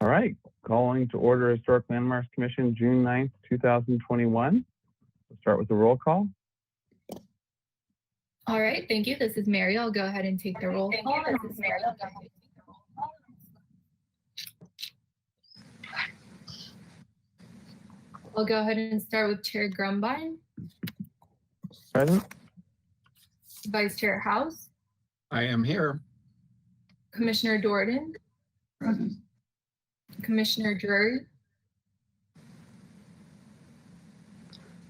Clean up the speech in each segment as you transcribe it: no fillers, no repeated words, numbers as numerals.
All right, calling to order Historic Landmarks Commission, June 9th, 2021. We'll start with the roll call. All right, thank you. This is Mary. I'll go ahead and take the roll call. I'll go ahead and start with Chair Grumbine. Present. Vice Chair House. I am here. Commissioner Jordan. Present. Commissioner Drury.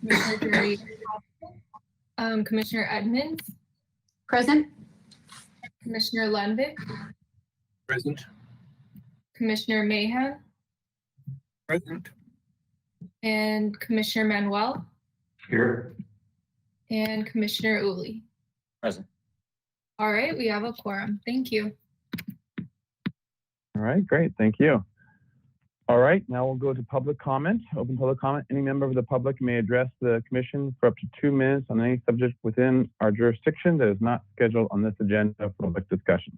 Commissioner Drury. Commissioner Edmonds. Present. Commissioner Lundvik. Present. Commissioner Mahan. Present. And Commissioner Manuel. Here. And Commissioner Uli. Present. All right, we have a quorum. Thank you. All right, great, thank you. All right, now we'll go to public comment, open public comment. Any member of the public may address the commission for up to 2 minutes on any subject within our jurisdiction that is not scheduled on this agenda for public discussion.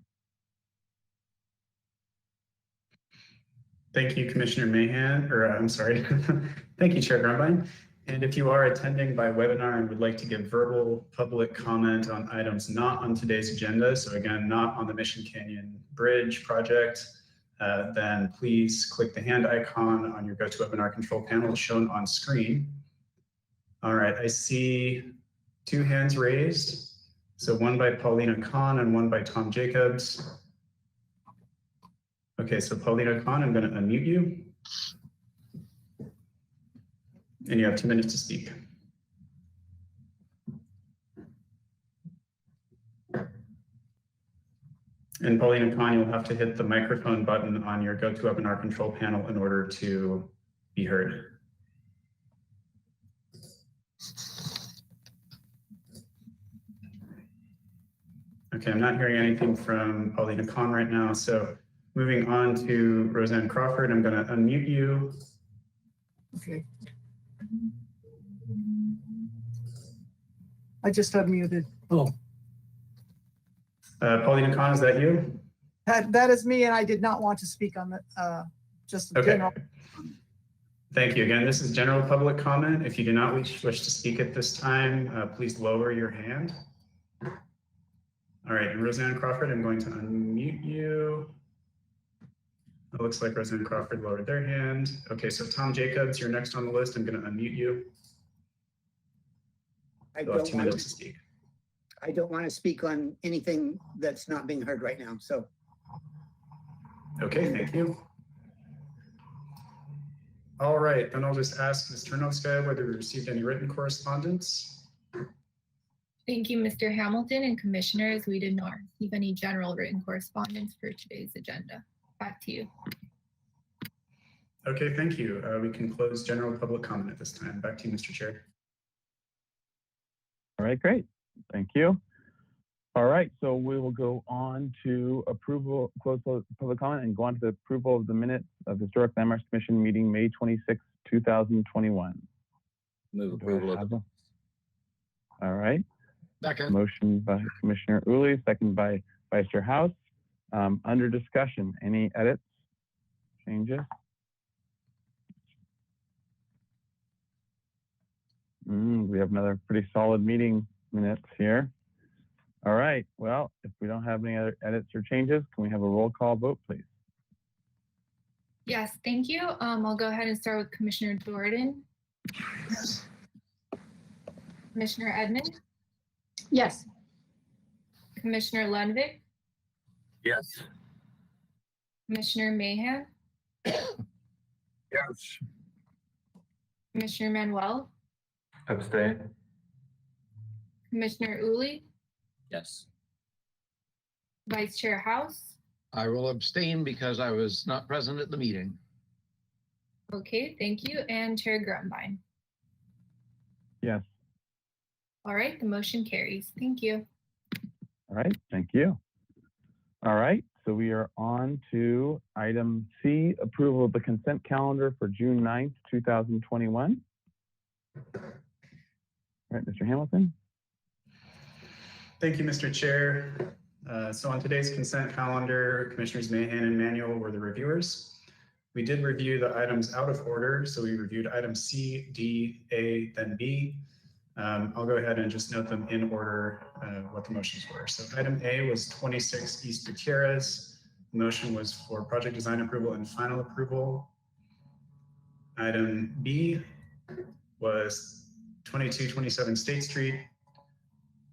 Thank you, Commissioner Mahan, I'm sorry. Thank you, Chair Grumbine. And if you are attending by webinar and would like to give verbal public comment on items not on today's agenda, so again, not on the Mission Canyon Bridge project, then please click the hand icon on your GoToWebinar control panel shown on screen. All right, I see 2 hands raised. So one by Paulina Khan and one by Tom Jacobs. Okay, so Paulina Khan, I'm going to unmute you. And you have 2 minutes to speak. And Paulina Khan, you'll have to hit the microphone button on your GoToWebinar control panel in order to be heard. Okay, I'm not hearing anything from Paulina Khan right now. So moving on to Roseanne Crawford, I'm going to unmute you. Okay. I just unmuted. Oh. Paulina Khan, is that you? That is me, and I did not want to speak on the just Okay. general. Thank you. Again, this is general public comment. If you do not wish to speak at this time, please lower your hand. All right, and Roseanne Crawford, I'm going to unmute you. It looks like Roseanne Crawford lowered their hand. Okay, so Tom Jacobs, you're next on the list. I'm going to unmute you. You'll have 2 minutes to speak. I don't want to speak on anything that's not being heard right now, so. Okay, thank you. All right, then I'll just ask Ms. Turnovskaya whether we received any written correspondence. Thank you, Mr. Hamilton and Commissioners. We did not receive any general written correspondence for today's agenda. Back to you. Okay, thank you. We can close general public comment at this time. Back to you, Mr. Chair. All right, great, thank you. All right, so we will go on to approval, close public comment and go on to the approval of the minutes of the Historic Landmarks Commission meeting, May 26, 2021. Move approval of the. All right. Second. Motion by Commissioner Uli, second by Vice Chair House. Under discussion, any edits, changes? We have another pretty solid meeting minutes here. All right, well, if we don't have any other edits or changes, can we have a roll call vote, please? Yes, thank you. I'll go ahead and start with Commissioner Jordan. Yes. Commissioner Edmonds. Yes. Commissioner Lundvik. Yes. Commissioner Mahan. Yes. Commissioner Manuel. Abstain. Commissioner Uli. Yes. Vice Chair House. I will abstain because I was not present at the meeting. Okay, thank you. And Chair Grumbine. Yes. All right, the motion carries. Thank you. All right, thank you. All right, so we are on to item C, approval of the consent calendar for June 9th, 2021. All right, Mr. Hamilton. Thank you, Mr. Chair. So on today's consent calendar, Commissioners Mahan and Manuel were the reviewers. We did review the items out of order. So we reviewed items C, D, A, then B. I'll go ahead and just note them in order what the motions were. So item A was 26 East Gutierrez. The motion was for project design approval and final approval. Item B was 2227 State Street.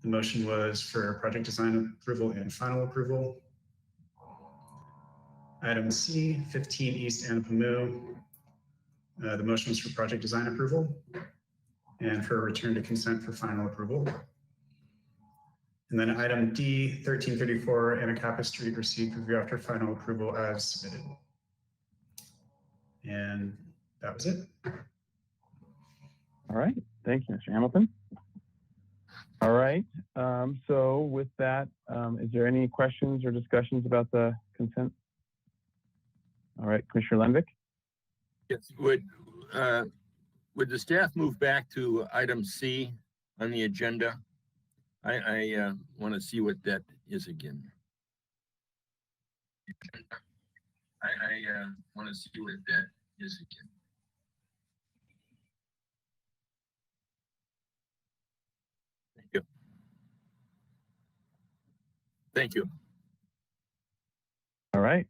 The motion was for project design approval and final approval. Item C, 15 East Anapamu. The motion was for project design approval and for return to consent for final approval. And then item D, 1334 Anacapa Street received review after final approval as submitted. And that was it. All right, thank you, Mr. Hamilton. All right, so with that, is there any questions or discussions about the consent? All right, Commissioner Lenvick? Yes, would the staff move back to item C on the agenda? I want to see what that is again. I want to see what that is again. Thank you. Thank you. All right.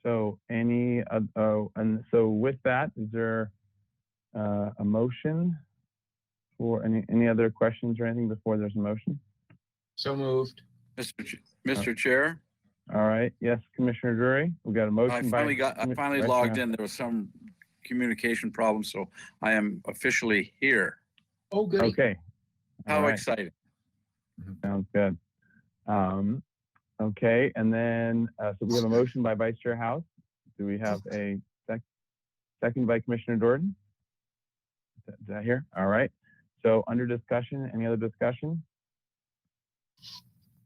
So and so with that, is there a motion for any other questions or anything before there's a motion? So moved. Mr. Chair, All right. Yes, Commissioner Drury, we got a motion. I by finally Vice logged Mayor. in. There was some communication problem, so I am officially here. Oh, goody. Okay. All How right. exciting. Sounds good. Okay, and then, so we have a motion by Vice Chair House. Do we have a second by Commissioner Jordan? Is that here? All right. So under discussion, any other discussion?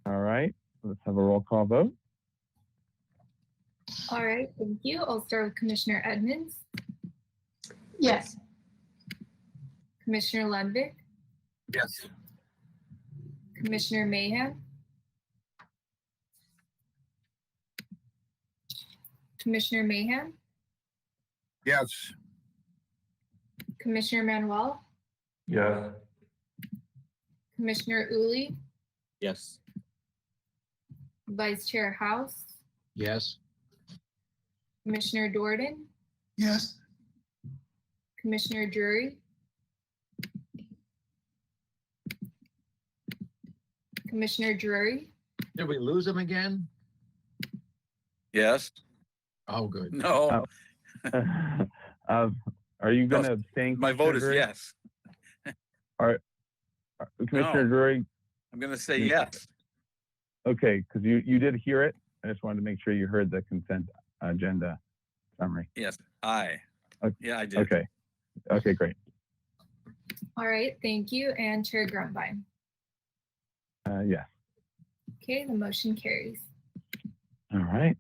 All right, let's have a roll call vote. All right, thank you. I'll start with Commissioner Edmonds, Yes. Commissioner Lenvick, Yes. Commissioner Mahan, Commissioner Mahan, Yes. Commissioner Manuel, Yes. Commissioner Uli, Yes. Vice Chair House, Yes. Commissioner Jordan, Yes. Commissioner Drury, Commissioner Drury, Did we lose him again? Yes. Oh, good. No, Are you going to abstain? my vote is Commissioner yes. Drury? Commissioner No. Drury, I'm going to say yes. okay, because you did hear it. I just wanted to make sure you heard the consent agenda summary. Yes. Aye. Okay. Yeah, I did. Okay. Okay, great. all right, thank you, and Chair Grunbein. Yes. Okay, the motion carries. All right.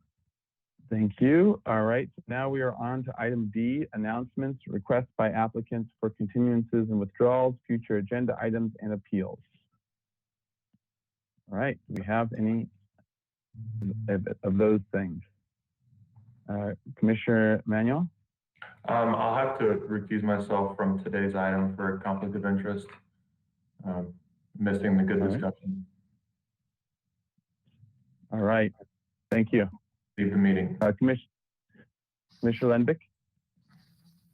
Thank you. All right. Now we are on to item D, announcements, requests by applicants for continuances and withdrawals, future agenda items, and appeals. All right. Do we have any of those things? Commissioner Manuel? I'll have to recuse myself from today's item for conflict of interest. Missing the good All right. discussion. All right. Thank you. Leave the meeting. Commissioner Lenvick?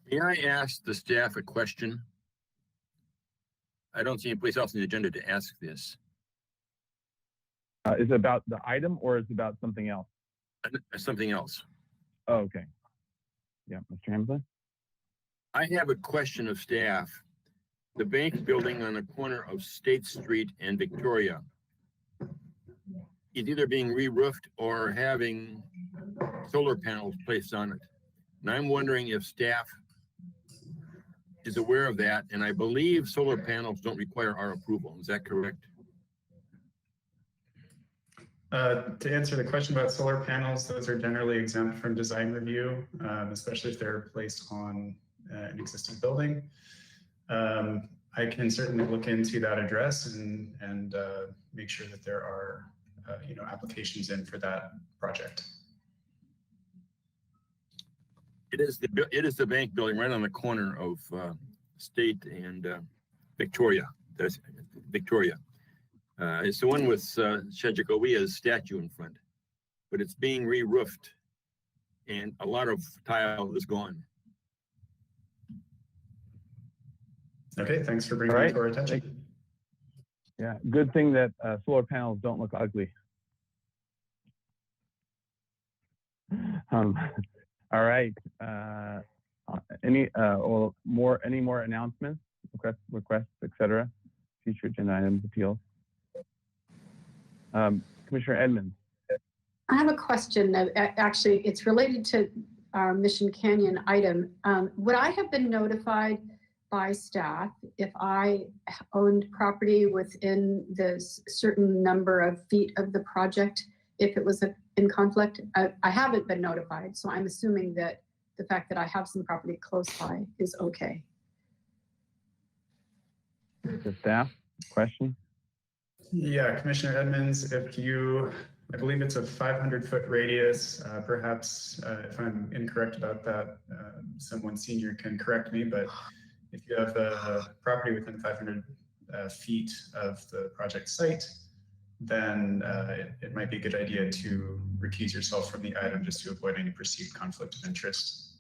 May I ask the staff a question? I don't see any place else on the agenda to ask this. Is it about the item or is it about something else? Something else. Oh, okay. Yeah, Mr. Hamilton? I have a question of staff. The bank building on the corner of State Street and Victoria is either being re-roofed or having solar panels placed on it. And I'm wondering if staff is aware of that, and I believe solar panels don't require our approval. Is that correct? To answer the question about solar panels, those are generally exempt from design review, especially if they're placed on an existing building. I can certainly look into that address and make sure that there are, applications in for that project. It is the bank building right on the corner of State and Victoria. That's Victoria. It's the one with Sejikowia's statue in front, but it's being re-roofed and a lot of tile is gone. Okay, thanks for bringing All it right. to our attention. Yeah, good thing that solar panels don't look ugly. All right. Any more announcements, requests, etc. Future agenda items, appeals. Commissioner Edmonds. I have a question. Actually, it's related to our Mission Canyon item. Would I have been notified by staff if I owned property within this certain number of feet of the project, if it was in conflict? I haven't been notified, so I'm assuming that the fact that I have some property close by is okay. The staff, question? Yeah, Commissioner Edmonds, I believe it's a 500-foot radius. Perhaps if I'm incorrect about that, someone senior can correct me, but if you have a property within 500 feet of the project site, then it might be a good idea to recuse yourself from the item just to avoid any perceived conflict of interest.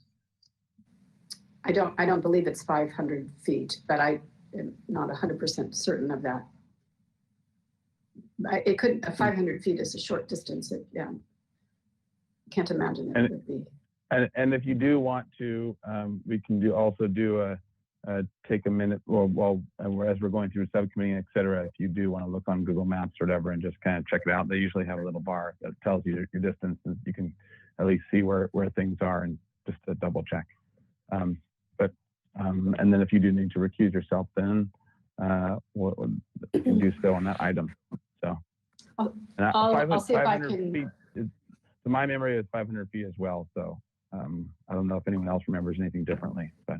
I don't believe it's 500 feet, but I am not 100% certain of that. It could, 500 feet is a short distance. Yeah, can't imagine it would be. And if you do want to, we can also take a minute, or as we're going through subcommittee, et cetera, if you do want to look on Google Maps or whatever and just kind of check it out, they usually have a little bar that tells you your distance, and you can at least see where things are and just to double check. And then if you do need to recuse yourself, then you can do so on that item. So I'll see if I can. Feet is, to my memory, is 500 feet as well. So I don't know if anyone else remembers anything differently, but.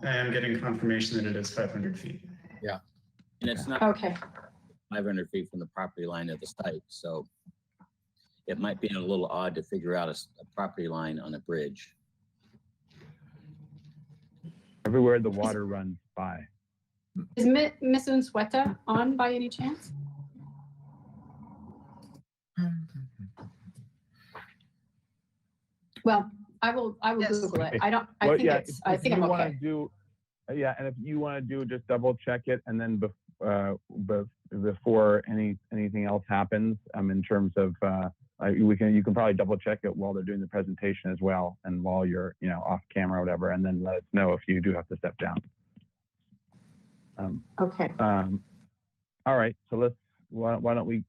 I am getting confirmation that it is 500 feet. Yeah, and it's not Okay. 500 feet from the property line of the site, so it might be a little odd to figure out a property line on a bridge. Everywhere the water runs by. Is Ms. Unsueta on by any chance? Well, I will Yes. Google it. I Well, think yeah, it's, I think I'm okay. Yeah, and if you want to do, just double check it, and then before anything else happens, in terms of you can probably double check it while they're doing the presentation as well, and while you're off camera or whatever, and then let us know if you do have to step down. Okay. All right, so why don't we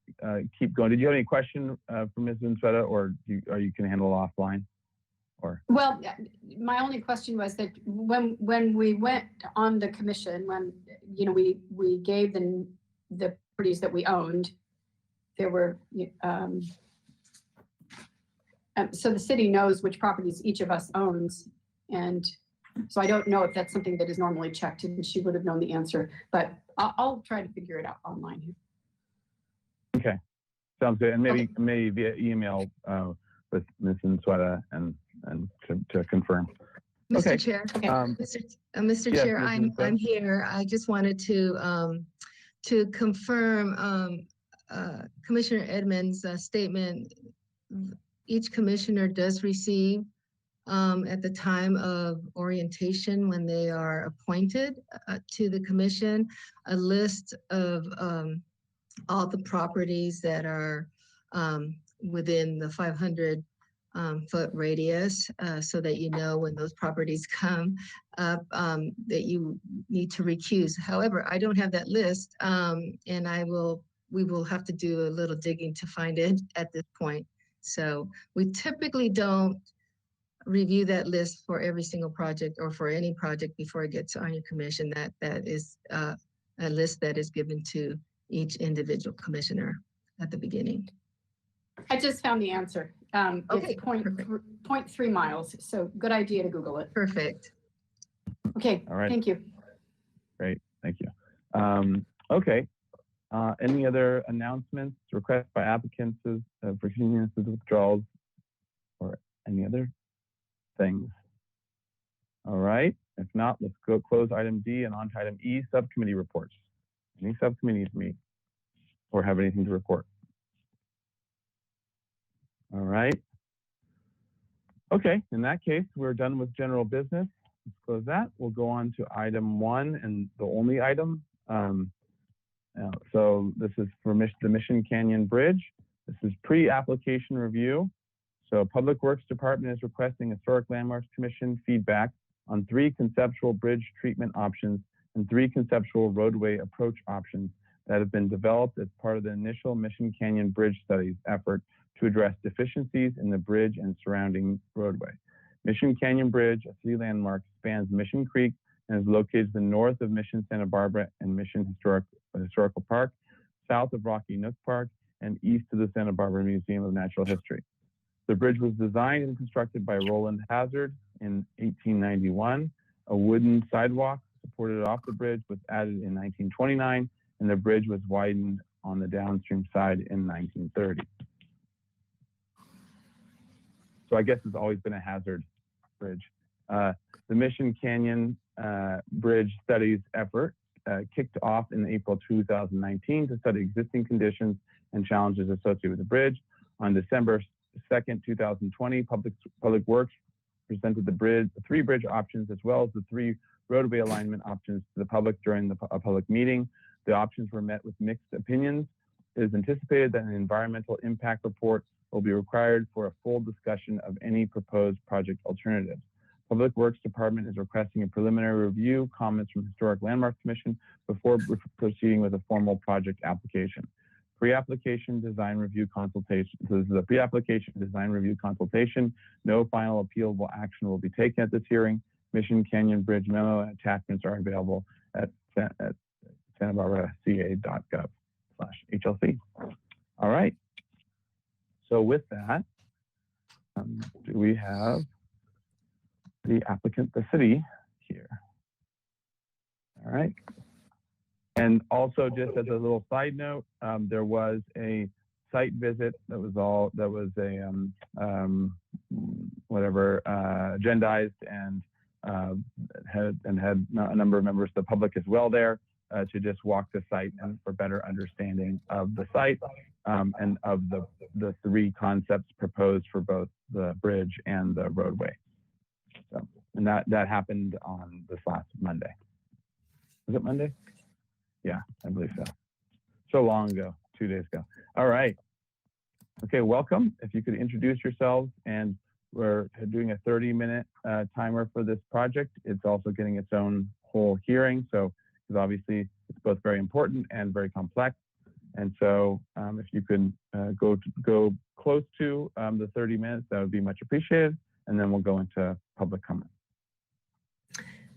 keep going? Did you have any question for Ms. Unsueta, or you can handle it offline? Well, my only question was that when we went on the commission, when we gave the properties that we owned, there were so the city knows which properties each of us owns, and so I don't know if that's something that is normally checked, and she would have known the answer, but I'll try to figure it out online here. Okay, sounds good, and maybe via email with Ms. Unsueta and to confirm. Mr. Okay. Chair, Yes, Mr. Chair, Ms. Unsueta. I'm here. I just wanted to confirm Commissioner Edmonds' statement. Each commissioner does receive at the time of orientation, when they are appointed to the commission, a list of all the properties that are within the 500 foot radius, so that when those properties come up that you need to recuse. However, I don't have that list, and we will have to do a little digging to find it at this point. So we typically don't review that list for every single project or for any project before it gets on your commission. That is a list that is given to each individual commissioner at the beginning. I just found the answer. Okay, It's 0.3 miles, so good idea to Google it. Perfect. Okay, All right. thank you. Great, thank you. Okay, any other announcements, requests by applicants for continuances, withdrawals, or any other things? All right, if not, let's go close item D and on to item E, subcommittee reports. Any subcommittees meet or have anything to report? All right. Okay, in that case, we're done with general business. Let's close that. We'll go on to item 1 and the only item. So this is for the Mission Canyon Bridge. This is pre-application review. So Public Works Department is requesting Historic Landmarks Commission feedback on 3 conceptual bridge treatment options and 3 conceptual roadway approach options that have been developed as part of the initial Mission Canyon Bridge studies effort to address deficiencies in the bridge and surrounding roadway. Mission Canyon Bridge, a city landmark, spans Mission Creek and is located to the north of Mission Santa Barbara and Mission Historical Park, south of Rocky Nook Park, and east of the Santa Barbara Museum of Natural History. The bridge was designed and constructed by Roland Hazard in 1891. A wooden sidewalk supported off the bridge was added in 1929, and the bridge was widened on the downstream side in 1930. So I guess it's always been a hazard bridge. The Mission Canyon Bridge Studies effort kicked off in April 2019 to study existing conditions and challenges associated with the bridge. On December 2nd, 2020, Public Works presented the 3 bridge options as well as the 3 roadway alignment options to the public during a public meeting. The options were met with mixed opinions. It is anticipated that an environmental impact report will be required for a full discussion of any proposed project alternatives. Public Works Department is requesting a preliminary review, comments from Historic Landmark Commission before proceeding with a formal project application. Pre-application design review consultation. So this is a pre-application design review consultation. No final appealable action will be taken at this hearing. Mission Canyon Bridge memo and attachments are available at santabarbaraca.gov/HLC. All right. So with that, do we have the applicant, the city, here? All right. And also, just as a little side note, there was a site visit that was agendized and had a number of members of the public as well there to just walk the site and for better understanding of the site and of the 3 concepts proposed for both the bridge and the roadway. So, and that happened on this last Monday. Was it Monday? Yeah, I believe so. So long ago, 2 days ago. All right. Okay, welcome. If you could introduce yourselves, and we're doing a 30-minute timer for this project. It's also getting its own whole hearing. So, because obviously it's both very important and very complex. And so if you can go close to the 30 minutes, that would be much appreciated. And then we'll go into public comment.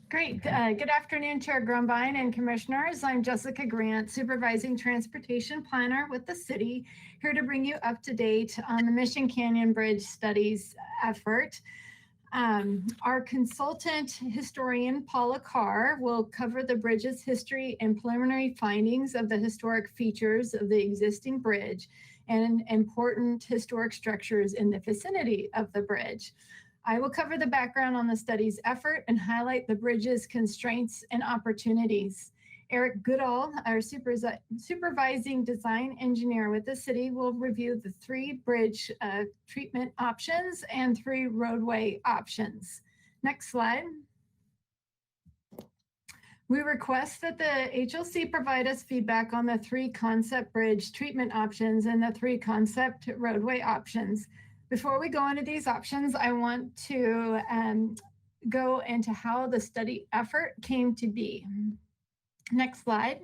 Great. Good afternoon, Chair Grumbine and Commissioners. I'm Jessica Grant, Supervising Transportation Planner with the city, here to bring you up to date on the Mission Canyon Bridge Studies effort. Our consultant historian, Paula Carr, will cover the bridge's history and preliminary findings of the historic features of the existing bridge and important historic structures in the vicinity of the bridge. I will cover the background on the study's effort and highlight the bridge's constraints and opportunities. Eric Goodall, our supervising design engineer with the city, will review the 3 bridge treatment options and 3 roadway options. Next slide. We request that the HLC provide us feedback on the 3 concept bridge treatment options and the 3 concept roadway options. Before we go into these options, I want to go into how the study effort came to be. Next slide.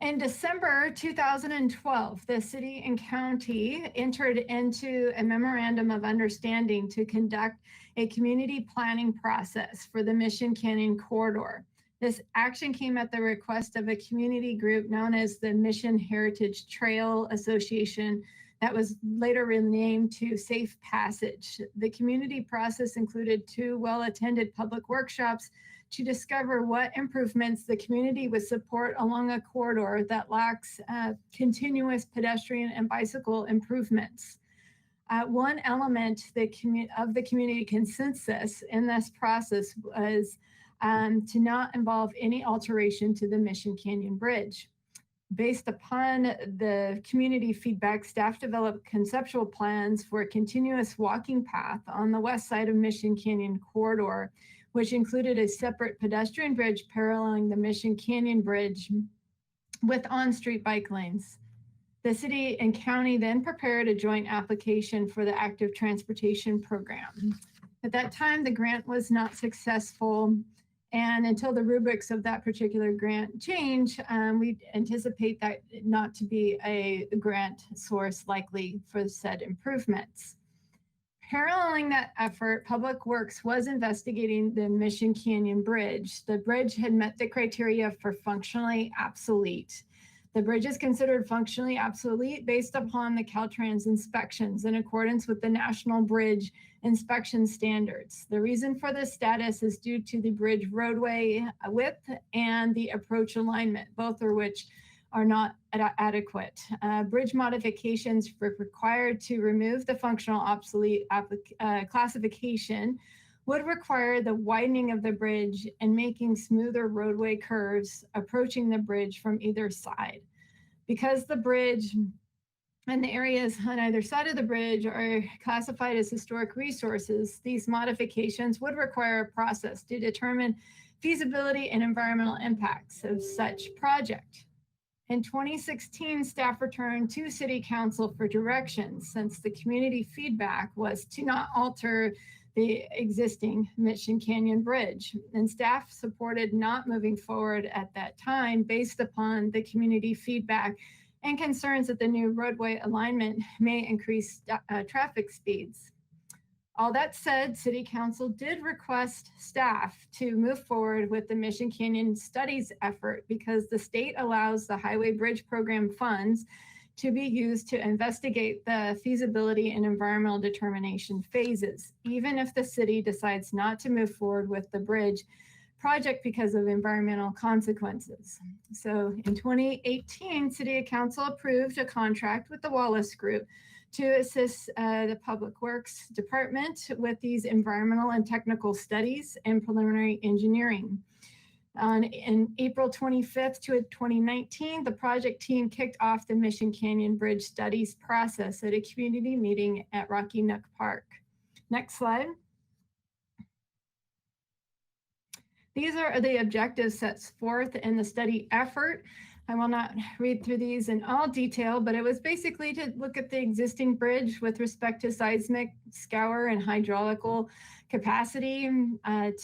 In December 2012, the city and county entered into a memorandum of understanding to conduct a community planning process for the Mission Canyon corridor. This action came at the request of a community group known as the Mission Heritage Trail Association that was later renamed to Safe Passage. The community process included 2 well-attended public workshops to discover what improvements the community would support along a corridor that lacks continuous pedestrian and bicycle improvements. One element of the community consensus in this process was to not involve any alteration to the Mission Canyon Bridge. Based upon the community feedback, staff developed conceptual plans for a continuous walking path on the west side of Mission Canyon corridor, which included a separate pedestrian bridge paralleling the Mission Canyon Bridge with on-street bike lanes. The city and county then prepared a joint application for the active transportation program. At that time, the grant was not successful. And until the rubrics of that particular grant change, we anticipate that not to be a grant source likely for said improvements. Paralleling that effort, Public Works was investigating the Mission Canyon Bridge. The bridge had met the criteria for functionally obsolete. The bridge is considered functionally obsolete based upon the Caltrans inspections in accordance with the National Bridge Inspection Standards. The reason for this status is due to the bridge roadway width and the approach alignment, both of which are not adequate. Bridge modifications were required to remove the functional obsolete classification would require the widening of the bridge and making smoother roadway curves approaching the bridge from either side. Because the bridge and the areas on either side of the bridge are classified as historic resources, these modifications would require a process to determine feasibility and environmental impacts of such project. In 2016, staff returned to City Council for directions since the community feedback was to not alter the existing Mission Canyon Bridge, and staff supported not moving forward at that time based upon the community feedback and concerns that the new roadway alignment may increase traffic speeds. All that said, City Council did request staff to move forward with the Mission Canyon Studies effort because the state allows the Highway Bridge Program funds to be used to investigate the feasibility and environmental determination phases, even if the city decides not to move forward with the bridge project because of environmental consequences. So in 2018, City Council approved a contract with the Wallace Group to assist the Public Works Department with these environmental and technical studies and preliminary engineering. In April 25th to 2019, the project team kicked off the Mission Canyon Bridge studies process at a community meeting at Rocky Nook Park. Next slide. These are the objectives set forth in the study effort. I will not read through these in all detail, but it was basically to look at the existing bridge with respect to seismic, scour, and hydraulical capacity,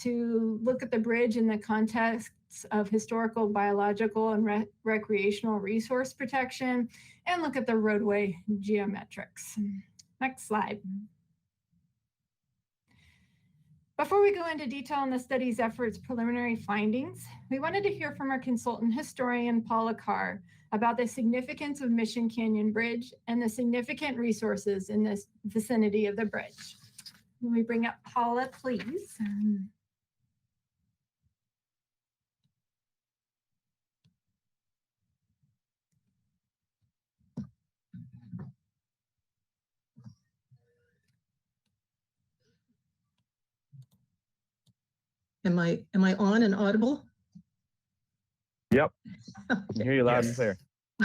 to look at the bridge in the context of historical, biological, and recreational resource protection, and look at the roadway geometrics. Next slide. Before we go into detail on the study's efforts preliminary findings, we wanted to hear from our consultant historian, Paula Carr, about the significance of Mission Canyon Bridge and the significant resources in this vicinity of the bridge. Can we bring up Paula, please? Am I on and audible? Yep. I can hear you loud and clear.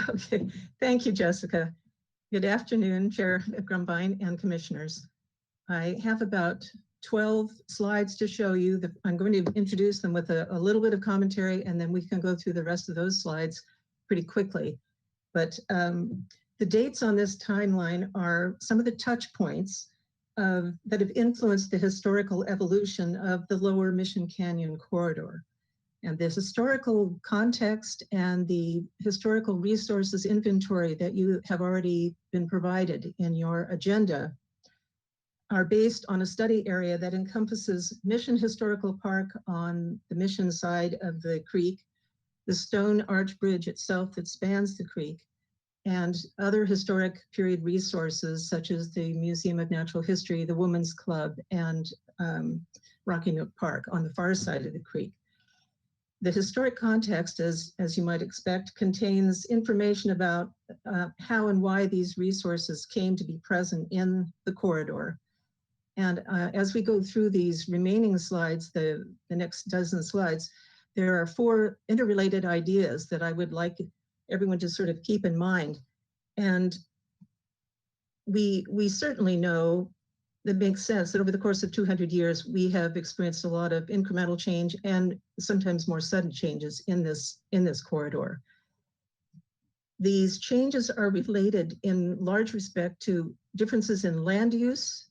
Okay. Thank you, Jessica. Good afternoon, Chair Grumbine and commissioners. I have about 12 slides to show you. I'm going to introduce them with a little bit of commentary, and then we can go through the rest of those slides pretty quickly. But the dates on this timeline are some of the touch points that have influenced the historical evolution of the lower Mission Canyon corridor. And this historical context and the historical resources inventory that you have already been provided in your agenda are based on a study area that encompasses Mission Historical Park on the Mission side of the creek, the stone arch bridge itself that spans the creek, and other historic period resources such as the Museum of Natural History, the Women's Club, and Rocky Nook Park on the far side of the creek. The historic context, as you might expect, contains information about how and why these resources came to be present in the corridor. And as we go through these remaining slides, the next dozen slides, there are 4 interrelated ideas that I would like everyone to sort of keep in mind. And we certainly know that makes sense that over the course of 200 years, we have experienced a lot of incremental change and sometimes more sudden changes in this corridor. These changes are related in large respect to differences in land use,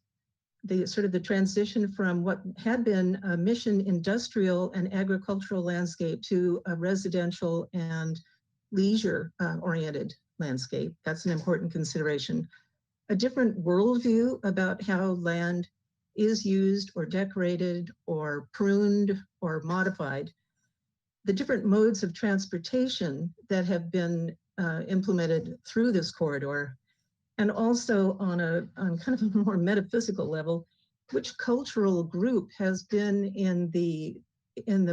the transition from what had been a mission industrial and agricultural landscape to a residential and leisure oriented landscape. That's an important consideration. A different worldview about how land is used or decorated or pruned or modified. The different modes of transportation that have been implemented through this corridor, and also on kind of a more metaphysical level, which cultural group has been in the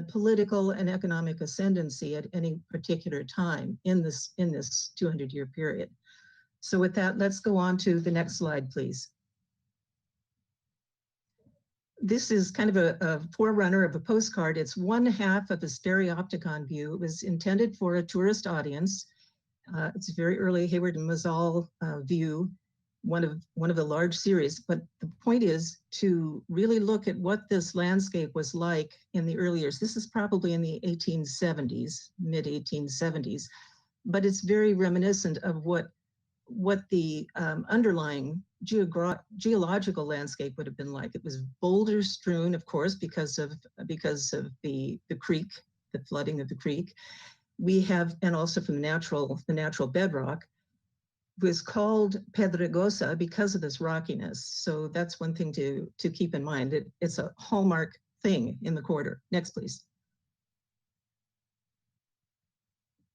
political and economic ascendancy at any particular time in this 200-year period. So with that, let's go on to the next slide, please. This is kind of a forerunner of a postcard. It's 1/2 of a stereopticon view. It was intended for a tourist audience. It's a very early Hayward and Mazzal view, one of the large series. But the point is to really look at what this landscape was like in the early years. This is probably in the 1870s, mid 1870s, but it's very reminiscent of what the underlying geological landscape would have been like. It was boulder strewn, of course, because of the creek, the flooding of the creek. We have, and also from the natural bedrock, was called Pedregosa because of this rockiness. So that's one thing to keep in mind. It's a hallmark thing in the corridor. Next, please.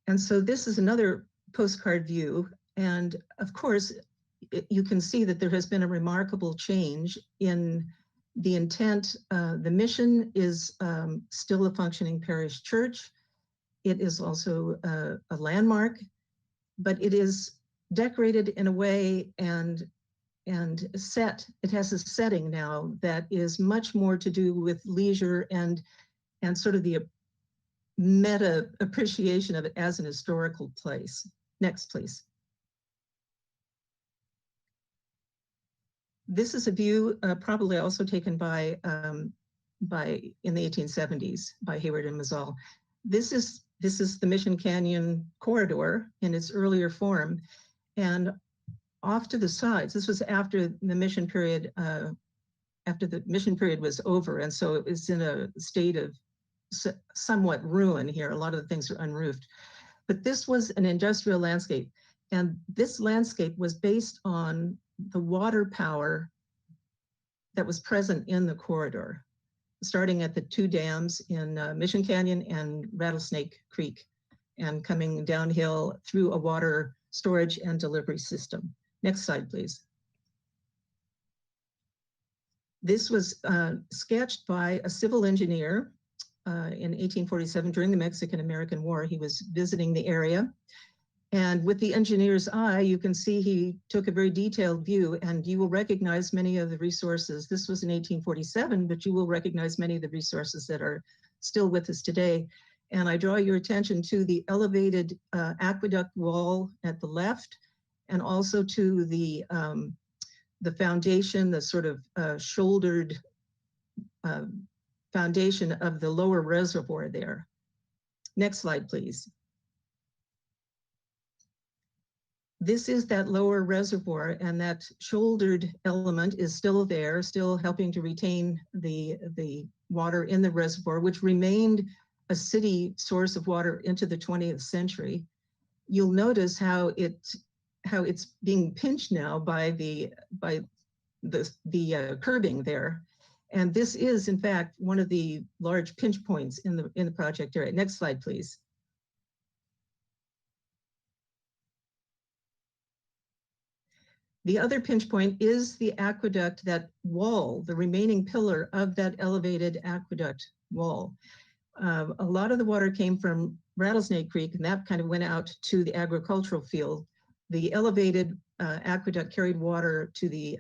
And so this is another postcard view. And of course, you can see that there has been a remarkable change in the intent. The mission is still a functioning parish church. It is also a landmark, but it is decorated in a way and set. It has a setting now that is much more to do with leisure and sort of the meta appreciation of it as an historical place. Next, please. This is a view probably also taken by in the 1870s by Hayward and Mazzal. This is the Mission Canyon corridor in its earlier form, and off to the sides. This was after the mission period. After the mission period was over, and so it was in a state of somewhat ruin here. A lot of the things are unroofed, but this was an industrial landscape, and this landscape was based on the water power that was present in the corridor, starting at the 2 dams in Mission Canyon and Rattlesnake Creek, and coming downhill through a water storage and delivery system. Next slide, please. This was sketched by a civil engineer in 1847 during the Mexican-American War. He was visiting the area. And with the engineer's eye, you can see he took a very detailed view, and you will recognize many of the resources. This was in 1847, but you will recognize many of the resources that are still with us today. And I draw your attention to the elevated aqueduct wall at the left, and also to the foundation, the sort of shouldered foundation of the lower reservoir there. Next slide, please. This is that lower reservoir, and that shouldered element is still there, still helping to retain the water in the reservoir, which remained a city source of water into the 20th century. You'll notice how it's being pinched now by the curbing there. And this is, in fact, one of the large pinch points in the project area. Next slide, please. The other pinch point is the aqueduct, that wall, the remaining pillar of that elevated aqueduct wall. A lot of the water came from Rattlesnake Creek, and that kind of went out to the agricultural field. The elevated aqueduct carried water to the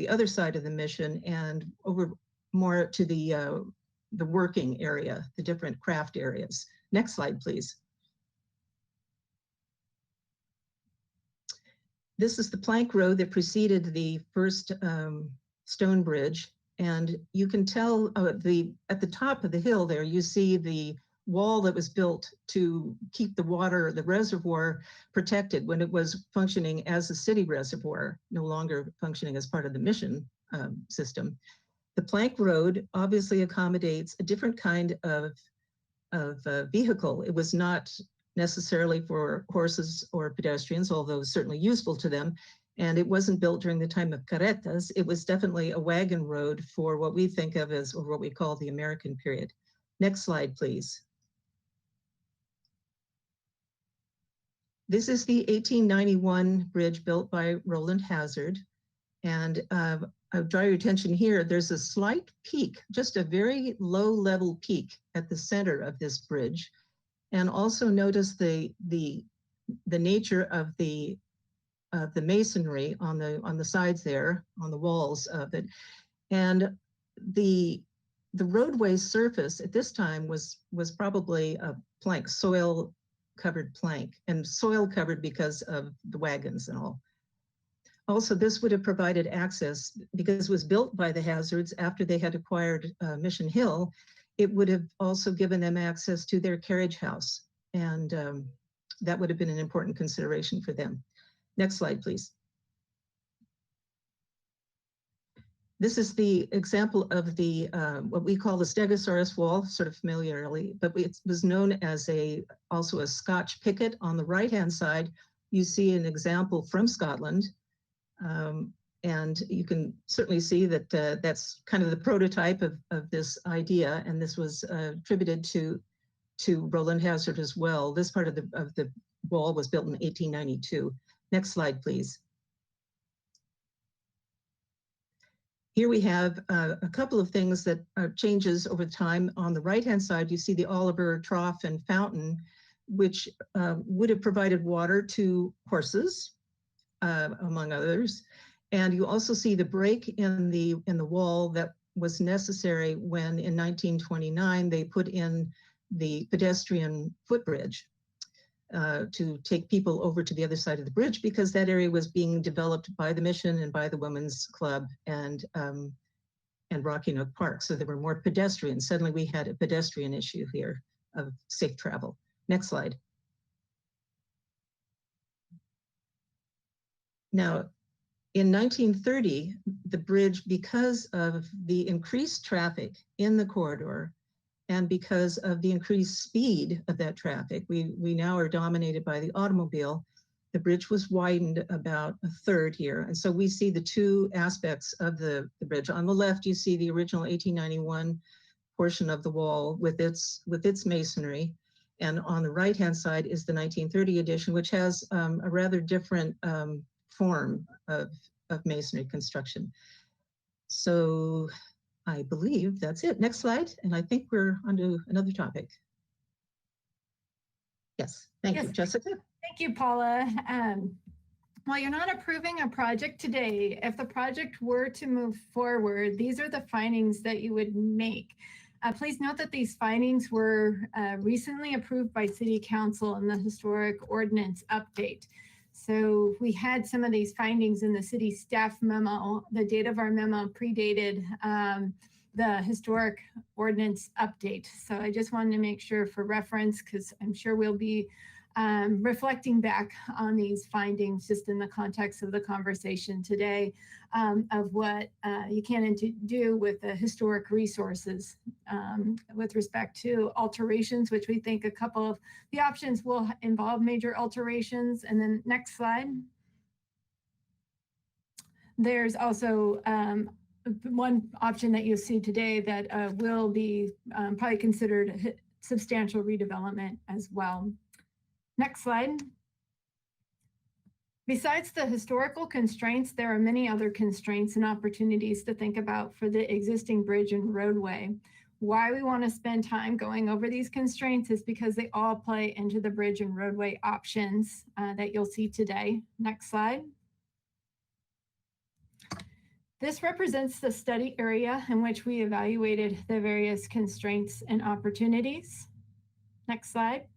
other side of the mission and over more to the working area, the different craft areas. Next slide, please. This is the plank road that preceded the first stone bridge. And you can tell at the top of the hill there, you see the wall that was built to keep the water, the reservoir, protected when it was functioning as a city reservoir, no longer functioning as part of the mission system. The plank road obviously accommodates a different kind of vehicle. It was not necessarily for horses or pedestrians, although certainly useful to them. And it wasn't built during the time of carretas. It was definitely a wagon road for what we think of as, or what we call the American period. Next slide, please. This is the 1891 bridge built by Roland Hazard. And I'll draw your attention here. There's a slight peak, just a very low level peak at the center of this bridge. And also notice the nature of the masonry on the sides there, on the walls of it. And the roadway surface at this time was probably a plank, soil covered plank, and soil covered because of the wagons and all. Also, this would have provided access because it was built by the Hazards after they had acquired Mission Hill. It would have also given them access to their carriage house. And that would have been an important consideration for them. Next slide, please. This is the example of the what we call the Stegosaurus wall, sort of familiarly, but it was known as also a Scotch picket. On the right-hand side, you see an example from Scotland. And you can certainly see that that's kind of the prototype of this idea, and this was attributed to Roland Hazard as well. This part of the wall was built in 1892. Next slide, please. Here we have a couple of things that are changes over time. On the right-hand side, you see the Oliver Trough and Fountain, which would have provided water to horses, among others. And you also see the break in the wall that was necessary when in 1929 they put in the pedestrian footbridge to take people over to the other side of the bridge, because that area was being developed by the Mission and by the Women's Club and Rocky Nook Park. So there were more pedestrians. Suddenly we had a pedestrian issue here of safe travel. Next slide. Now, in 1930, the bridge, because of the increased traffic in the corridor and because of the increased speed of that traffic, we now are dominated by the automobile. The bridge was widened about a third here. And so we see the two aspects of the bridge. On the left, you see the original 1891 portion of the wall with its masonry. And on the right-hand side is the 1930 edition, which has a rather different form of masonry construction. So I believe that's it. Next slide. And I think we're on to another topic. Yes, thank you, Jessica. Thank you, Paula. While you're not approving a project today, if the project were to move forward, these are the findings that you would make. Please note that these findings were recently approved by City Council in the Historic Ordinance Update. So we had some of these findings in the city staff memo. The date of our memo predated the Historic Ordinance Update. So I just wanted to make sure for reference, because I'm sure we'll be reflecting back on these findings just in the context of the conversation today of what you can do with the historic resources with respect to alterations, which we think a couple of the options will involve major alterations. And then next slide. There's also one option that you'll see today that will be probably considered substantial redevelopment as well. Next slide. Besides the historical constraints, there are many other constraints and opportunities to think about for the existing bridge and roadway. Why we want to spend time going over these constraints is because they all play into the bridge and roadway options that you'll see today. Next slide. This represents the study area in which we evaluated the various constraints and opportunities. Next slide.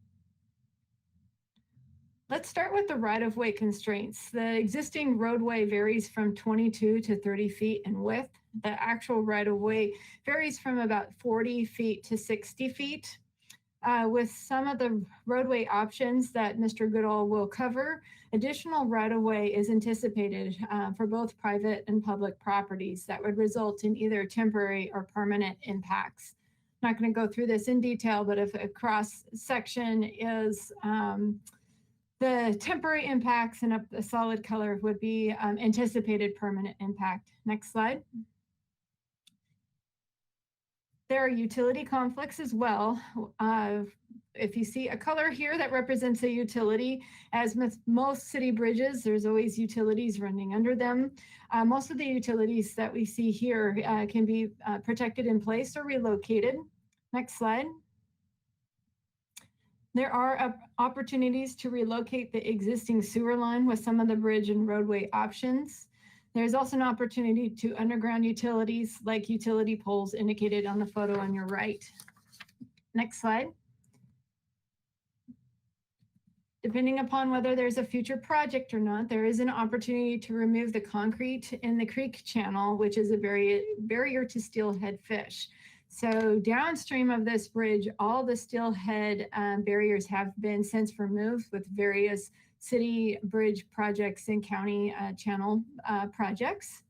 Let's start with the right-of-way constraints. The existing roadway varies from 22 to 30 feet in width. The actual right-of-way varies from about 40 feet to 60 feet. With some of the roadway options that Mr. Goodall will cover, additional right-of-way is anticipated for both private and public properties that would result in either temporary or permanent impacts. I'm not going to go through this in detail, but if a cross section is the temporary impacts and a solid color would be anticipated permanent impact. Next slide. There are utility conflicts as well. If you see a color here that represents a utility, as with most city bridges, there's always utilities running under them. Most of the utilities that we see here can be protected in place or relocated. Next slide. There are opportunities to relocate the existing sewer line with some of the bridge and roadway options. There's also an opportunity to underground utilities like utility poles indicated on the photo on your right. Next slide. Depending upon whether there's a future project or not, there is an opportunity to remove the concrete in the creek channel, which is a barrier to steelhead fish. So downstream of this bridge, all the steelhead barriers have been since removed with various city bridge projects and county channel projects.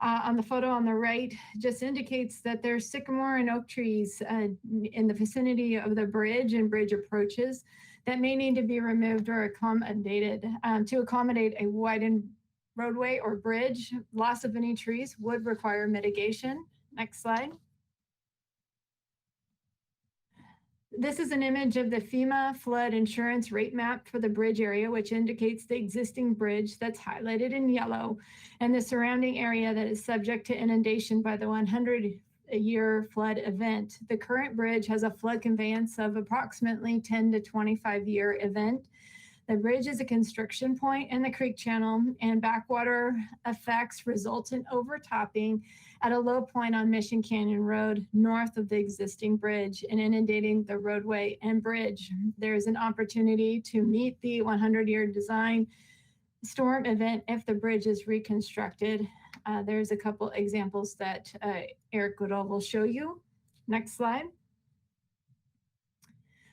On the photo on the right just indicates that there's sycamore and oak trees in the vicinity of the bridge and bridge approaches that may need to be removed or accommodated to accommodate a widened roadway or bridge. Loss of any trees would require mitigation. Next slide. This is an image of the FEMA flood insurance rate map for the bridge area, which indicates the existing bridge that's highlighted in yellow and the surrounding area that is subject to inundation by the 100-year flood event. The current bridge has a flood conveyance of approximately 10 to 25-year event. The bridge is a construction point in the creek channel, and backwater effects result in overtopping at a low point on Mission Canyon Road north of the existing bridge and inundating the roadway and bridge. There is an opportunity to meet the 100-year design storm event if the bridge is reconstructed. There's a couple examples that Eric Goodall will show you. Next slide.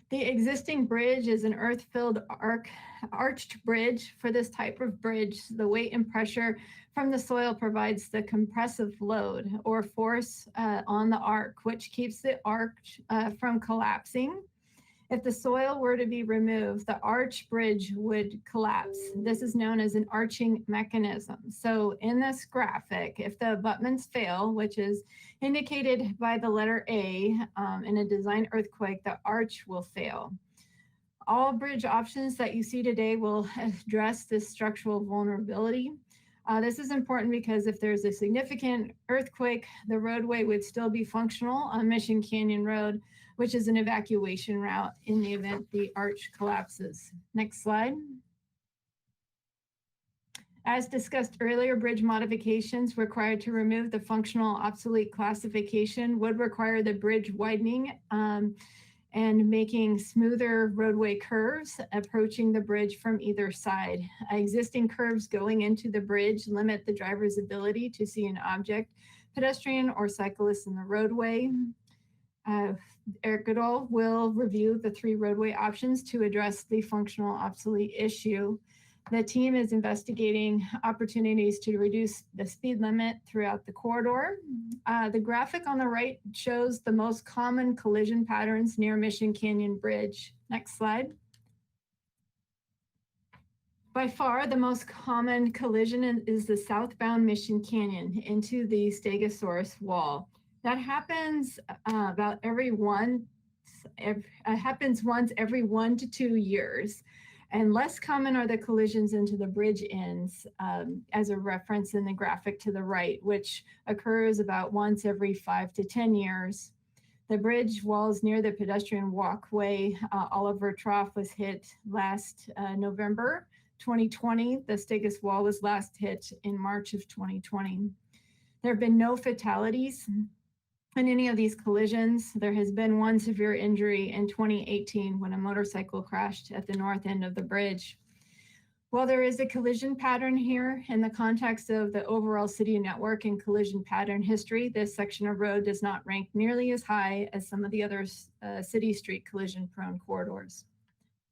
The existing bridge is an earth-filled arched bridge. For this type of bridge, the weight and pressure from the soil provides the compressive load or force on the arc, which keeps the arch from collapsing. If the soil were to be removed, the arch bridge would collapse. This is known as an arching mechanism. So in this graphic, if the abutments fail, which is indicated by the letter A in a design earthquake, the arch will fail. All bridge options that you see today will address this structural vulnerability. This is important because if there's a significant earthquake, the roadway would still be functional on Mission Canyon Road, which is an evacuation route in the event the arch collapses. Next slide. As discussed earlier, bridge modifications required to remove the functional obsolete classification would require the bridge widening and making smoother roadway curves approaching the bridge from either side. Existing curves going into the bridge limit the driver's ability to see an object, pedestrian or cyclist in the roadway. Eric Goodall will review the 3 roadway options to address the functional obsolete issue. The team is investigating opportunities to reduce the speed limit throughout the corridor. The graphic on the right shows the most common collision patterns near Mission Canyon Bridge. Next slide. By far, the most common collision is the southbound Mission Canyon into the Stegosaurus wall. That happens happens once every 1 to 2 years. And less common are the collisions into the bridge ends, as a reference in the graphic to the right, which occurs about once every 5 to 10 years. The bridge walls near the pedestrian walkway, Oliver Trough, was hit last November 2020. The Stigus wall was last hit in March of 2020. There have been no fatalities in any of these collisions. There has been one severe injury in 2018 when a motorcycle crashed at the north end of the bridge. While there is a collision pattern here in the context of the overall city network and collision pattern history, this section of road does not rank nearly as high as some of the other city street collision prone corridors.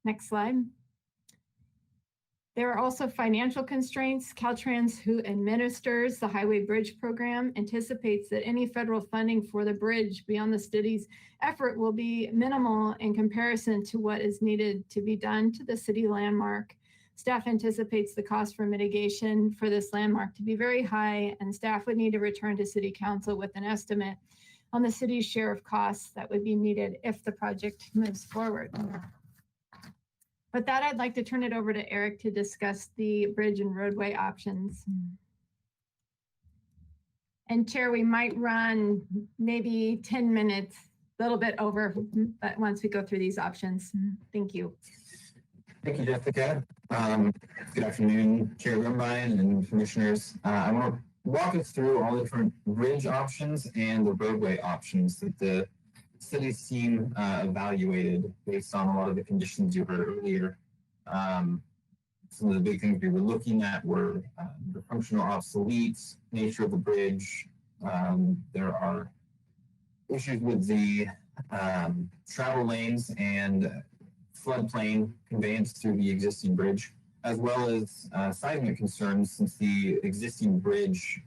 Next slide. There are also financial constraints. Caltrans, who administers the Highway Bridge Program, anticipates that any federal funding for the bridge beyond the city's effort will be minimal in comparison to what is needed to be done to the city landmark. Staff anticipates the cost for mitigation for this landmark to be very high, and staff would need to return to City Council with an estimate on the city's share of costs that would be needed if the project moves forward. With that, I'd like to turn it over to Eric to discuss the bridge and roadway options. And Chair, we might run maybe 10 minutes, a little bit over, but once we go through these options. Thank you. Thank you, Jessica. Good afternoon, Chair Grumbine and commissioners. I want to walk us through all the different bridge options and the roadway options that the city's team evaluated based on a lot of the conditions you heard earlier. Some of the big things we were looking at were the functional obsolete nature of the bridge. There are issues with the travel lanes and floodplain conveyance through the existing bridge, as well as seismic concerns since the existing bridge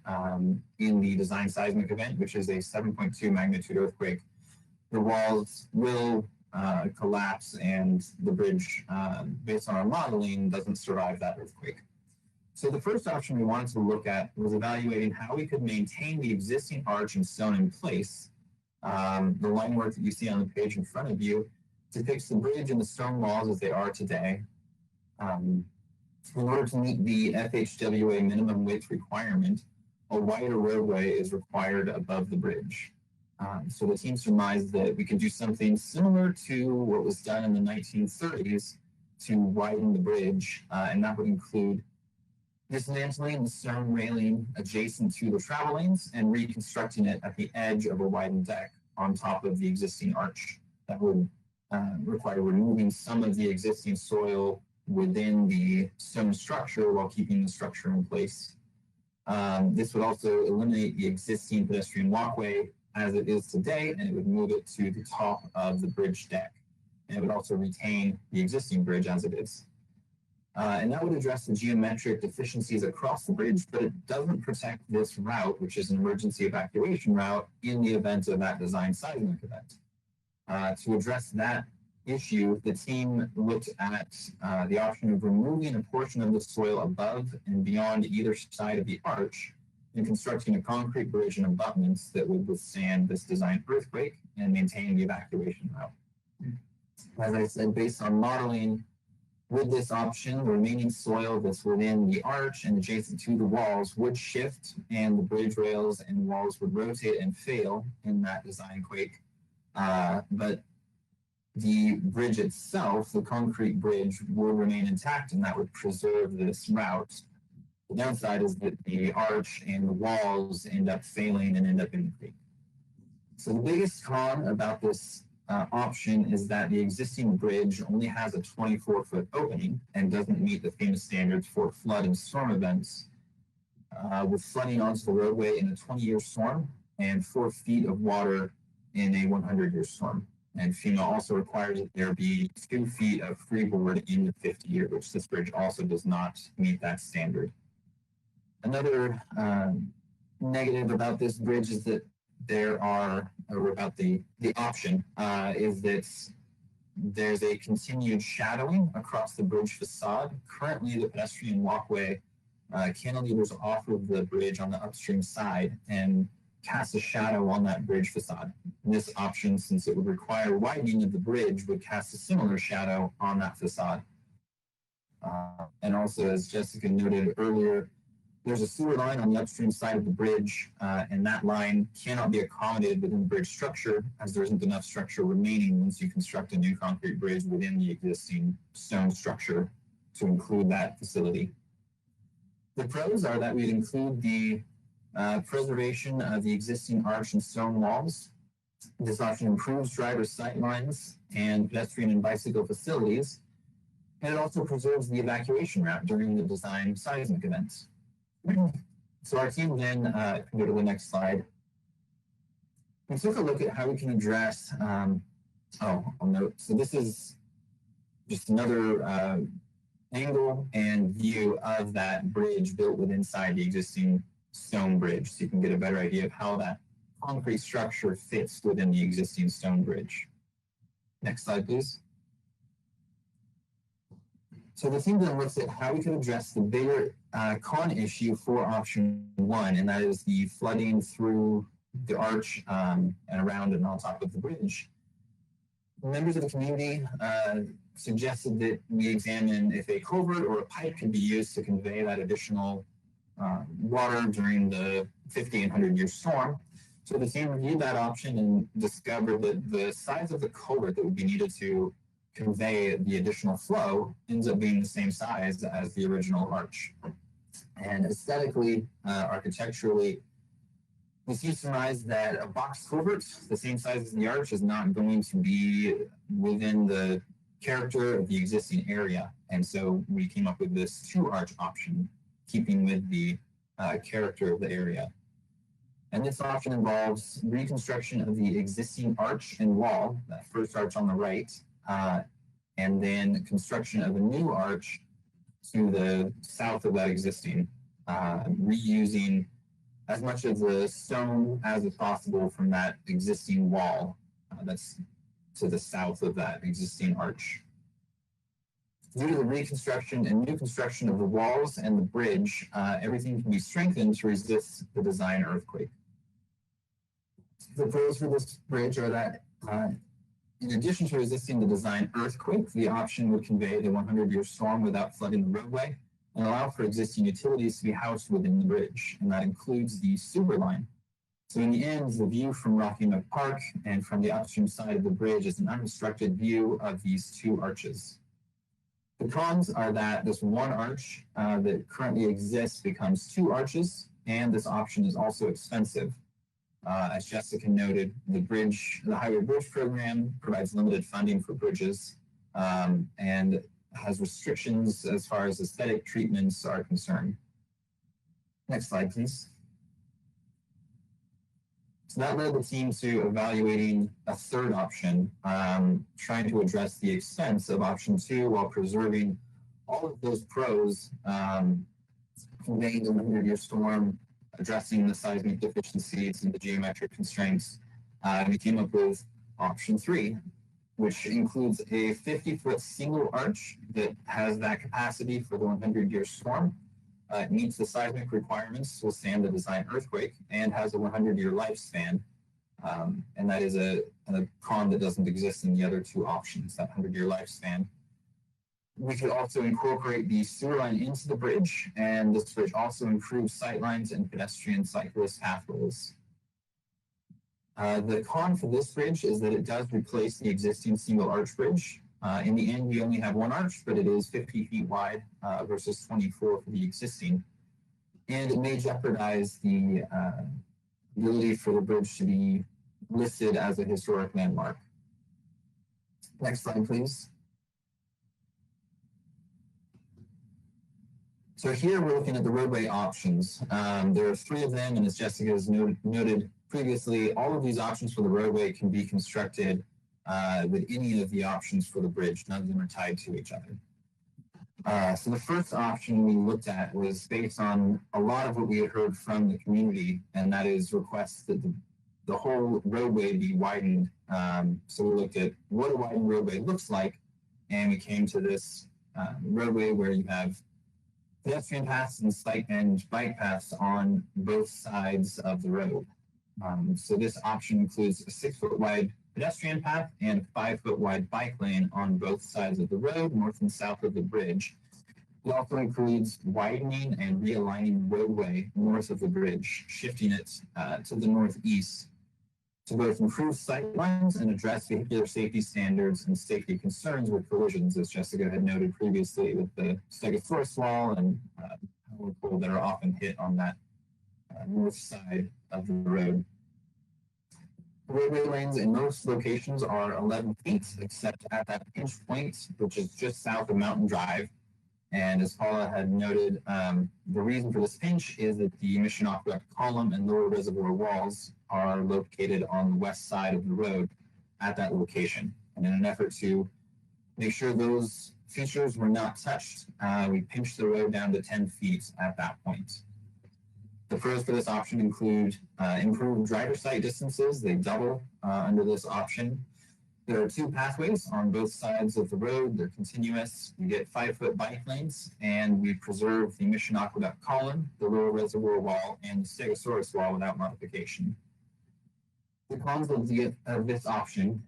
in the design seismic event, which is a 7.2 magnitude earthquake, the walls will collapse and the bridge, based on our modeling, doesn't survive that earthquake. So the first option we wanted to look at was evaluating how we could maintain the existing arch and stone in place. The line work that you see on the page in front of you depicts the bridge and the stone walls as they are today. In order to meet the FHWA minimum width requirement, a wider roadway is required above the bridge. So the team surmised that we could do something similar to what was done in the 1930s to widen the bridge, and that would include dismantling the stone railing adjacent to the travel lanes and reconstructing it at the edge of a widened deck on top of the existing arch. That would require removing some of the existing soil within the stone structure while keeping the structure in place. This would also eliminate the existing pedestrian walkway as it is today, and it would move it to the top of the bridge deck. And it would also retain the existing bridge as it is. And that would address the geometric deficiencies across the bridge, but it doesn't protect this route, which is an emergency evacuation route, in the event of that design seismic event. To address that issue, the team looked at the option of removing a portion of the soil above and beyond either side of the arch and constructing a concrete bridge and abutments that would withstand this design earthquake and maintain the evacuation route. As I said, based on modeling, with this option, the remaining soil that's within the arch and adjacent to the walls would shift, and the bridge rails and walls would rotate and fail in that design quake. But the bridge itself, the concrete bridge, will remain intact, and that would preserve this route. The downside is that the arch and the walls end up failing and end up in the creek. So the biggest con about this option is that the existing bridge only has a 24-foot opening and doesn't meet the FEMA standards for flood and storm events. With flooding onto the roadway in a 20-year storm and 4 feet of water in a 100-year storm. And FEMA also requires that there be 2 feet of freeboard in the 50 year, which this bridge also does not meet that standard. Another negative about this bridge is that there are, or about the option, is that there's a continued shadowing across the bridge facade. Currently, the pedestrian walkway cantilevers off of the bridge on the upstream side and cast a shadow on that bridge facade. This option, since it would require widening of the bridge, would cast a similar shadow on that facade. And also, as Jessica noted earlier, there's a sewer line on the upstream side of the bridge, and that line cannot be accommodated within the bridge structure as there isn't enough structure remaining once you construct a new concrete bridge within the existing stone structure to include that facility. The pros are that we'd include the preservation of the existing arch and stone walls. This option improves driver sight lines and pedestrian and bicycle facilities, and it also preserves the evacuation route during the design seismic events. So our team then, can go to the next slide. We took a look at how we can address, I'll note, so this is just another angle and view of that bridge built within inside the existing stone bridge, so you can get a better idea of how that concrete structure fits within the existing stone bridge. Next slide, please. So the team then looks at how we can address the bigger con issue for option 1, and that is the flooding through the arch and around and on top of the bridge. Members of the community suggested that we examine if a culvert or a pipe can be used to convey that additional water during the 50 and 100-year storm. So the team reviewed that option and discovered that the size of the culvert that would be needed to convey the additional flow ends up being the same size as the original arch. And aesthetically, architecturally, we surmised that a box culvert, the same size as the arch, is not going to be within the character of the existing area. And so we came up with this 2-arch option, keeping with the character of the area. And this option involves reconstruction of the existing arch and wall, that first arch on the right, and then construction of a new arch to the south of that existing, reusing as much of the stone as is possible from that existing wall that's to the south of that existing arch. Due to the reconstruction and new construction of the walls and the bridge, everything can be strengthened to resist the design earthquake. The pros for this bridge are that in addition to resisting the design earthquake, the option would convey the 100-year storm without flooding the roadway and allow for existing utilities to be housed within the bridge, and that includes the sewer line. So in the end, the view from Rocky Neck Park and from the upstream side of the bridge is an unobstructed view of these 2 arches. The cons are that this 1 arch that currently exists becomes 2 arches, and this option is also expensive. As Jessica noted, the Highway Bridge Program provides limited funding for bridges and has restrictions as far as aesthetic treatments are concerned. Next slide, please. So that led the team to evaluating a 3rd option, trying to address the expense of option 2 while preserving all of those pros, conveying the 100-year storm, addressing the seismic deficiencies and the geometric constraints. We came up with option 3, which includes a 50-foot single arch that has that capacity for the 100-year storm. It meets the seismic requirements to withstand the design earthquake and has a 100-year lifespan. And that is a con that doesn't exist in the other 2 options, that 100-year lifespan. We could also incorporate the sewer line into the bridge, and this bridge also improves sight lines and pedestrian cyclist pathways. The con for this bridge is that it does replace the existing single arch bridge. In the end, we only have 1 arch, but it is 50 feet wide versus 24 for the existing. And it may jeopardize the ability for the bridge to be listed as a historic landmark. Next slide, please. So here we're looking at the roadway options. There are 3 of them, and as Jessica has noted previously, all of these options for the roadway can be constructed with any of the options for the bridge. None of them are tied to each other. So the first option we looked at was based on a lot of what we had heard from the community, and that is requests that the whole roadway be widened. So we looked at what a widened roadway looks like, and we came to this roadway where you have pedestrian paths and bike paths on both sides of the road. So this option includes a 6-foot wide pedestrian path and a 5-foot wide bike lane on both sides of the road, north and south of the bridge. It also includes widening and realigning roadway north of the bridge, shifting it to the northeast to both improve sight lines and address vehicular safety standards and safety concerns with collisions, as Jessica had noted previously with the Stegosaurus wall and power pole that are often hit on that north side of the road. The roadway lanes in most locations are 11 feet, except at that pinch point, which is just south of Mountain Drive. And as Paula had noted, the reason for this pinch is that the Mission Aqueduct column and lower reservoir walls are located on the west side of the road at that location. And in an effort to make sure those features were not touched, we pinched the road down to 10 feet at that point. The pros for this option include improved driver sight distances. They double under this option. There are 2 pathways on both sides of the road. They're continuous. You get 5-foot bike lanes, and we preserve the Mission Aqueduct column, the lower reservoir wall, and the Stegosaurus wall without modification. The cons of this option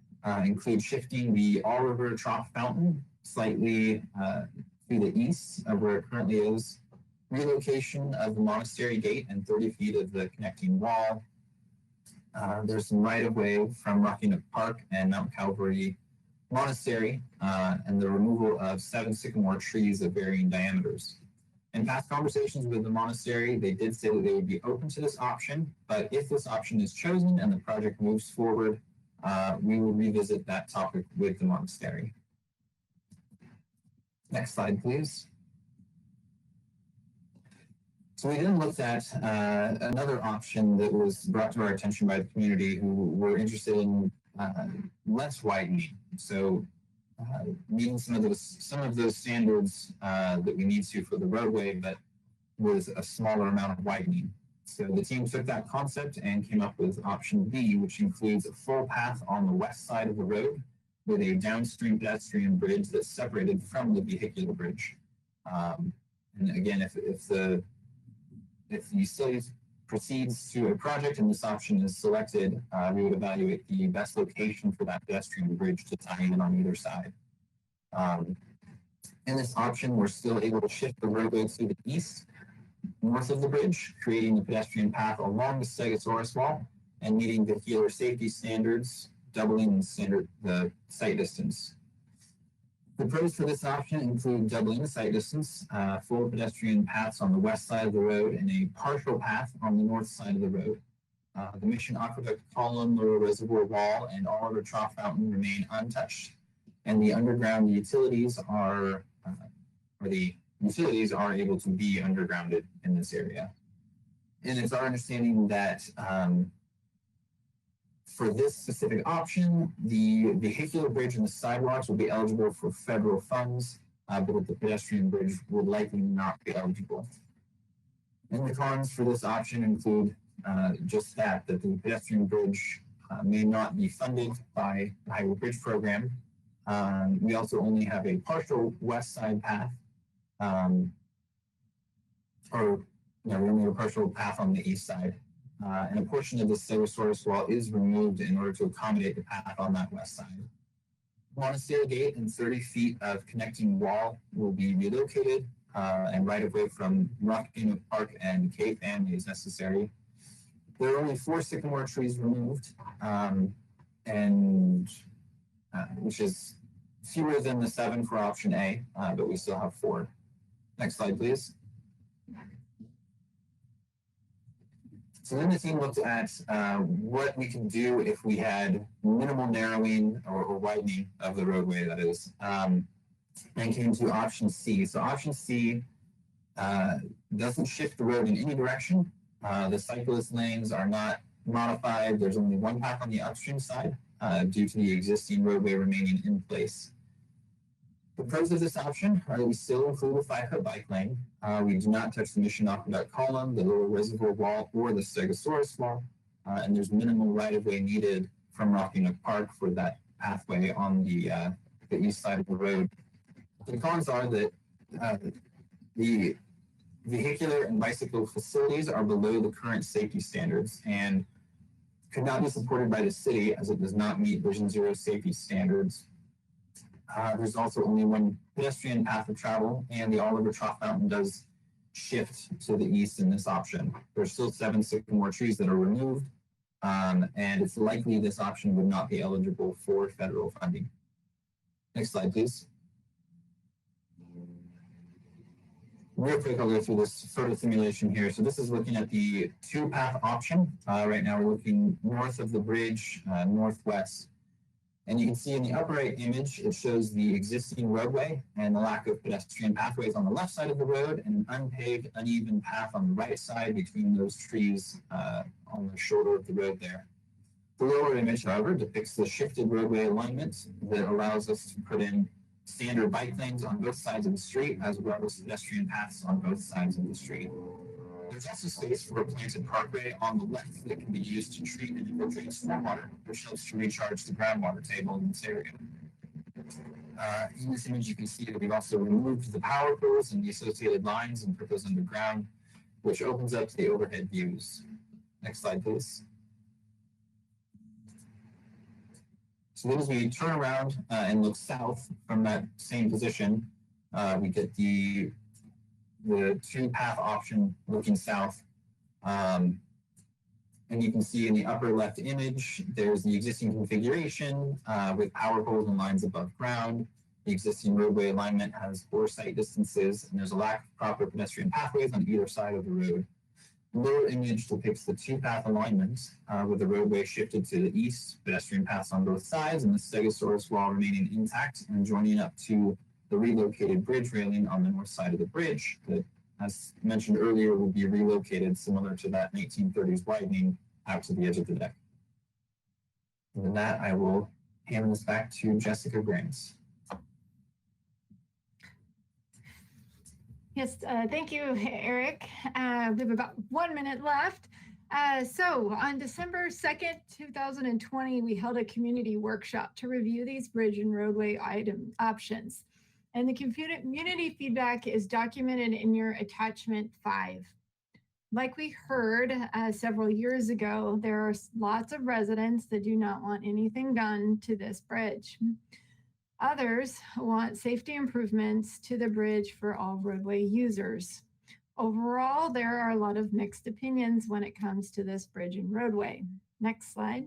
include shifting the All River Trough Fountain slightly to the east of where it currently is, relocation of the Monastery Gate and 30 feet of the connecting wall. There's some right-of-way from Rocky Nook Park and Mount Calvary Monastery, and the removal of 7 sycamore trees of varying diameters. In past conversations with the monastery, they did say that they would be open to this option, but if this option is chosen and the project moves forward, we will revisit that topic with the monastery. Next slide, please. So we then looked at another option that was brought to our attention by the community who were interested in less widening. So meeting some of those standards that we need to for the roadway, but with a smaller amount of widening. So the team took that concept and came up with option B, which includes a full path on the west side of the road with a downstream pedestrian bridge that's separated from the vehicular bridge. And again, if the utility proceeds to a project and this option is selected, we would evaluate the best location for that pedestrian bridge to tie in on either side. In this option, we're still able to shift the roadway to the east, north of the bridge, creating a pedestrian path along the Stegosaurus wall and meeting vehicular safety standards, doubling the sight distance. The pros for this option include doubling the sight distance, full pedestrian paths on the west side of the road, and a partial path on the north side of the road. The Mission Aqueduct column, lower reservoir wall, and All River Trough Fountain remain untouched, and the underground utilities are able to be undergrounded in this area. And it's our understanding that for this specific option, the vehicular bridge and the sidewalks will be eligible for federal funds, but the pedestrian bridge would likely not be eligible. And the cons for this option include just that the pedestrian bridge may not be funded by the Highway Bridge Program. We also only have a partial west side path, we only have a partial path on the east side. And a portion of the Stegosaurus wall is removed in order to accommodate the path on that west side. Monastery Gate and 30 feet of connecting wall will be relocated, and right-of-way from Rocky Nook Park and Cape Ann is necessary. There are only 4 sycamore trees removed, which is fewer than the 7 for option A, but we still have 4. Next slide, please. So then the team looked at what we can do if we had minimal narrowing or widening of the roadway, that is, and came to option C. So option C doesn't shift the road in any direction. The cyclist lanes are not modified. There's only one path on the upstream side due to the existing roadway remaining in place. The pros of this option are that we still include a 5-foot bike lane. We do not touch the Mission Aqueduct column, the lower reservoir wall, or the Stegosaurus wall, and there's minimal right-of-way needed from Rocky Nook Park for that pathway on the east side of the road. The cons are that the vehicular and bicycle facilities are below the current safety standards and could not be supported by the city as it does not meet Vision Zero safety standards. there's also only one pedestrian path of travel, and the Oliver Trough Fountain does shift to the east in this option. There's still 7 sycamore trees that are removed, and it's likely this option would not be eligible for federal funding. Next slide, please. Real quick, I'll go through this photo simulation here. So this is looking at the 2-path option. Right now we're looking north of the bridge, northwest. And you can see in the upper right image, it shows the existing roadway and the lack of pedestrian pathways on the left side of the road, and an unpaved, uneven path on the right side between those trees on the shoulder of the road there. The lower image, however, depicts the shifted roadway alignment that allows us to put in standard bike lanes on both sides of the street, as well as pedestrian paths on both sides of the street. There's also space for a planted parkway on the left that can be used to treat and infiltrate stormwater, which helps to recharge the groundwater table in this area. In this image, you can see that we've also removed the power poles and the associated lines and put those underground, which opens up the overhead views. Next slide, please. So then as we turn around and look south from that same position, we get the 2-path option looking south. And you can see in the upper left image, there's the existing configuration with power poles and lines above ground. The existing roadway alignment has 4 sight distances, and there's a lack of proper pedestrian pathways on either side of the road. The lower image depicts the 2-path alignment with the roadway shifted to the east, pedestrian paths on both sides, and the Stegosaurus wall remaining intact and joining up to the relocated bridge railing on the north side of the bridge that, as mentioned earlier, will be relocated similar to that 1930s widening out to the edge of the deck. And with that, I will hand this back to Jessica Grants. Yes, thank you, Eric. We have about 1 minute left. So on December 2nd, 2020, we held a community workshop to review these bridge and roadway options. And the community feedback is documented in your attachment 5. Like we heard several years ago, there are lots of residents that do not want anything done to this bridge. Others want safety improvements to the bridge for all roadway users. Overall, there are a lot of mixed opinions when it comes to this bridge and roadway. Next slide.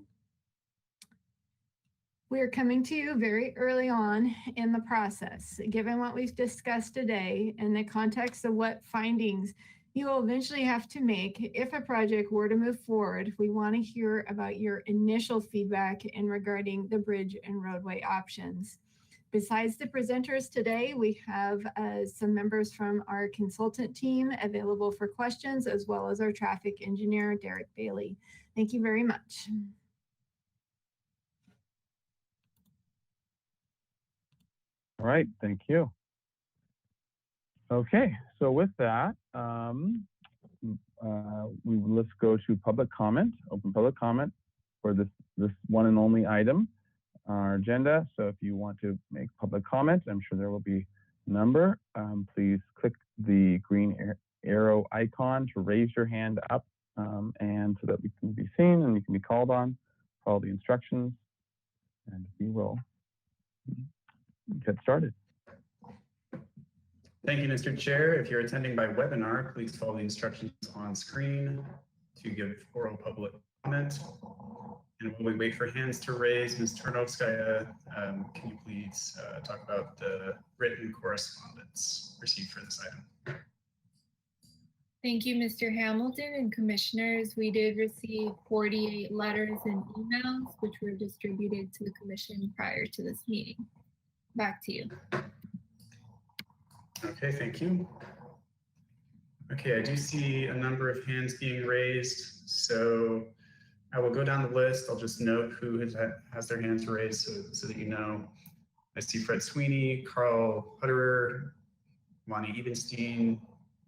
We are coming to you very early on in the process. Given what we've discussed today and the context of what findings you will eventually have to make if a project were to move forward, we want to hear about your initial feedback in regarding the bridge and roadway options. Besides the presenters today, we have some members from our consultant team available for questions, as well as our traffic engineer, Derek Bailey. Thank you very much. All right, thank you. Okay, so with that, let's go to public comment, open public comment for this one and only item on our agenda. So if you want to make public comment, I'm sure there will be a number. Please click the green arrow icon to raise your hand up, and so that we can be seen and you can be called on. Follow the instructions, and we will get started. Thank you, Mr. Chair. If you're attending by webinar, please follow the instructions on screen to give oral public comment. And while we wait for hands to raise, Ms. Tarnovskaya, can you please talk about the written correspondence received for this item? Thank you, Mr. Hamilton and commissioners. We did receive 48 letters and emails, which were distributed to the commission prior to this meeting. Back to you. Okay, thank you. Okay, I do see a number of hands being raised, so I will go down the list. I'll just note who has their hands raised so that you know. I see Fred Sweeney, Carl Hutterer, Lonnie Evenstein,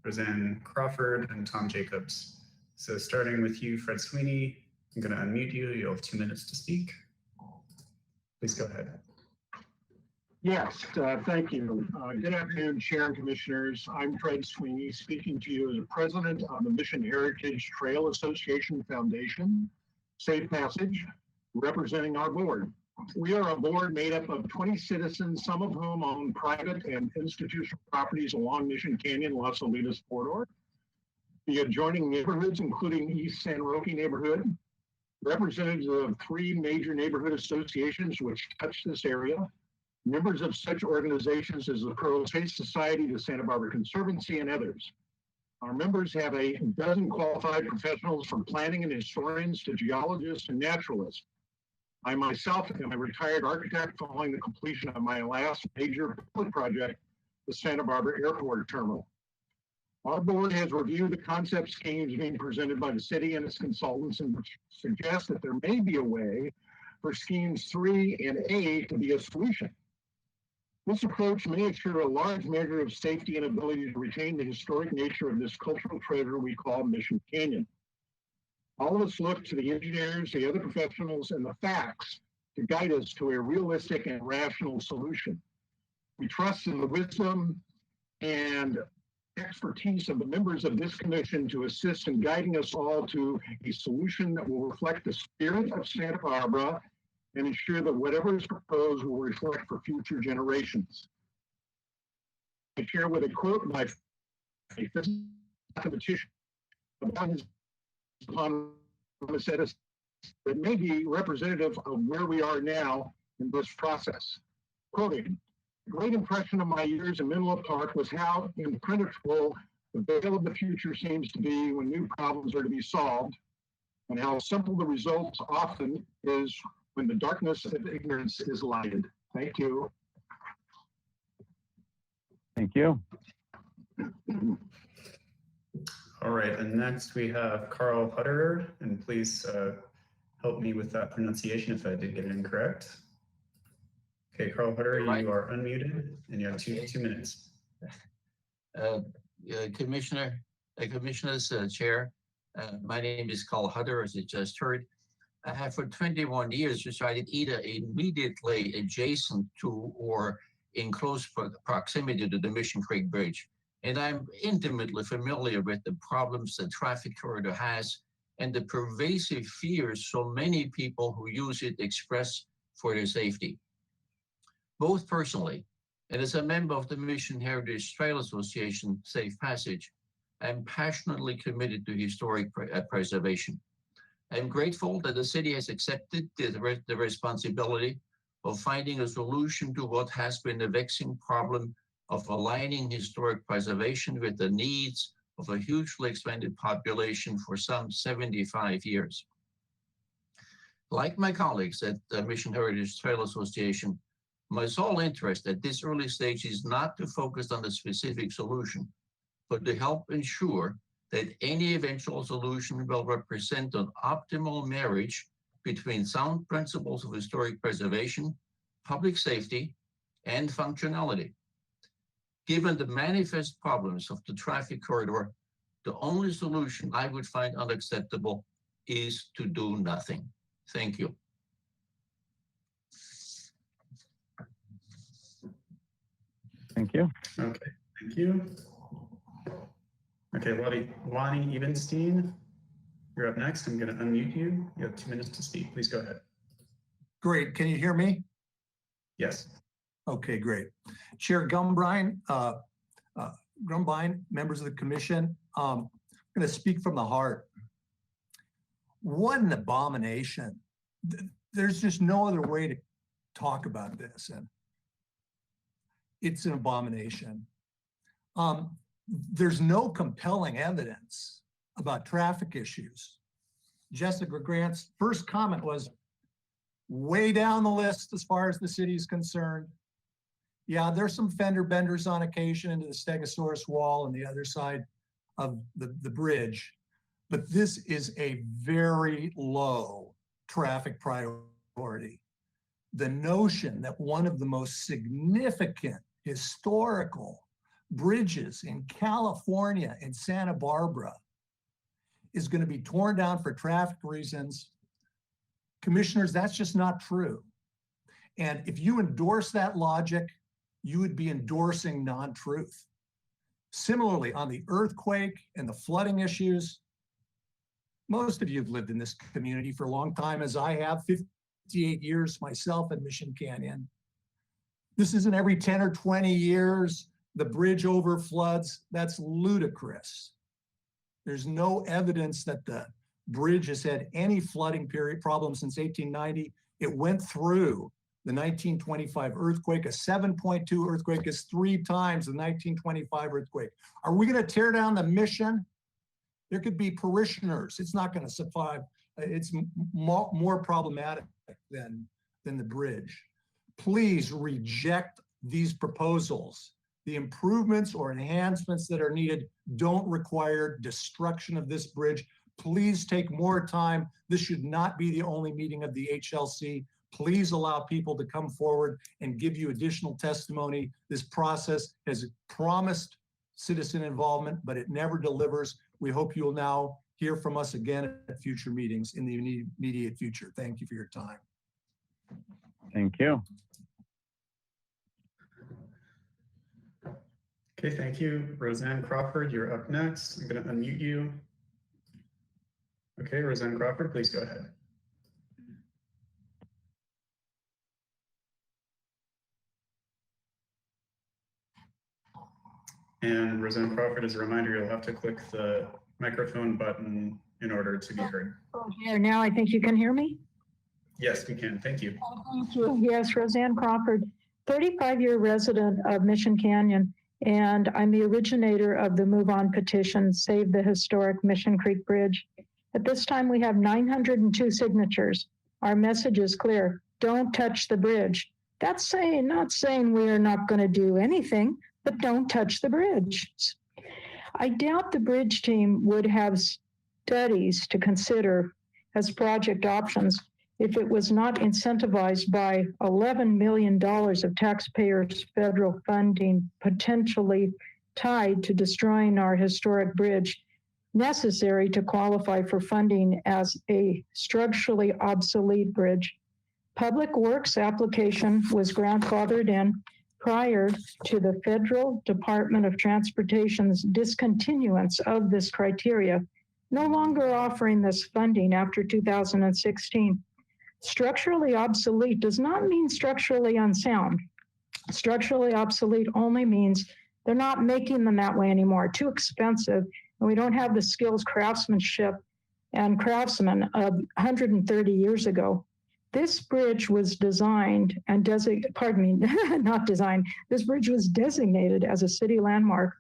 Roseanne Crawford, and Tom Jacobs. So starting with you, Fred Sweeney, I'm going to unmute you. You'll have 2 minutes to speak. Please go ahead. Yes, thank you. Good afternoon, Chair and Commissioners. I'm Fred Sweeney, speaking to you as the president of the Mission Heritage Trail Association Foundation, Safe Passage, representing our board. We are a board made up of 20 citizens, some of whom own private and institutional properties along Mission Canyon, Las Olitas corridor, the adjoining neighborhoods, including East San Roque neighborhood, representatives of 3 major neighborhood associations which touch this area, members of such organizations as the Pearl Space Society, the Santa Barbara Conservancy, and others. Our members have a dozen qualified professionals from planning and historians to geologists and naturalists. I myself am a retired architect following the completion of my last major public project, the Santa Barbara Airport Terminal. Our board has reviewed the concept schemes being presented by the city and its consultants and suggests that there may be a way for schemes 3 and A to be a solution. This approach may ensure a large measure of safety and ability to retain the historic nature of this cultural treasure we call Mission Canyon. All of us look to the engineers, the other professionals, and the facts to guide us to a realistic and rational solution. We trust in the wisdom and expertise of the members of this commission to assist in guiding us all to a solution that will reflect the spirit of Santa Barbara and ensure that whatever is proposed will reflect for future generations. I share with a quote by a mathematician upon that may be representative of where we are now in this process. Quoting, "The great impression of my years in Menlo Park was how impenetrable the veil of the future seems to be when new problems are to be solved, and how simple the results often is when the darkness of ignorance is lighted." Thank you. Thank you. All right, and next we have Carl Hutterer, and please help me with that pronunciation if I did get it incorrect. Okay, Carl Hutterer, you are unmuted and you have two minutes. Commissioners, Chair, my name is Carl Hutterer, as you just heard. I have for 21 years resided either immediately adjacent to or in close proximity to the Mission Creek Bridge. And I'm intimately familiar with the problems the traffic corridor has and the pervasive fears so many people who use it express for their safety. Both personally and as a member of the Mission Heritage Trail Association Safe Passage, I'm passionately committed to historic preservation. I'm grateful that the city has accepted the responsibility of finding a solution to what has been a vexing problem of aligning historic preservation with the needs of a hugely expanded population for some 75 years. Like my colleagues at the Mission Heritage Trail Association, my sole interest at this early stage is not to focus on the specific solution, but to help ensure that any eventual solution will represent an optimal marriage between sound principles of historic preservation, public safety, and functionality. Given the manifest problems of the traffic corridor, the only solution I would find unacceptable is to do nothing. Thank you. Thank you. Okay, thank you. Okay, Lonnie Evenstein, you're up next. I'm going to unmute you. You have 2 minutes to speak. Please go ahead. Great. Can you hear me? Yes. Okay, great. Chair Gumbine, members of the commission, I'm going to speak from the heart. What an abomination. There's just no other way to talk about this. And it's an abomination. There's no compelling evidence about traffic issues. Jessica Grant's first comment was way down the list as far as the city is concerned. Yeah, there's some fender benders on occasion into the Stegosaurus wall on the other side of the bridge, but this is a very low traffic priority. The notion that one of the most significant historical bridges in California and Santa Barbara is going to be torn down for traffic reasons, commissioners, that's just not true. And if you endorse that logic, you would be endorsing non-truth. Similarly, on the earthquake and the flooding issues, most of you have lived in this community for a long time, as I have, 50 58 years myself in Mission Canyon. This isn't every 10 or 20 years, the bridge over floods. That's ludicrous. There's no evidence that the bridge has had any flooding period problem since 1890. It went through the 1925 earthquake. A 7.2 earthquake is 3 times the 1925 earthquake. Are we going to tear down the Mission? There could be parishioners. It's not going to survive. It's more problematic than the bridge. Please reject these proposals. The improvements or enhancements that are needed don't require destruction of this bridge. Please take more time. This should not be the only meeting of the HLC. Please allow people to come forward and give you additional testimony. This process has promised citizen involvement, but it never delivers. We hope you'll now hear from us again at future meetings in the immediate future. Thank you for your time. Thank you. Okay, thank you. Roseanne Crawford, you're up next. I'm going to unmute you. Okay, Roseanne Crawford, please go ahead. And Roseanne Crawford, as a reminder, you'll have to click the microphone button in order to be heard. Okay, now I think you can hear me? Yes, we can. Thank you. Thank you. Yes, Roseanne Crawford, 35-year resident of Mission Canyon, and I'm the originator of the Move On petition, Save the Historic Mission Creek Bridge. At this time, we have 902 signatures. Our message is clear: don't touch the bridge. That's not saying we are not going to do anything, but don't touch the bridge. I doubt the bridge team would have studies to consider as project options if it was not incentivized by $11 million of taxpayers' federal funding potentially tied to destroying our historic bridge, necessary to qualify for funding as a structurally obsolete bridge. Public Works application was grandfathered in prior to the Federal Department of Transportation's discontinuance of this criteria, no longer offering this funding after 2016. Structurally obsolete does not mean structurally unsound. Structurally obsolete only means they're not making them that way anymore, too expensive, and we don't have the skills, craftsmanship, and craftsmen of 130 years ago. This bridge was designed and this bridge was designated as a city landmark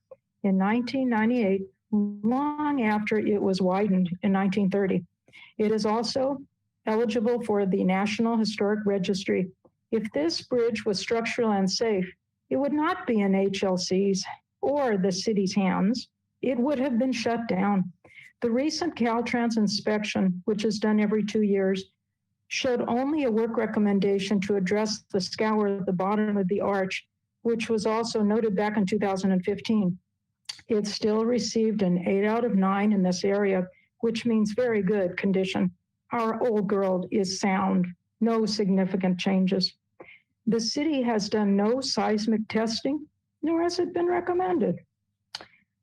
in 1998, long after it was widened in 1930. It is also eligible for the National Historic Registry. If this bridge was structurally unsafe, it would not be in HLC's or the city's hands. It would have been shut down. The recent Caltrans inspection, which is done every 2 years, showed only a work recommendation to address the scour at the bottom of the arch, which was also noted back in 2015. It still received an 8 out of 9 in this area, which means very good condition. Our old girl is sound, no significant changes. The city has done no seismic testing, nor has it been recommended.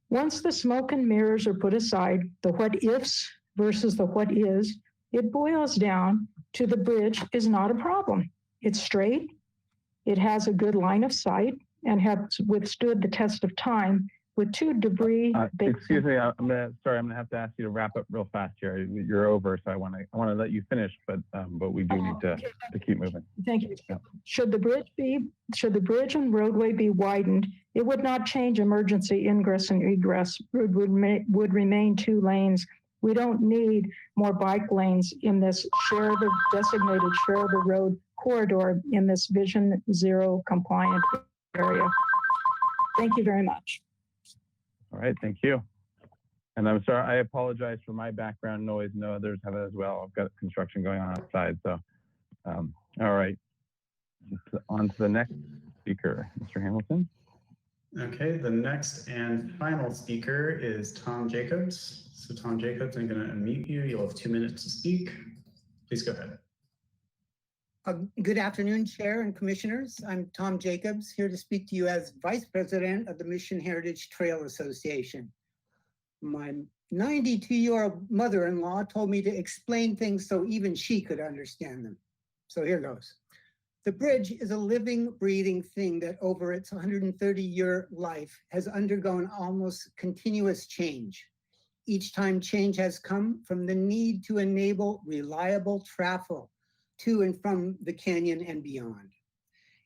Once the smoke and mirrors are put aside, the what ifs versus the what is, it boils down to the bridge is not a problem. It's straight, it has a good line of sight, and has withstood the test of time with 2 debris. Excuse me, I'm gonna have to ask you to wrap up real fast here. You're over, so I want to let you finish, but we do need to keep moving. Thank you. Yeah. Should the bridge and roadway be widened, it would not change emergency ingress and egress. It would remain 2 lanes. We don't need more bike lanes in this designated share the road corridor in this Vision Zero compliant area. Thank you very much. All right, thank you. And I'm sorry, I apologize for my background noise. No others have it as well. I've got construction going on outside, so. All right, on to the next speaker, Mr. Hamilton. Okay, the next and final speaker is Tom Jacobs. So Tom Jacobs, I'm going to unmute you. You'll have 2 minutes to speak. Please go ahead. Good afternoon, Chair and Commissioners. I'm Tom Jacobs, here to speak to you as Vice President of the Mission Heritage Trail Association. My 92-year-old mother-in-law told me to explain things so even she could understand them. So here goes. The bridge is a living, breathing thing that over its 130-year life has undergone almost continuous change. Each time change has come from the need to enable reliable travel to and from the canyon and beyond.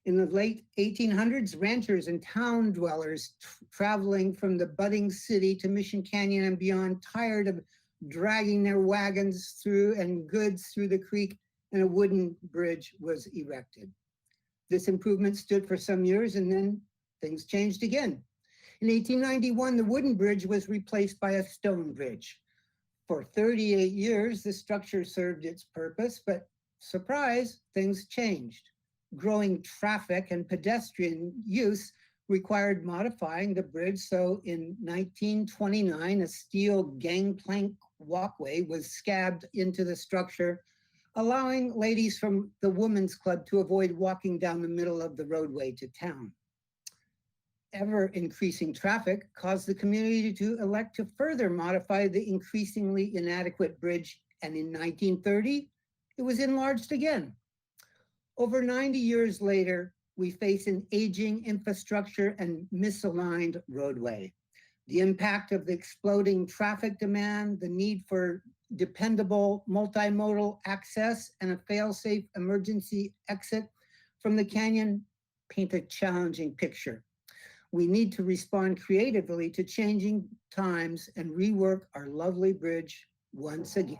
In the late 1800s, ranchers and town dwellers traveling from the budding city to Mission Canyon and beyond, tired of dragging their wagons through and goods through the creek, and a wooden bridge was erected. This improvement stood for some years, and then things changed again. In 1891, the wooden bridge was replaced by a stone bridge. For 38 years, the structure served its purpose, but surprise, things changed. Growing traffic and pedestrian use required modifying the bridge, so in 1929, a steel gangplank walkway was scabbed into the structure, allowing ladies from the Women's Club to avoid walking down the middle of the roadway to town. Ever increasing traffic caused the community to elect to further modify the increasingly inadequate bridge, and in 1930, it was enlarged again. Over 90 years later, we face an aging infrastructure and misaligned roadway. The impact of the exploding traffic demand, the need for dependable multimodal access, and a fail-safe emergency exit from the canyon paint a challenging picture. We need to respond creatively to changing times and rework our lovely bridge once again.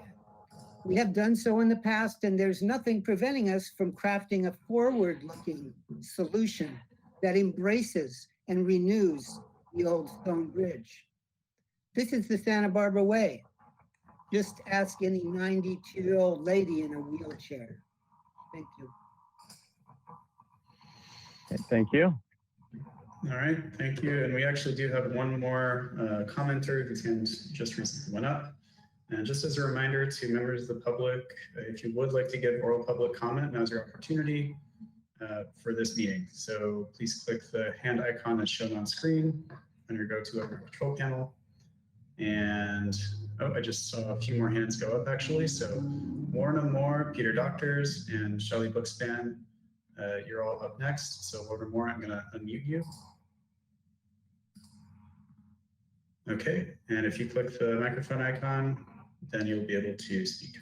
We have done so in the past, and there's nothing preventing us from crafting a forward-looking solution that embraces and renews the old stone bridge. This is the Santa Barbara way. Just ask any 92-year-old lady in a wheelchair. Thank you. Okay, thank you. All right, thank you. And we actually do have one more commenter whose hand just recently went up. And just as a reminder to members of the public, if you would like to give oral public comment, now's your opportunity for this meeting. So please click the hand icon that's shown on screen on your GoToWebinar control panel. And oh, I just saw a few more hands go up actually. So Lorna Moore, Peter Doctors, and Shelley Bookspan, you're all up next. So Lorna Moore, I'm gonna unmute you. Okay, and if you click the microphone icon, then you'll be able to speak.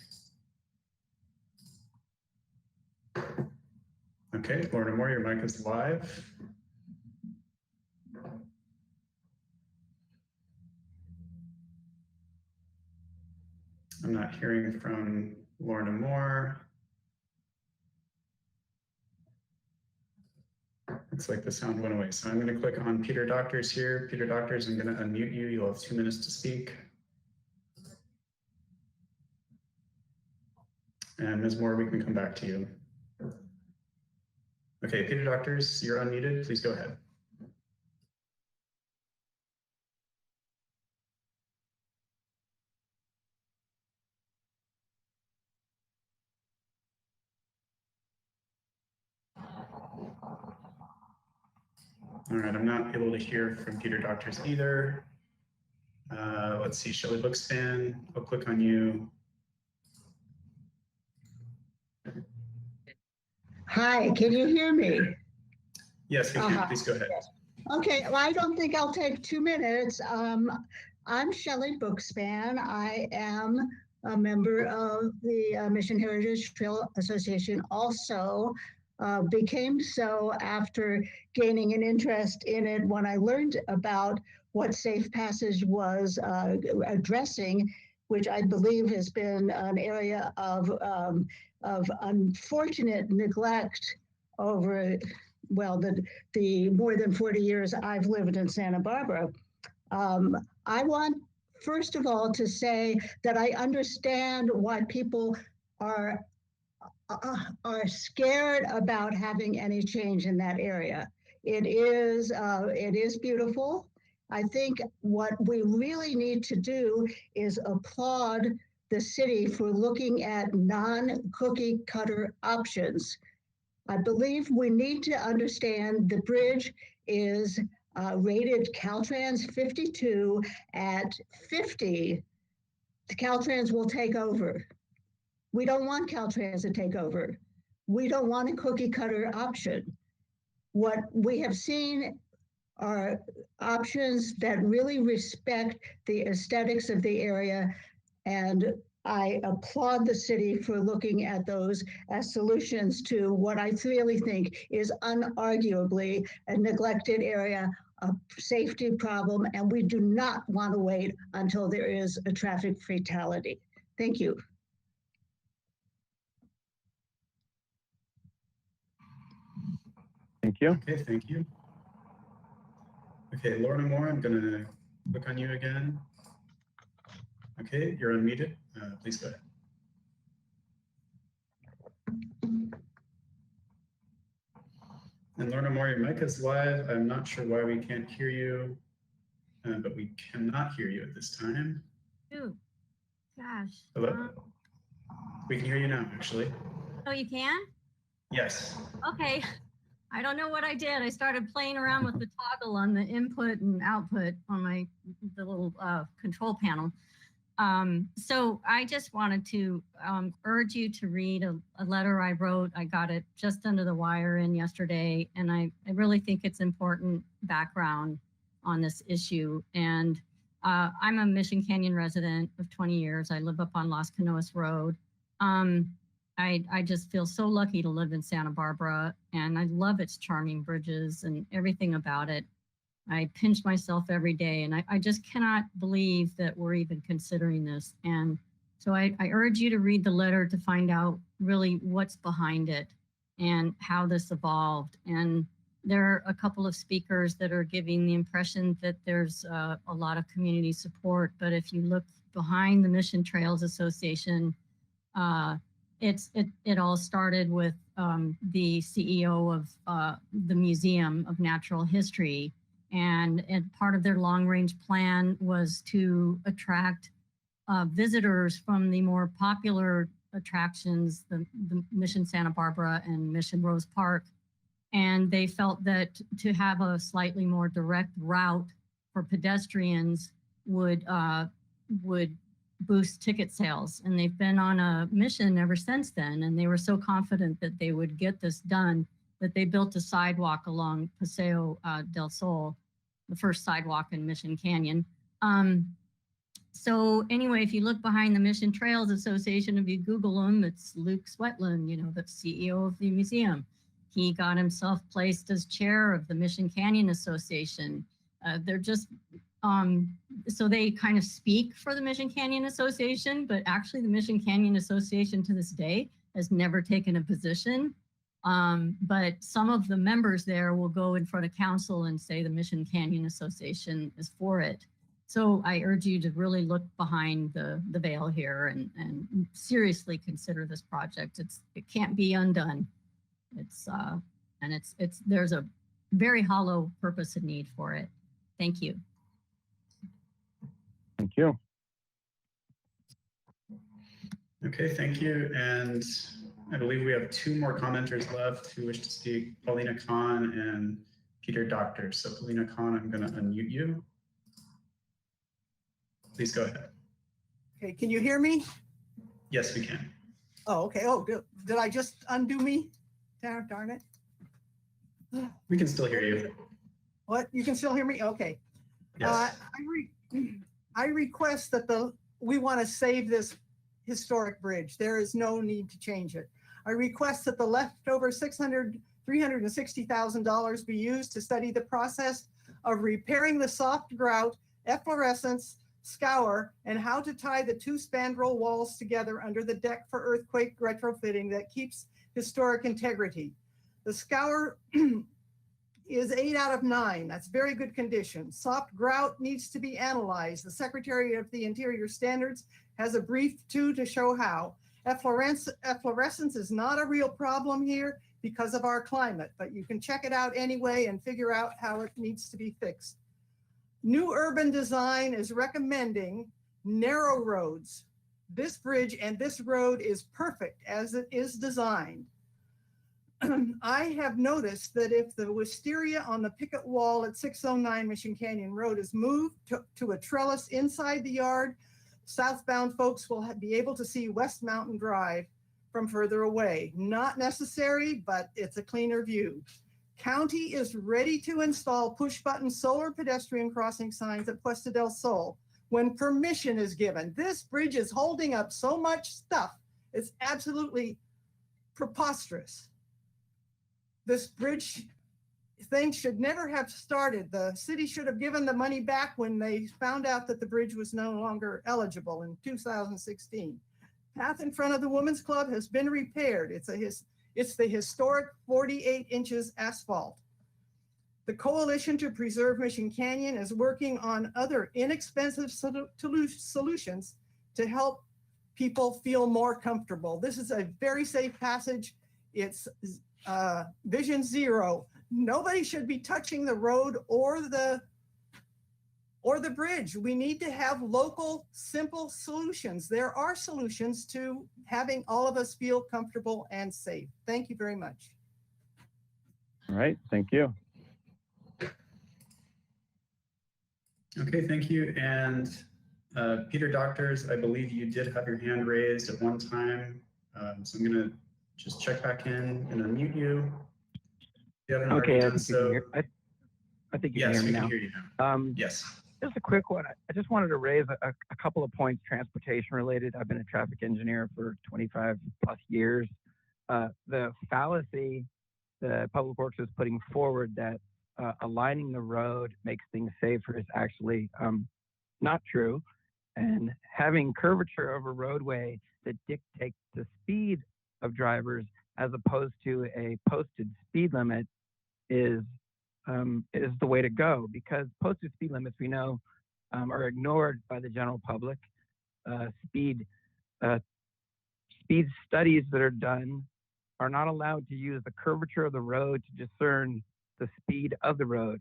Okay, Lorna Moore, your mic is live. I'm not hearing from Lorna Moore. Looks like the sound went away. So I'm going to click on Peter Doctors here. Peter Doctors, I'm going to unmute you. You'll have 2 minutes to speak. And Ms. Moore, we can come back to you. Okay, Peter Doctors, you're unmuted. Please go ahead. All right, I'm not able to hear from Peter Doctors either. Let's see, Shelley Bookspan, I'll click on you. Hi, can you hear me? Yes, we can. Please go ahead. Okay, well, I don't think I'll take 2 minutes. I'm Shelley Bookspan. I am a member of the Mission Heritage Trail Association, also became so after gaining an interest in it when I learned about what Safe Passage was addressing, which I believe has been an area of unfortunate neglect over, well, the more than 40 years I've lived in Santa Barbara. I want, first of all, to say that I understand why people are scared about having any change in that area. It is beautiful. I think what we really need to do is applaud the city for looking at non-cookie cutter options. I believe we need to understand the bridge is rated Caltrans 52 at 50. The Caltrans will take over. We don't want Caltrans to take over. we don't want a cookie cutter option. What we have seen are options that really respect the aesthetics of the area. And I applaud the city for looking at those as solutions to what I really think is unarguably a neglected area, a safety problem, and we do not want to wait until there is a traffic fatality. Thank you. Thank you. Okay, thank you. Okay, Lorna Moore, I'm gonna click on you again. Okay, you're unmuted. Please go ahead. And Lorna Moore, your mic is live. I'm not sure why we can't hear you, but we cannot hear you at this time. Ooh, gosh. Hello? We can hear you now, actually. Oh, you can? Yes. Okay. I don't know what I did. I started playing around with the toggle on the input and output on the little control panel. So I just wanted to urge you to read a letter I wrote. I got it just under the wire in yesterday, and I really think it's important background on this issue. And I'm a Mission Canyon resident of 20 years. I live up on Las Canoas Road. I just feel so lucky to live in Santa Barbara, and I love its charming bridges and everything about it. I pinch myself every day, and I just cannot believe that we're even considering this. And so I urge you to read the letter to find out really what's behind it and how this evolved. And there are a couple of speakers that are giving the impression that there's a lot of community support, but if you look behind the Mission Trails Association, it all started with the CEO of the Museum of Natural History, and part of their long-range plan was to attract visitors from the more popular attractions, the Mission Santa Barbara and Mission Rose Park, and they felt that to have a slightly more direct route for pedestrians would boost ticket sales. And they've been on a mission ever since then. And they were so confident that they would get this done that they built a sidewalk along Paseo del Sol, the first sidewalk in Mission Canyon. So anyway, if you look behind the Mission Trails Association, if you Google them, it's Luke Swetland, the CEO of the museum. He got himself placed as chair of the Mission Canyon Association. They're just, so they kind of speak for the Mission Canyon Association, but actually the Mission Canyon Association to this day has never taken a position. But some of the members there will go in front of council and say the Mission Canyon Association is for it. So I urge you to really look behind the veil here and seriously consider this project. It can't be undone. There's a very hollow purpose and need for it. Thank you. Thank you. Okay, thank you. And I believe we have two more commenters left who wish to speak, Paulina Khan and Peter Doctor. So Paulina Khan, I'm going to unmute you. Please go ahead. Okay, can you hear me? Yes, we can. Oh, okay. Oh, did I just undo me? Darn it. We can still hear you. What? You can still hear me? Okay. Yes. I request that we want to save this historic bridge. There is no need to change it. I request that the leftover $360,000 be used to study the process of repairing the soft grout, efflorescence, scour, and how to tie the two spandrel walls together under the deck for earthquake retrofitting that keeps historic integrity. The scour is 8 out of 9. That's very good condition. Soft grout needs to be analyzed. The Secretary of the Interior Standards has a brief too to show how. Efflorescence is not a real problem here because of our climate, but you can check it out anyway and figure out how it needs to be fixed. New urban design is recommending narrow roads. This bridge and this road is perfect as it is designed. I have noticed that if the wisteria on the picket wall at 609 Mission Canyon Road is moved to a trellis inside the yard, southbound folks will be able to see West Mountain Drive from further away. Not necessary, but it's a cleaner view. County is ready to install push-button solar pedestrian crossing signs at Puesta del Sol when permission is given. This bridge is holding up so much stuff. It's absolutely preposterous. This bridge thing should never have started. The city should have given the money back when they found out that the bridge was no longer eligible in 2016. Path in front of the Women's Club has been repaired. It's the historic 48 inches asphalt. The Coalition to Preserve Mission Canyon is working on other inexpensive solutions to help people feel more comfortable. This is a very safe passage. It's Vision Zero. Nobody should be touching the road or the bridge. We need to have local, simple solutions. There are solutions to having all of us feel comfortable and safe. Thank you very much. All right, thank you. Okay, thank you. And Peter Doctors, I believe you did have your hand raised at one time. So I'm gonna just check back in and unmute you. You haven't already done so. I think you Yes, can we hear can me hear you now. now. Yes. Just a quick one. I just wanted to raise a couple of points transportation related. I've been a traffic engineer for 25 plus years. The fallacy the Public Works is putting forward that aligning the road makes things safer is actually not true. And having curvature of a roadway that dictates the speed of drivers as opposed to a posted speed limit is the way to go, because posted speed limits, we know, are ignored by the general public. Speed studies that are done are not allowed to use the curvature of the road to discern the speed of the road.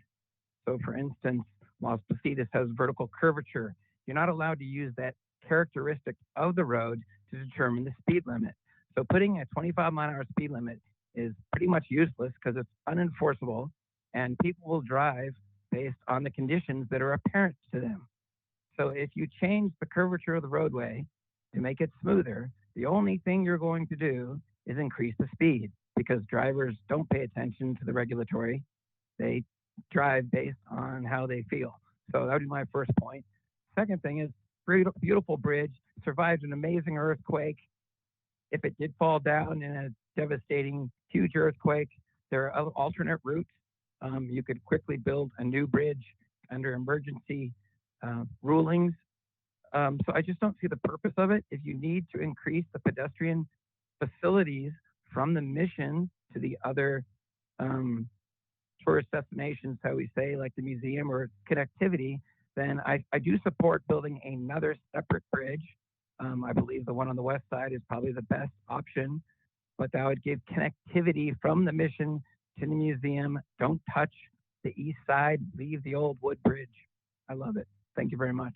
So for instance, Las Positas has vertical curvature. You're not allowed to use that characteristic of the road to determine the speed limit. So putting a 25-mile-an-hour speed limit is pretty much useless because it's unenforceable, and people will drive based on the conditions that are apparent to them. So if you change the curvature of the roadway to make it smoother, the only thing you're going to do is increase the speed, because drivers don't pay attention to the regulatory. They drive based on how they feel. So that would be my first point. Second thing is, beautiful bridge, survived an amazing earthquake. If it did fall down in a devastating, huge earthquake, there are other alternate routes. You could quickly build a new bridge under emergency rulings. So I just don't see the purpose of it. If you need to increase the pedestrian facilities from the Mission to the other tourist destinations, how we say, like the museum or connectivity, then I do support building another separate bridge. I believe the one on the west side is probably the best option, but that would give connectivity from the Mission to the museum. Don't touch the east side, leave the old wood bridge. I love it. Thank you very much.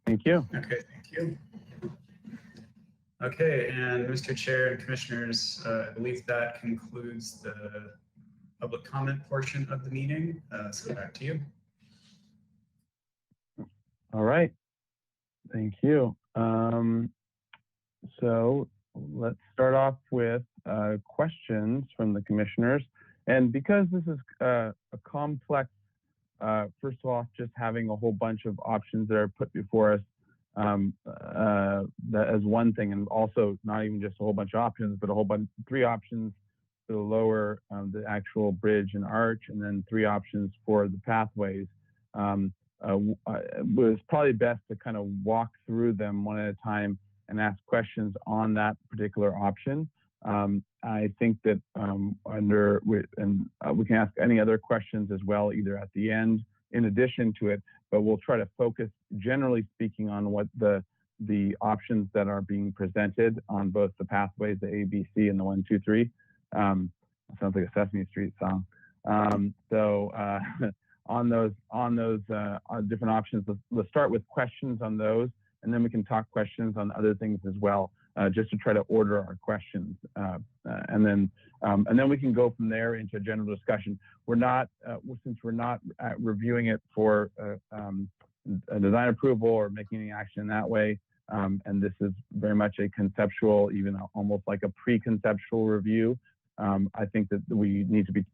Thank you. Okay, thank you. Okay, and Mr. Chair and Commissioners, I believe that concludes the public comment portion of the meeting. So back to you. All right. Thank you. So let's start off with questions from the commissioners. And because this is a complex, first of all, just having a whole bunch of options that are put before us, that as one thing, and also not even just a whole bunch of options, but a whole bunch, 3 options to lower the actual bridge and arch, and then 3 options for the pathways. Was probably best to kind of walk through them one at a time and ask questions on that particular option. I think that we can ask any other questions as well, either at the end in addition to it, but we'll try to focus, generally speaking, on what the options that are being presented on both the pathways, the A, B, C, and the 1, 2, 3. Sounds like a Sesame Street song. On those different options, let's start with questions on those, and then we can talk questions on other things as well, just to try to order our questions, and then we can go from there into a general discussion. We're not, since we're not reviewing it for a design approval or making any action in that way. And this is very much a conceptual, even almost like a pre-conceptual review. I think that we need to be,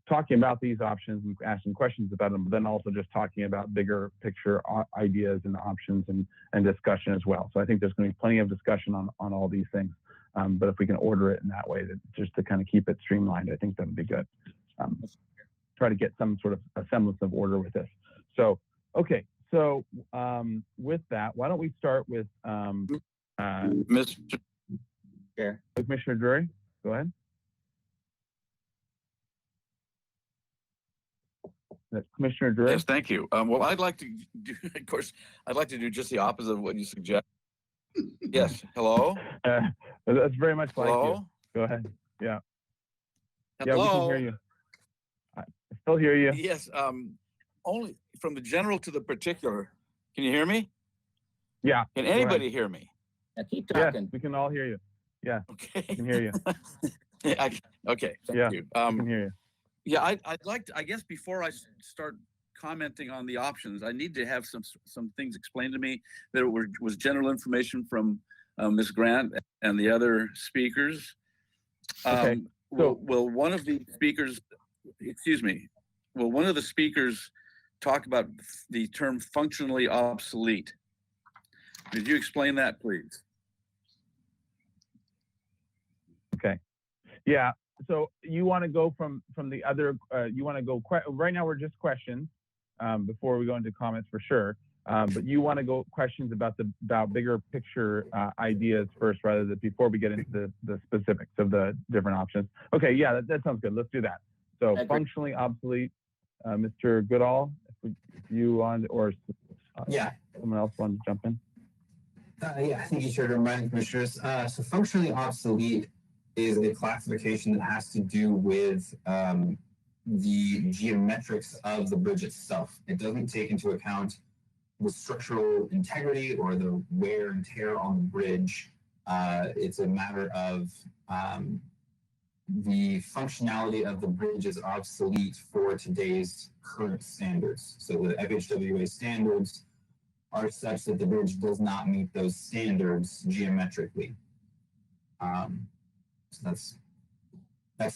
talking about these options and asking questions about them, but then also just talking about bigger picture ideas and options and discussion as well. So I think there's going to be plenty of discussion on all these things. But if we can order it in that way, just to kind of keep it streamlined, I think that would be good. Try to get some sort of a semblance of order with this. So, okay. So with that, why don't we start with Mr. Chair. Commissioner Drury? Go ahead. Commissioner Drury? Yes, thank you. Well, I'd like to do, of course, I'd like to do just the opposite of what you suggest. Yes, hello? That's very much like Hello? you. Go ahead. Yeah. Hello? Yeah, we can hear you. I still hear you. Yes, only from the general to the particular. Can you hear me? Yeah. Can go ahead. anybody hear me? Keep Yes, talking. we can all hear you. Yeah, Okay. we can hear you. Okay, thank Yeah, you. we can hear you. Yeah, I'd like to, I guess before I start commenting on the options, I need to have some things explained to me that was general information from Ms. Grant and the other speakers. Okay, Will one of the speakers, excuse me, will one of the speakers talk about the term functionally obsolete? Did you explain that, please? Okay. Yeah. So you want to go from the other, you want to go, right now we're just questions before we go into comments for sure. But you want to go questions about bigger picture ideas first, rather than before we get into the specifics of the different options. Okay. Yeah, that sounds good. Let's do that. So functionally obsolete, Mr. Goodall, if you want, or someone else want to jump in? Yeah, I think you should remind commissioners. So functionally obsolete is a classification that has to do with the geometrics of the bridge itself. It doesn't take into account the structural integrity or the wear and tear on the bridge. It's a matter of the functionality of the bridge is obsolete for today's current standards. So the FHWA standards are such that the bridge does not meet those standards geometrically. So that's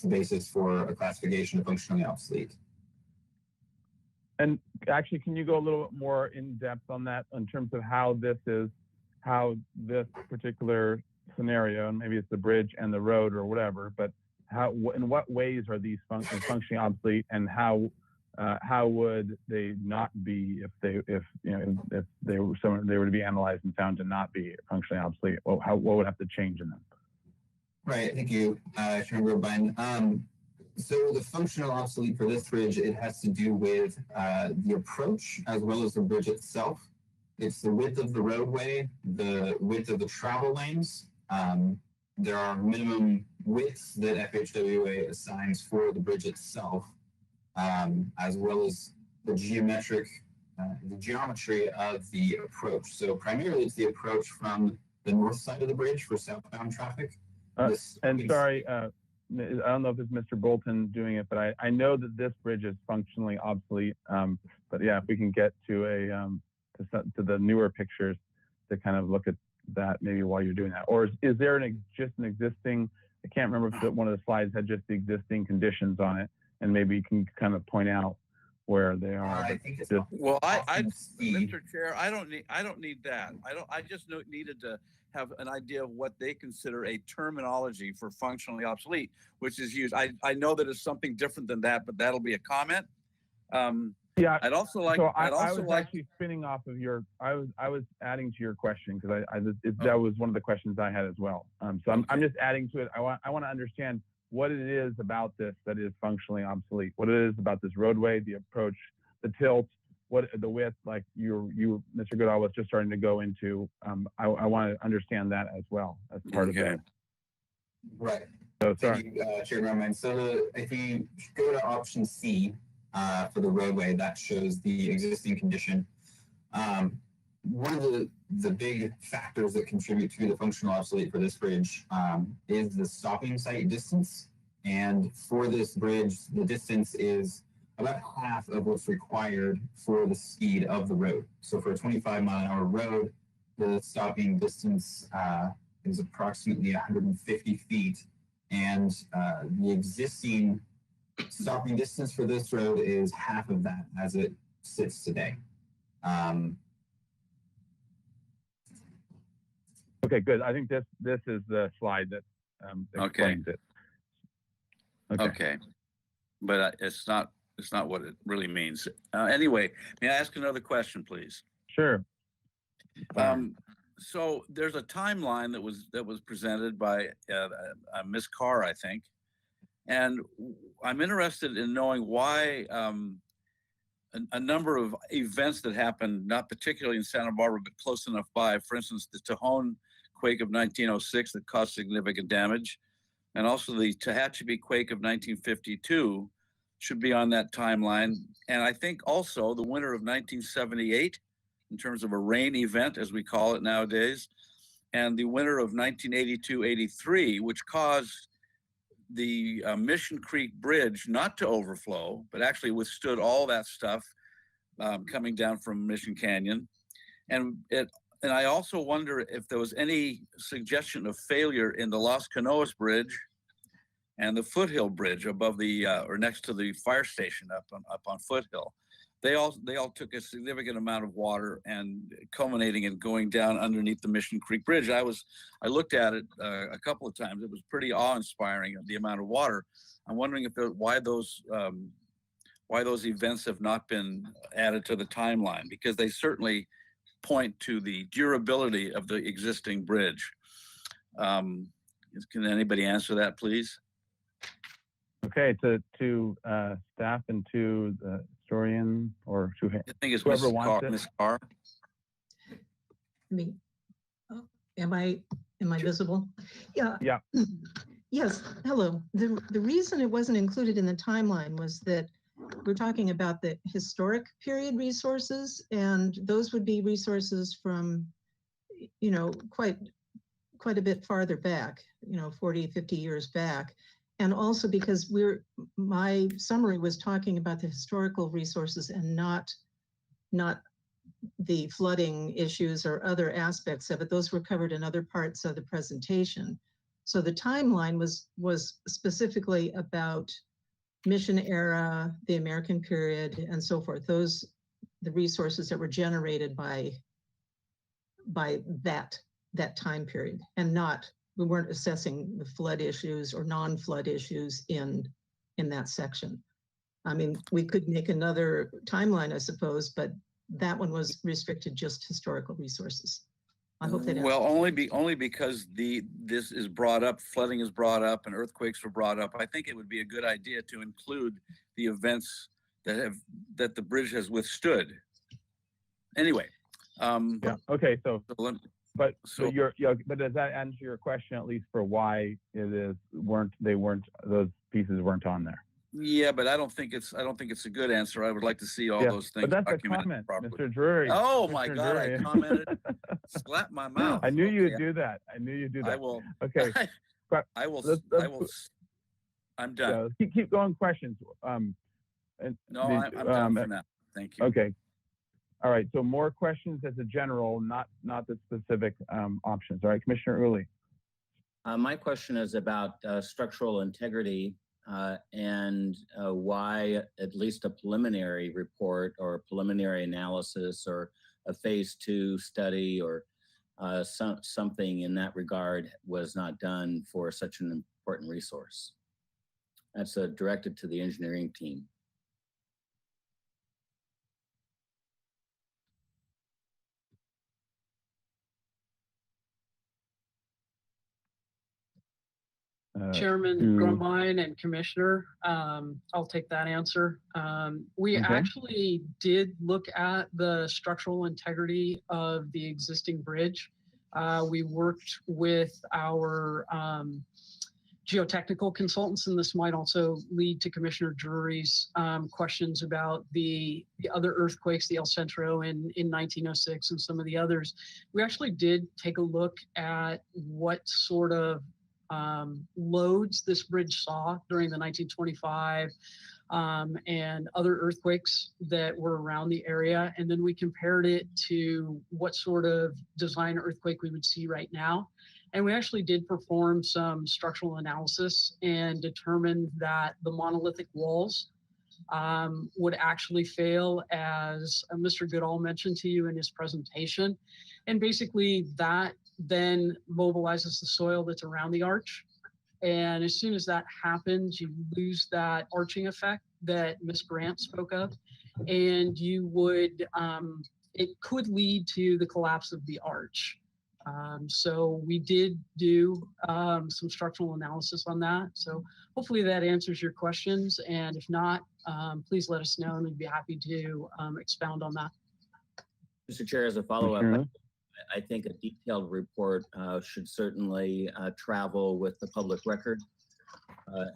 the basis for a classification of functionally obsolete. And actually, can you go a little bit more in depth on that in terms of how this particular scenario, and maybe it's the bridge and the road or whatever, but in what ways are these functionally obsolete, and how would they not be if they were to be analyzed and found to not be functionally obsolete? Well, what would have to change in them? Right, thank you, Chairman Grobine. So the functional obsolete for this bridge, it has to do with the approach as well as the bridge itself. It's the width of the roadway, the width of the travel lanes. There are minimum widths that FHWA assigns for the bridge itself, as well as the geometry of the approach. So primarily it's the approach from the north side of the bridge for southbound traffic. And sorry, I don't know if it's Mr. Bolton doing it, but I know that this bridge is functionally obsolete. But yeah, if we can get to to the newer pictures to kind of look at that maybe while you're doing that, or is there just an existing? I can't remember if one of the slides had just the existing conditions on it, and maybe you can kind of point out where they are. Well, Mr. Chair, I don't need that. I just needed to have an idea of what they consider a terminology for functionally obsolete, which is used. I know that it's something different than that, but that'll be a comment. Yeah, I'd also like. So I was actually spinning off of your. I was adding to your question because that was one of the questions I had as well. So I'm just adding to it. I want to understand what it is about this that is functionally obsolete. What it is about this roadway, the approach, the tilt, what the width. Like you, Mr. Goodall was just starting to go into. I want to understand that as well as part of that. Right. So sorry. Chair Grobine. So if you go to option C. For the roadway, that shows the existing condition. One of the big factors that contribute to the functional obsolete for this bridge is the stopping site distance. And for this bridge, the distance is about half of what's required for the speed of the road. So for a 25-mile-an-hour road, the stopping distance is approximately 150 feet. And the existing stopping distance for this road is half of that as it sits today. Okay, good. I think this is the slide that explains it. Okay. But it's not what it really means. Anyway, may I ask another question, please? Sure. So there's a timeline that was presented by Ms. Carr, I think, and I'm interested in knowing why a number of events that happened, not particularly in Santa Barbara, but close enough by, for instance, the Tejon quake of 1906 that caused significant damage, and also the Tehachapi quake of 1952 should be on that timeline. And I think also the winter of 1978, in terms of a rain event, as we call it nowadays, and the winter of 1982-83, which caused the Mission Creek Bridge not to overflow, but actually withstood all that stuff coming down from Mission Canyon. And I also wonder if there was any suggestion of failure in the Las Canoas Bridge and the Foothill Bridge above the or next to the fire station up on Foothill. They all took a significant amount of water and culminating in going down underneath the Mission Creek Bridge. I looked at it a couple of times. It was pretty awe-inspiring, the amount of water. I'm wondering why those events have not been added to the timeline, because they certainly point to the durability of the existing bridge. Can anybody answer that, please? Okay, to staff and to the historian or to I think it's whoever wants it. Ms. Carr. Me. Oh, am I visible? Yeah. Yeah. Yes. Hello. The reason it wasn't included in the timeline was that we're talking about the historic period resources, and those would be resources from, quite a bit farther back, 40, 50 years back. And also because my summary was talking about the historical resources and not the flooding issues or other aspects of it. Those were covered in other parts of the presentation. So the timeline was specifically about Mission era, the American period, and so forth. The resources that were generated by that time period, and we weren't assessing the flood issues or non-flood issues in that section. I mean, we could make another timeline, I suppose, but that one was restricted just historical resources. I hope that Well, only because this is brought up, flooding is brought up, and earthquakes were brought up. I think it would be a good idea to include the events that the bridge has withstood. Anyway. Yeah. Okay. So but does that answer your question, at least for why those pieces weren't on there? Yeah, but I don't think it's a good answer. I would like to see all those things but that's documented a comment, properly. Mr. Drury. Oh Mr. my God, Drury. I commented. Slap my mouth. I knew you'd do that. I knew you'd do that. I will. Okay. I will. I'm done. Keep going. Questions. I'm done for now. Thank you. Okay. All right. So more questions as a general, not the specific options. All right, Commissioner Uli. My question is about structural integrity and why at least a preliminary report or a preliminary analysis or a phase 2 study or something in that regard was not done for such an important resource. That's directed to the engineering team. Chairman Grumbine and Commissioner, I'll take that answer. We actually did look at the structural integrity of the existing bridge. We worked with our geotechnical consultants, and this might also lead to Commissioner Drury's questions about the other earthquakes, the El Centro in 1906 and some of the others. We actually did take a look at what sort of loads this bridge saw during the 1925 and other earthquakes that were around the area. And then we compared it to what sort of design earthquake we would see right now. And we actually did perform some structural analysis and determined that the monolithic walls would actually fail, as Mr. Goodall mentioned to you in his presentation. And basically that then mobilizes the soil that's around the arch. And as soon as that happens, you lose that arching effect that Ms. Grant spoke of. And you would, it could lead to the collapse of the arch. So we did do some structural analysis on that. So hopefully that answers your questions. And if not, please let us know and we'd be happy to expound on that. Mr. Chair, as a follow-up, I think a detailed report should certainly travel with the public record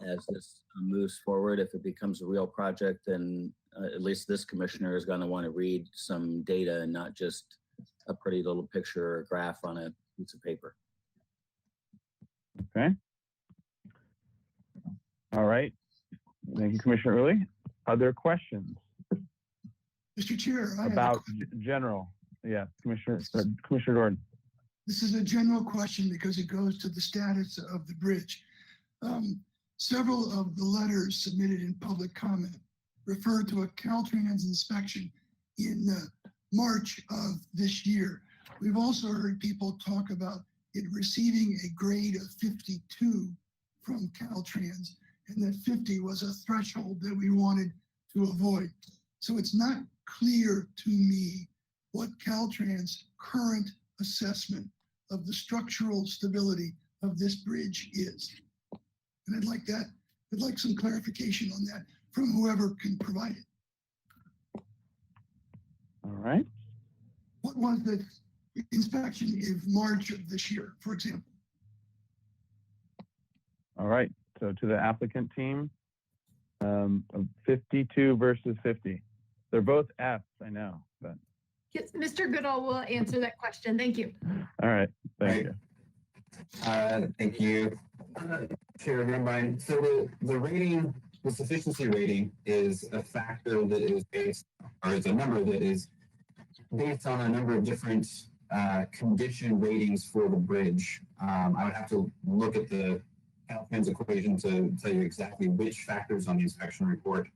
as this moves forward. If it becomes a real project, then at least this commissioner is going to want to read some data and not just a pretty little picture or graph on a piece of paper. Okay. All right. Thank you, Commissioner Early. Other questions? Mr. Chair, I about general. Yeah, Commissioner Gordon. This is a general question because it goes to the status of the bridge. Several of the letters submitted in public comment refer to a Caltrans inspection in March of this year. We've also heard people talk about it receiving a grade of 52 from Caltrans, and that 50 was a threshold that we wanted to avoid. So it's not clear to me what Caltrans' current assessment of the structural stability of this bridge is. And I'd like some clarification on that from whoever can provide it. All right. What was the inspection in March of this year, for example? All right. So to the applicant team, 52 versus 50. They're both Fs, I know, but. Yes, Mr. Goodall will answer that question. Thank you. All right. Thank you. Thank you, Chair Grunbein. So the rating, the sufficiency rating is a factor that is based, or is a number that is based on a number of different condition ratings for the bridge. I would have to look at the Caltrans equation to tell you exactly which factors on the inspection report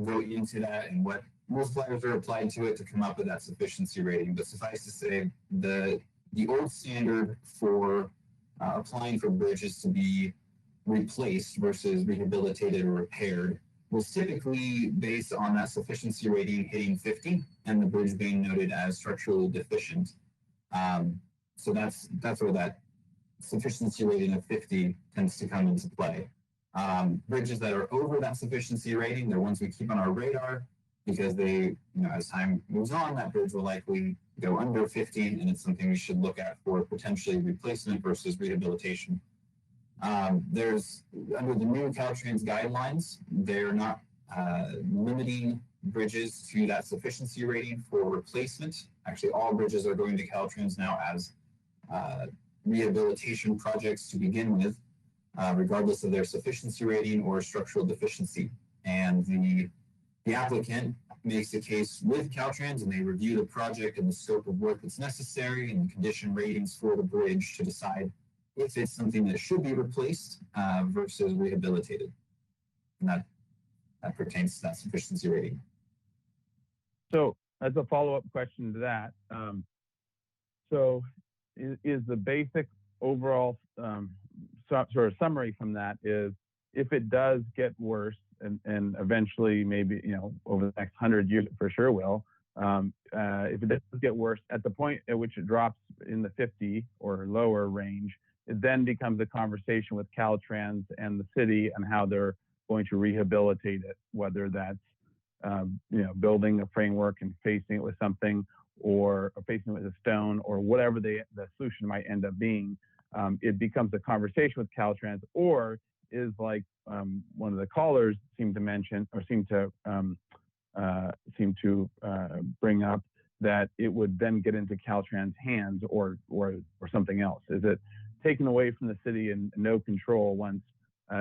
go into that and what multipliers are applied to it to come up with that sufficiency rating. But suffice to say, the old standard for applying for bridges to be replaced versus rehabilitated or repaired was typically based on that sufficiency rating hitting 50 and the bridge being noted as structurally deficient. So that's where that sufficiency rating of 50 tends to come into play. Bridges that are over that sufficiency rating, they're ones we keep on our radar because they, as time moves on, that bridge will likely go under 50, and it's something we should look at for potentially replacement versus rehabilitation. There's, under the new Caltrans guidelines, they're not limiting bridges to that sufficiency rating for replacement. Actually, all bridges are going to Caltrans now as rehabilitation projects to begin with, regardless of their sufficiency rating or structural deficiency. And the applicant makes a case with Caltrans, and they review the project and the scope of work that's necessary and the condition ratings for the bridge to decide if it's something that should be replaced versus rehabilitated. And that pertains to that sufficiency rating. So as a follow-up question to that, so is the basic overall sort of summary from that is if it does get worse and eventually maybe, over the next 100 years, it for sure will, if it does get worse at the point at which it drops in the 50 or lower range, it then becomes a conversation with Caltrans and the city on how they're going to rehabilitate it, whether that's, building a framework and facing it with something or facing it with a stone or whatever the solution might end up being. It becomes a conversation with Caltrans, or is like one of the callers seemed to mention or seem to bring up that it would then get into Caltrans' hands or something else. Is it taken away from the city and no control once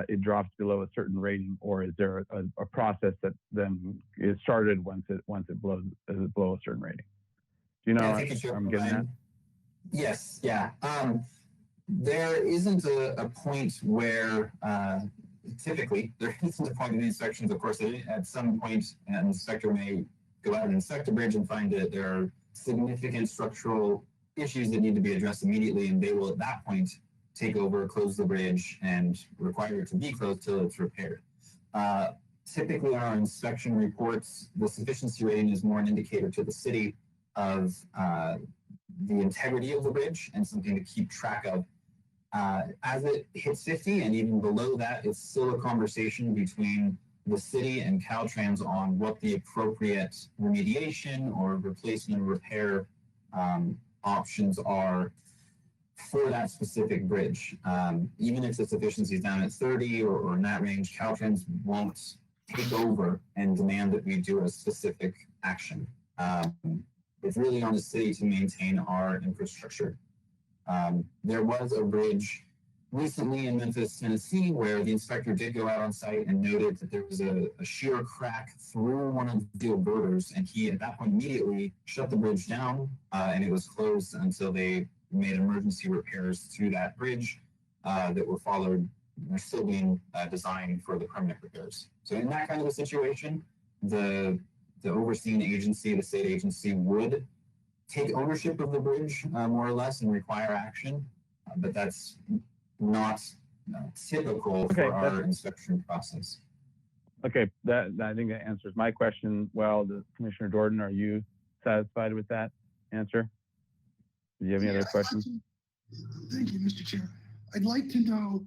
it drops below a certain rating, or is there a process that then is started once it blows below a certain rating? Do you know Yeah, thank you, Chair I'm getting at? Yes, yeah. There isn't a point where typically there isn't a point in these sections. Of course, at some point, an inspector may go out and inspect a bridge and find that there are significant structural issues that need to be addressed immediately, and they will at that point take over, close the bridge, and require it to be closed till it's repaired. Typically, in our inspection reports, the sufficiency rating is more an indicator to the city of the integrity of the bridge and something to keep track of. As it hits 50 and even below that, it's still a conversation between the city and Caltrans on what the appropriate remediation or replacement or repair options are for that specific bridge. Even if the sufficiency is down at 30 or in that range, Caltrans won't take over and demand that we do a specific action. It's really on the city to maintain our infrastructure. There was a bridge recently in Memphis, Tennessee, where the inspector did go out on site and noted that there was a shear crack through one of the diverters, and he at that point immediately shut the bridge down, and it was closed until they made emergency repairs to that bridge that were followed. They're still being designed for the permanent repairs. So in that kind of a situation, the overseeing agency, the state agency, would take ownership of the bridge more or less and require action, but that's not typical for our inspection process. Okay, I think that answers my question well. Commissioner Jordan, are you satisfied with that answer? Do you have any other questions? Thank you, Mr. Chair. I'd like to know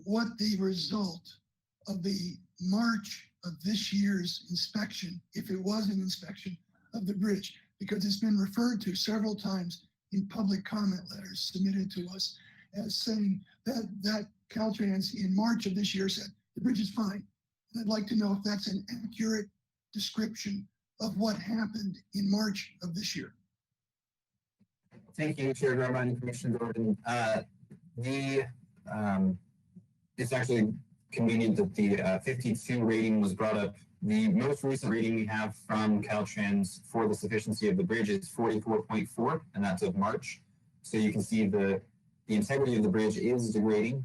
what the result of the March of this year's inspection, if it was an inspection of the bridge, because it's been referred to several times in public comment letters submitted to us as saying that Caltrans in March of this year said the bridge is fine. And I'd like to know if that's an accurate description of what happened in March of this year. Thank you, Chair Grumman and Commissioner Jordan. It's actually convenient that the 52 rating was brought up. The most recent rating we have from Caltrans for the sufficiency of the bridge is 44.4, and that's of March. So you can see the integrity of the bridge is degrading.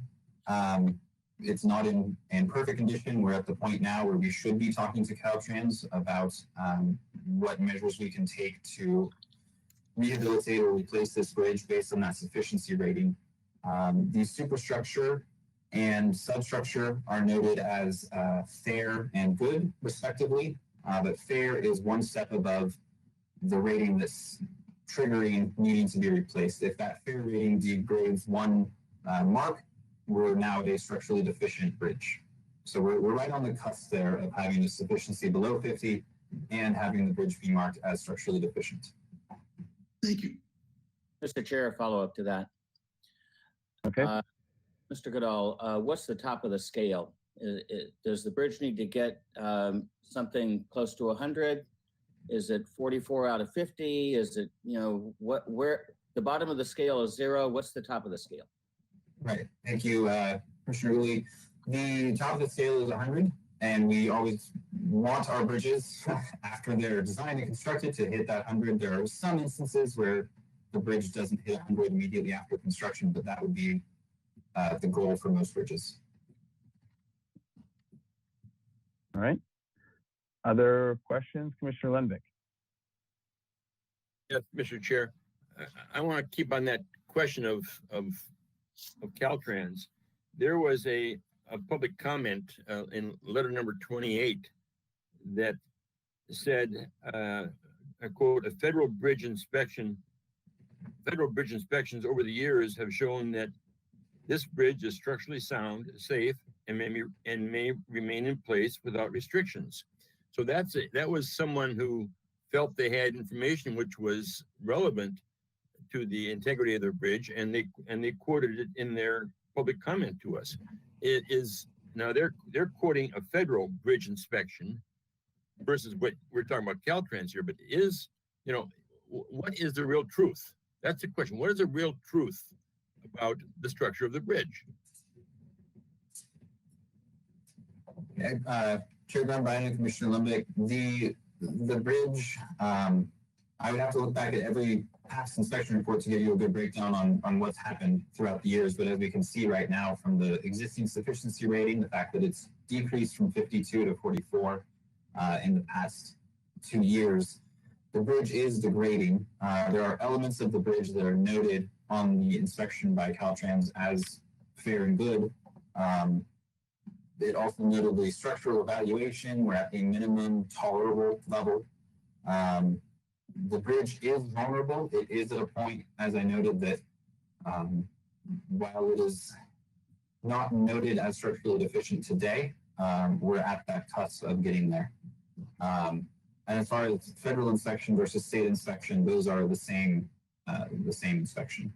It's not in perfect condition. We're at the point now where we should be talking to Caltrans about what measures we can take to rehabilitate or replace this bridge based on that sufficiency rating. The superstructure and substructure are noted as fair and good, respectively, but fair is one step above the rating that's triggering needing to be replaced. If that fair rating degrades one mark, we're now at a structurally deficient bridge. So we're right on the cusp there of having a sufficiency below 50 and having the bridge be marked as structurally deficient. Thank you. Mr. Chair, a follow-up to that. Okay. Mr. Goodall, what's the top of the scale? Does the bridge need to get something close to 100? Is it 44 out of 50? Is it, where the bottom of the scale is 0? What's the top of the scale? Right. Thank you, Commissioner Uli. The top of the scale is 100, and we always want our bridges after they're designed and constructed to hit that 100. There are some instances where the bridge doesn't hit 100 immediately after construction, but that would be the goal for most bridges. All right. Other questions, Commissioner Lenvik? Yes, Mr. Chair. I want to keep on that question of Caltrans. There was a public comment in letter number 28 that said, I quote, federal bridge inspections over the years have shown that this bridge is structurally sound, safe, and may remain in place without restrictions. So that was someone who felt they had information which was relevant to the integrity of their bridge, and they quoted it in their public comment to us. It is now they're quoting a federal bridge inspection versus what we're talking about Caltrans here. But what is the real truth? That's the question. What is the real truth about the structure of the bridge? Chair Grunbein and Commissioner Limbeck, the bridge, I would have to look back at every past inspection report to give you a good breakdown on what's happened throughout the years. But as we can see right now from the existing sufficiency rating, the fact that it's decreased from 52 to 44 in the past 2 years, the bridge is degrading. There are elements of the bridge that are noted on the inspection by Caltrans as fair and good. It also noted the structural evaluation. We're at a minimum tolerable level. The bridge is vulnerable. It is at a point, as I noted, that while it is not noted as structurally deficient today, we're at that cusp of getting there. And as far as federal inspection versus state inspection, those are the same inspection.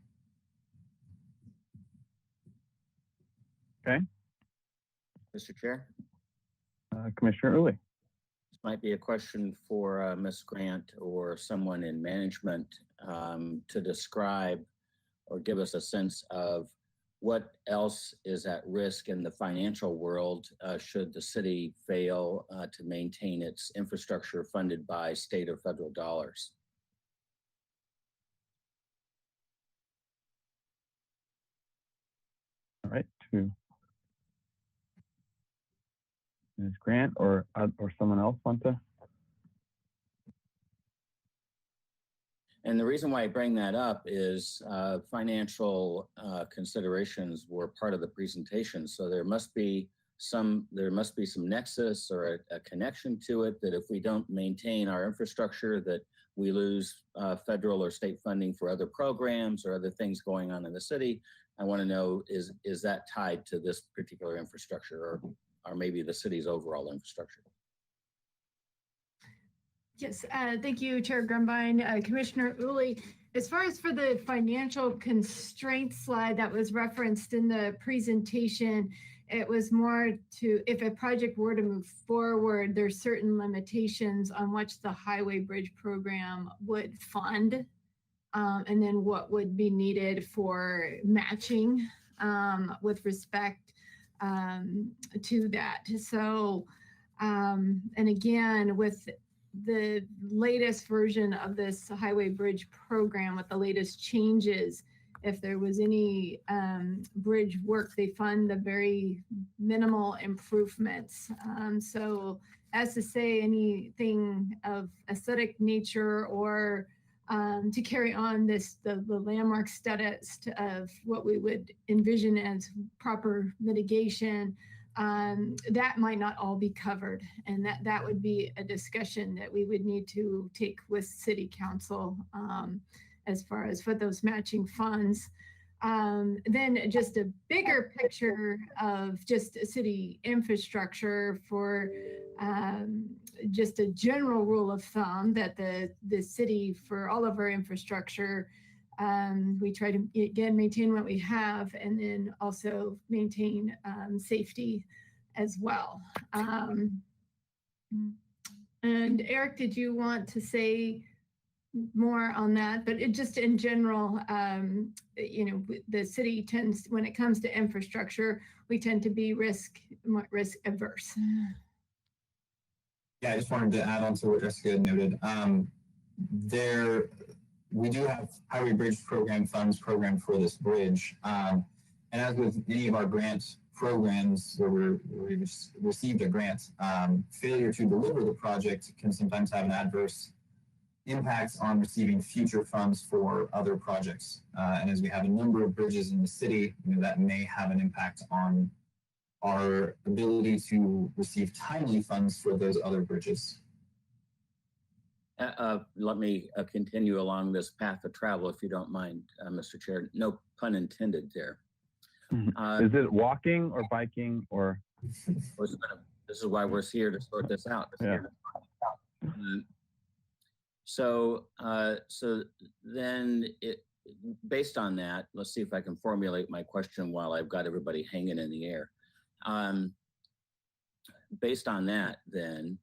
Okay. Mr. Chair? Commissioner Uli. This might be a question for Ms. Grant or someone in management to describe or give us a sense of what else is at risk in the financial world should the city fail to maintain its infrastructure funded by state or federal dollars. All right, to Ms. Grant or someone else want to? And the reason why I bring that up is financial considerations were part of the presentation. So there must be some nexus or a connection to it that if we don't maintain our infrastructure, that we lose federal or state funding for other programs or other things going on in the city. I want to know, is that tied to this particular infrastructure or maybe the city's overall infrastructure? Yes, thank you, Chair Grunbein. Commissioner Uli, as far as for the financial constraint slide that was referenced in the presentation, it was more to, if a project were to move forward, there's certain limitations on which the highway bridge program would fund, and then what would be needed for matching with respect to that. So, and again, with the latest version of this highway bridge program with the latest changes, if there was any bridge work, they fund the very minimal improvements. So as to say anything of aesthetic nature or to carry on the landmark status of what we would envision as proper mitigation, that might not all be covered. And that would be a discussion that we would need to take with City Council as far as for those matching funds. Then just a bigger picture of just city infrastructure for just a general rule of thumb that the city, for all of our infrastructure, we try to, again, maintain what we have and then also maintain safety as well. And Eric, did you want to say more on that? But it just in general, you know, the city tends, when it comes to infrastructure, we tend to be risk averse. Yeah, I just wanted to add on to what Jessica noted. We do have highway bridge program funds programmed for this bridge. And as with any of our grant programs where we received a grant, failure to deliver the project can sometimes have an adverse impact on receiving future funds for other projects. And as we have a number of bridges in the city, you know, that may have an impact on our ability to receive timely funds for those other bridges. Let me continue along this path of travel, if you don't mind, Mr. Chair. No pun intended there. Is it walking or biking or? This is why we're here to sort this out. Yeah. So then, based on that, let's see if I can formulate my question while I've got everybody hanging in the air. Based on that, then,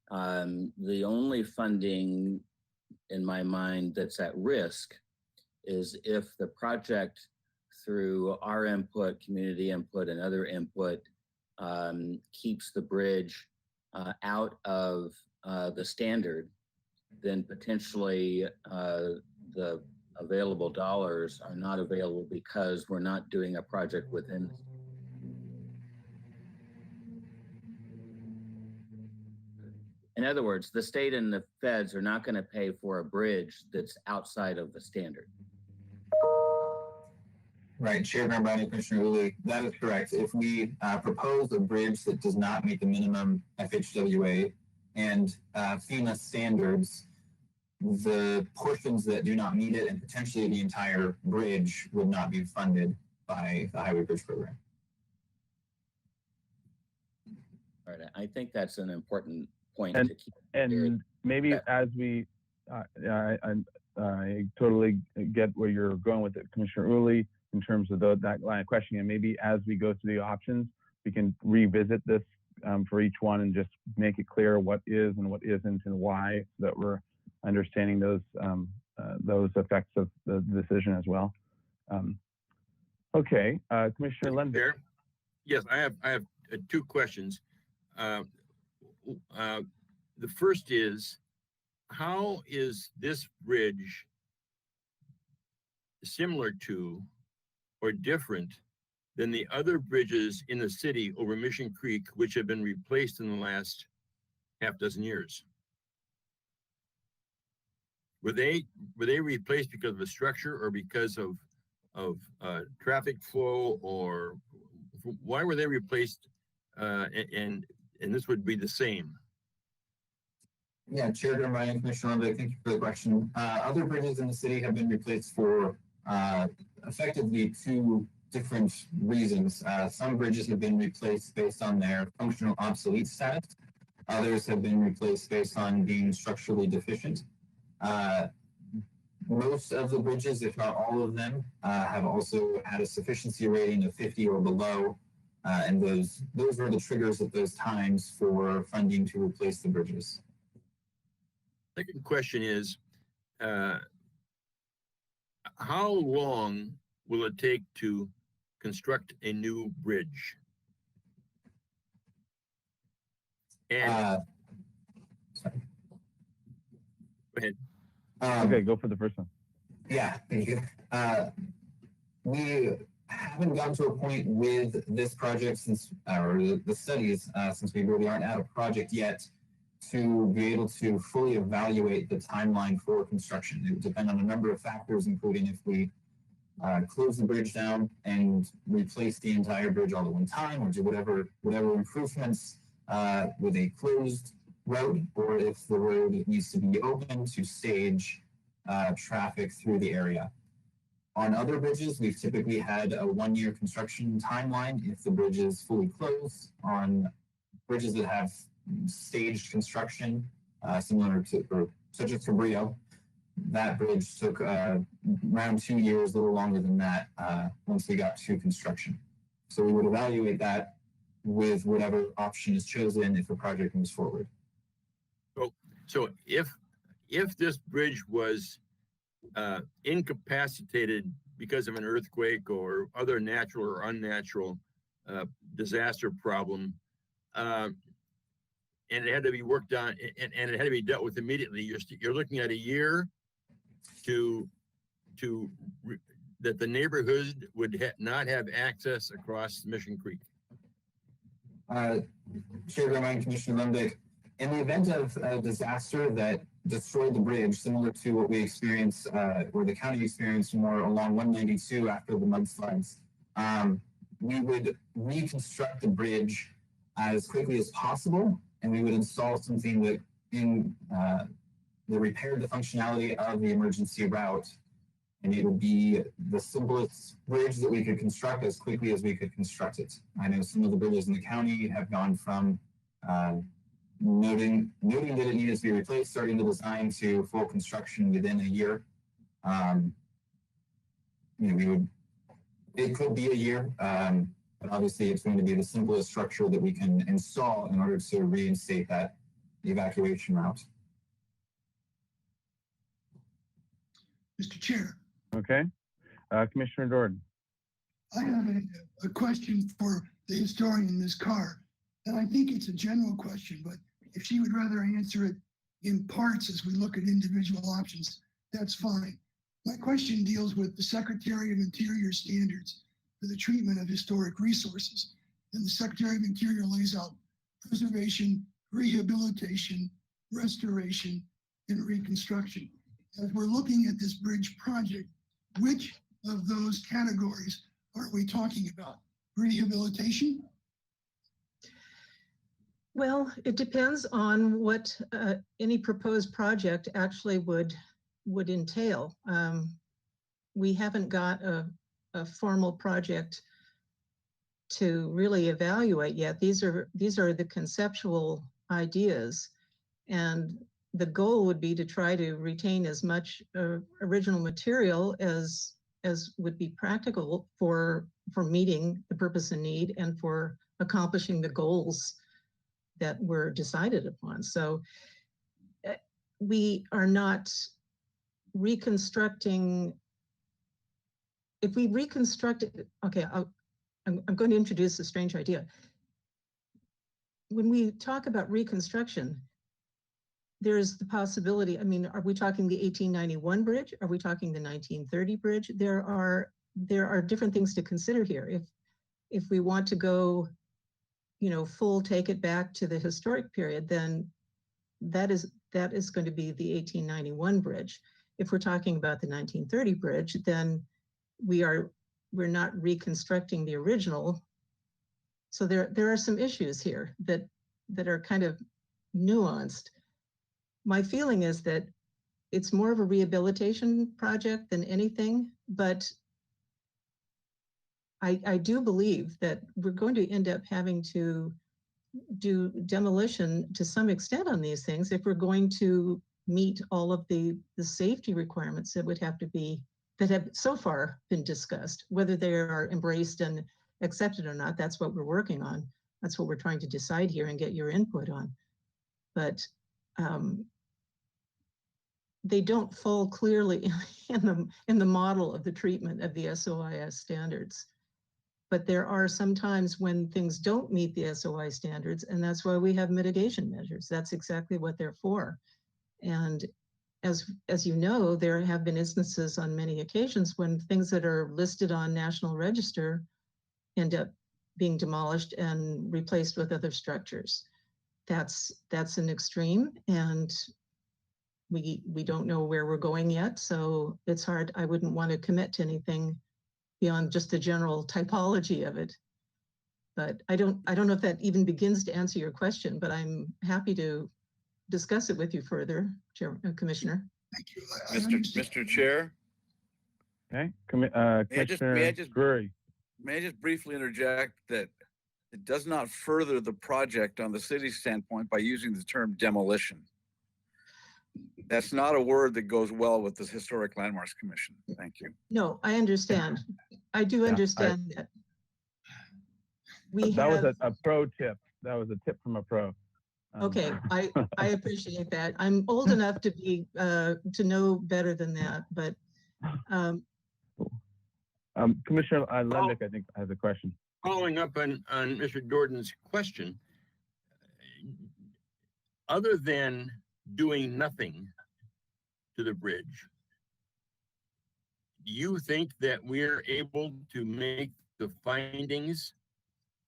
the only funding in my mind that's at risk is if the project, through our input, community input, and other input, keeps the bridge out of the standard, then potentially the available dollars are not available because we're not doing a project within. In other words, the state and the feds are not going to pay for a bridge that's outside of the standard. Right, Chair Grambine and Commissioner Uli, that is correct. If we propose a bridge that does not meet the minimum FHWA and FEMA standards, the portions that do not meet it and potentially the entire bridge would not be funded by the Highway Bridge Program. All right, I think that's an important point And, to keep. and maybe as we, I totally get where you're going with it, Commissioner Uli, in terms of that line of questioning. And maybe as we go through the options, we can revisit this for each one and just make it clear what is and what isn't and why, so that we're understanding those effects of the decision as well. Okay, Commissioner Lundberg. Yes, I have two questions. The first is, how is this bridge similar to or different than the other bridges in the city over Mission Creek, which have been replaced in the last half dozen years? Were they replaced because of the structure or because of traffic flow, or why were they replaced? And this would be the same. Yeah, Chair Grambine and Commissioner Lundberg, thank you for the question. Other bridges in the city have been replaced for effectively two different reasons. Some bridges have been replaced based on their functional obsolete status. Others have been replaced based on being structurally deficient. Most of the bridges, if not all of them, have also had a sufficiency rating of 50 or below. And those were the triggers at those times for funding to replace the bridges. Second question is, how long will it take to construct a new bridge? And sorry. Go ahead. Okay, go for the first one. Yeah, thank you. We haven't gotten to a point with this project since, or the studies, since we really aren't at a project yet, to be able to fully evaluate the timeline for construction. It would depend on a number of factors, including if we close the bridge down and replace the entire bridge all at one time, or do whatever improvements with a closed road, or if the road needs to be open to stage traffic through the area. On other bridges, we've typically had a 1-year construction timeline if the bridge is fully closed. On bridges that have staged construction, similar to, or such as Cabrillo, that bridge took around 2 years, a little longer than that, once we got to construction. So we would evaluate that with whatever option is chosen if the project moves forward. So if this bridge was incapacitated because of an earthquake or other natural or unnatural disaster problem, and it had to be worked on, and it had to be dealt with immediately, you're looking at a year that the neighborhood would not have access across Mission Creek. Chair Grambine, Commissioner Lundberg, in the event of a disaster that destroyed the bridge, similar to what we experienced, or the county experienced more along 192 after the mudslides, we would reconstruct the bridge as quickly as possible, and we would install something that repaired the functionality of the emergency route, and it would be the simplest bridge that we could construct as quickly as we could construct it. I know some of the bridges in the county have gone from noting that it needed to be replaced, starting the design, to full construction within a year. It could be a year, but obviously it's going to be the simplest structure that we can install in order to reinstate that evacuation route. Mr. Chair. Okay, Commissioner Jordan. I have a question for the historian, Ms. Carr. And I think it's a general question, but if she would rather answer it in parts as we look at individual options, that's fine. My question deals with the Secretary of Interior standards for the treatment of historic resources. And the Secretary of Interior lays out preservation, rehabilitation, restoration, and reconstruction. As we're looking at this bridge project, which of those categories are we talking about? Rehabilitation? Well, it depends on what any proposed project actually would entail. We haven't got a formal project to really evaluate yet. These are the conceptual ideas, and the goal would be to try to retain as much original material as would be practical for meeting the purpose and need and for accomplishing the goals that were decided upon. So we are not reconstructing. If we reconstruct it, okay, I'm going to introduce a strange idea. When we talk about reconstruction, there's the possibility, I mean, are we talking the 1891 bridge? Are we talking the 1930 bridge? There are different things to consider here. If we want to go, full take it back to the historic period, then that is going to be the 1891 bridge. If we're talking about the 1930 bridge, then we're not reconstructing the original. So there are some issues here that are kind of nuanced. My feeling is that it's more of a rehabilitation project than anything, but I do believe that we're going to end up having to do demolition to some extent on these things if we're going to meet all of the safety requirements that have so far been discussed. Whether they are embraced and accepted or not, that's what we're working on. That's what we're trying to decide here and get your input on. But they don't fall clearly in the model of the treatment of the SOIS standards. But there are some times when things don't meet the SOI standards, and that's why we have mitigation measures. That's exactly what they're for. And as you know, there have been instances on many occasions when things that are listed on National Register end up being demolished and replaced with other structures. That's an extreme, and we don't know where we're going yet, so it's hard. I wouldn't want to commit to anything beyond just the general typology of it. But I don't know if that even begins to answer your question, but I'm happy to discuss it with you further, Commissioner. Thank you. Mr. Chair. Okay, Commissioner Drury. May I just briefly interject that it does not further the project on the city's standpoint by using the term demolition. That's not a word that goes well with the Historic Landmarks Commission. Thank you. No, I understand. I do understand that. That was a pro tip. That was a tip from a pro. Okay, I appreciate that. I'm old enough to be to know better than that, but Commissioner Lendick, I think, has a question. Following up on Mr. Jordan's question, other than doing nothing to the bridge, do you think that we're able to make the findings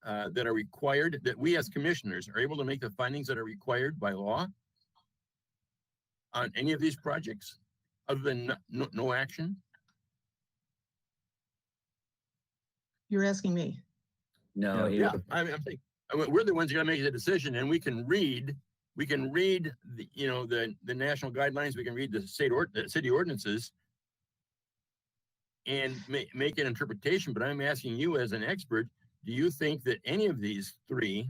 that are required, that we as commissioners are able to make the findings that are required by law on any of these projects other than no action? You're asking me? No. Yeah, I'm saying, we're the ones who got to make the decision, and we can read the, the national guidelines, we can read the city ordinances and make an interpretation. But I'm asking you as an expert, do you think that any of these three,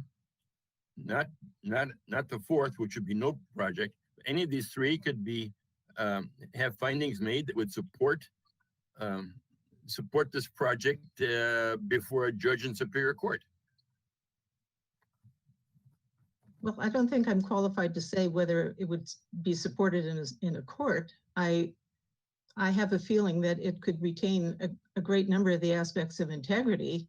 not the fourth, which would be no project, any of these three could be have findings made that would support this project before a judge in Superior Court? Well, I don't think I'm qualified to say whether it would be supported in a court. I have a feeling that it could retain a great number of the aspects of integrity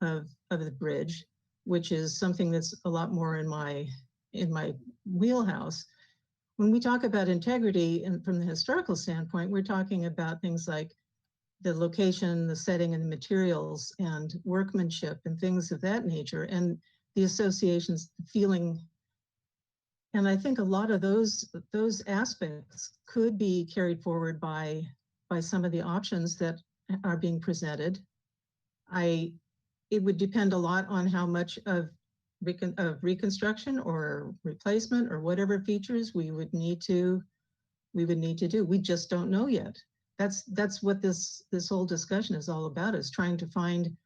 of the bridge, which is something that's a lot more in my wheelhouse. When we talk about integrity and from the historical standpoint, we're talking about things like the location, the setting, and the materials, and workmanship, and things of that nature, and the associations, feeling. And I think a lot of those aspects could be carried forward by some of the options that are being presented. It would depend a lot on how much of reconstruction or replacement or whatever features we would need to do. We just don't know yet. That's what this whole discussion is all about, is trying to find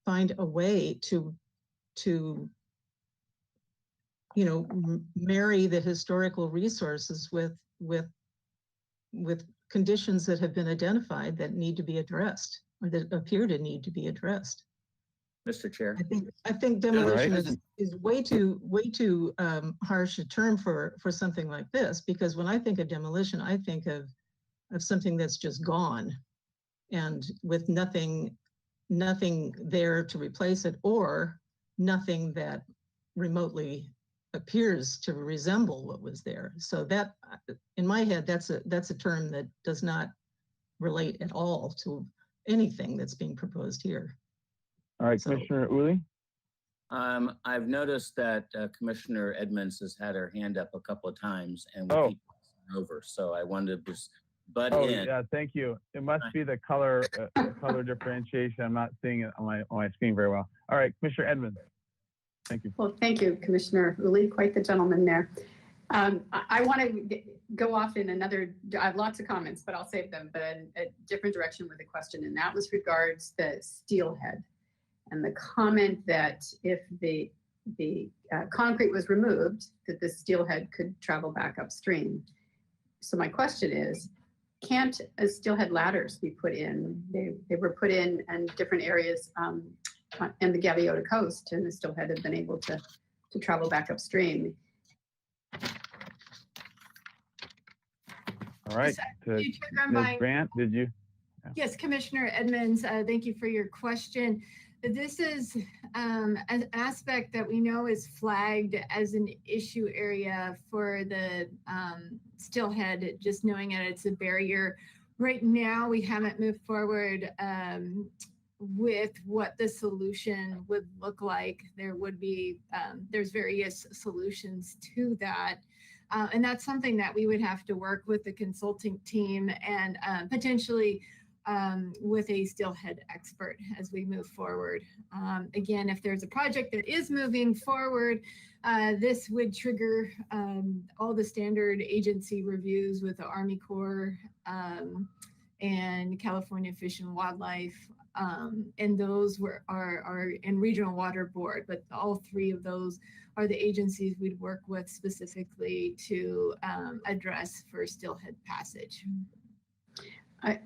a way to marry the historical resources with conditions that have been identified that need to be addressed, or that appear to need to be addressed. Mr. Chair. I think demolition is way too harsh a term for something like this, because when I think of demolition, I think of something that's just gone and with nothing there to replace it, or nothing that remotely appears to resemble what was there. So that, in my head, that's a term that does not relate at all to anything that's being proposed here. All right, Commissioner Uli. I've noticed that Commissioner Edmonds has had her hand up a couple of times, and we keep passing over. So I wanted to just butt in. Yeah, thank you. It must be the color differentiation. I'm not seeing it on my screen very well. All right, Commissioner Edmonds. Thank you. Well, thank you, Commissioner Uli. Quite the gentleman there. I want to go off in another, I have lots of comments, but I'll save them, but a different direction with a question, and that was regards the steelhead and the comment that if the concrete was removed, that the steelhead could travel back upstream. So my question is, can't steelhead ladders be put in? They were put in different areas in the Gaviota Coast, and the steelhead have been able to travel back upstream. All right, Ms. Grant, did you? Yeah. Yes, Commissioner Edmonds, thank you for your question. This is an aspect that we know is flagged as an issue area for the steelhead, just knowing that it's a barrier. Right now, we haven't moved forward with what the solution would look like. There would be, there's various solutions to that. And that's something that we would have to work with the consulting team and potentially with a steelhead expert as we move forward. Again, if there's a project that is moving forward, this would trigger all the standard agency reviews with the Army Corps and California Fish and Wildlife, and those are in Regional Water Board, but all three of those are the agencies we'd work with specifically to address for steelhead passage.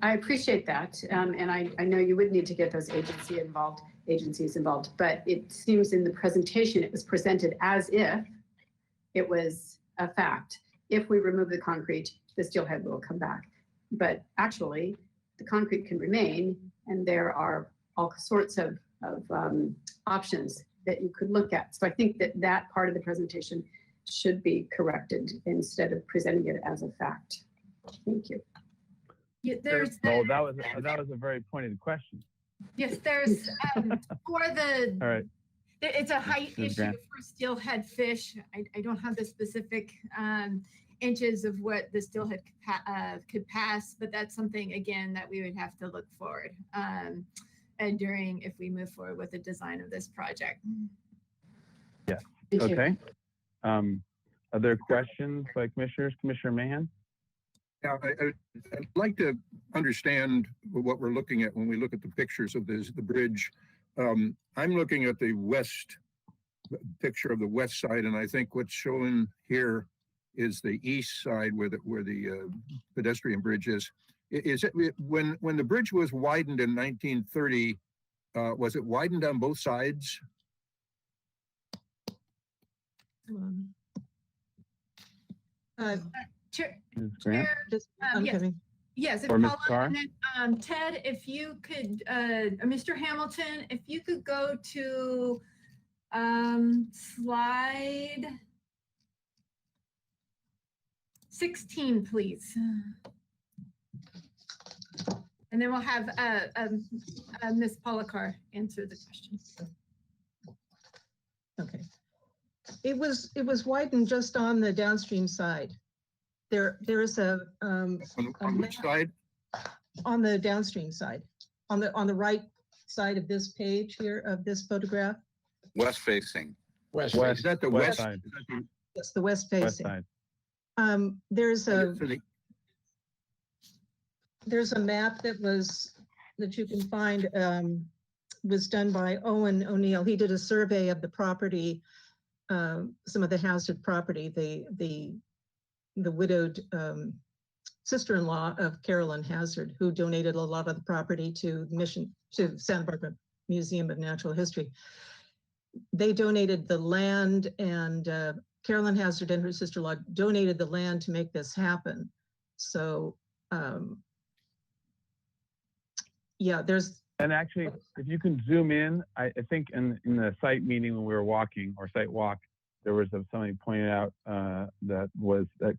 I appreciate that, and I know you would need to get those agencies involved, but it seems in the presentation it was presented as if it was a fact. If we remove the concrete, the steelhead will come back. But actually, the concrete can remain, and there are all sorts of options that you could look at. So I think that part of the presentation should be corrected instead of presenting it as a fact. Thank you. Yeah, that was a very pointed question. Yes, there's for the. All right. It's a height issue for steelhead fish. I don't have the specific inches of what the steelhead could pass, but that's something again that we would have to look forward and during if we move forward with the design of this project. Yes. Okay. Other questions by commissioners? Commissioner Mahan? Yeah, I'd like to understand what we're looking at when we look at the pictures of the bridge. I'm looking at the west picture of the west side, and I think what's shown here is the east side where the pedestrian bridge is. Is it when the bridge was widened in 1930? Was it widened on both sides? Chair, yes, Yes, if Or Ms. Paula, Carr? and then Ted, if you could, Mr. Hamilton, if you could go to slide 16, please. And then we'll have Ms. Paula Carr answer the question. Okay. It was widened just on the downstream side. There is a On which side? on the downstream side, on the right side of this page here of this photograph. West facing. West. West. Is that the West west? side. Is that the- It's the west West facing. side. There's a so the- there's a map that you can find, was done by Owen O'Neill. He did a survey of the property, some of the hazard property, the widowed sister-in-law of Carolyn Hazard, who donated a lot of the property to Santa Barbara Museum of Natural History. They donated the land, and Carolyn Hazard and her sister-in-law donated the land to make this happen. So yeah, And actually, if you can zoom in, I think in the site meeting when we were walking, or site walk, there was somebody pointed out that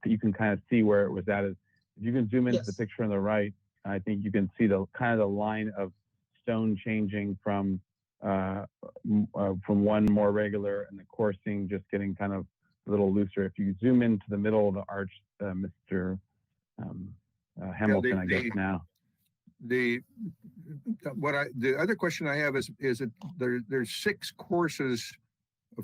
you can kind of see where it was at. If you can zoom into the picture on the right, I think you can see the kind of the line of stone changing from one more regular and the coursing just getting kind of a little looser. If you zoom into the middle of the arch, Mr. Hamilton, I guess now. The other question I have is that there's 6 courses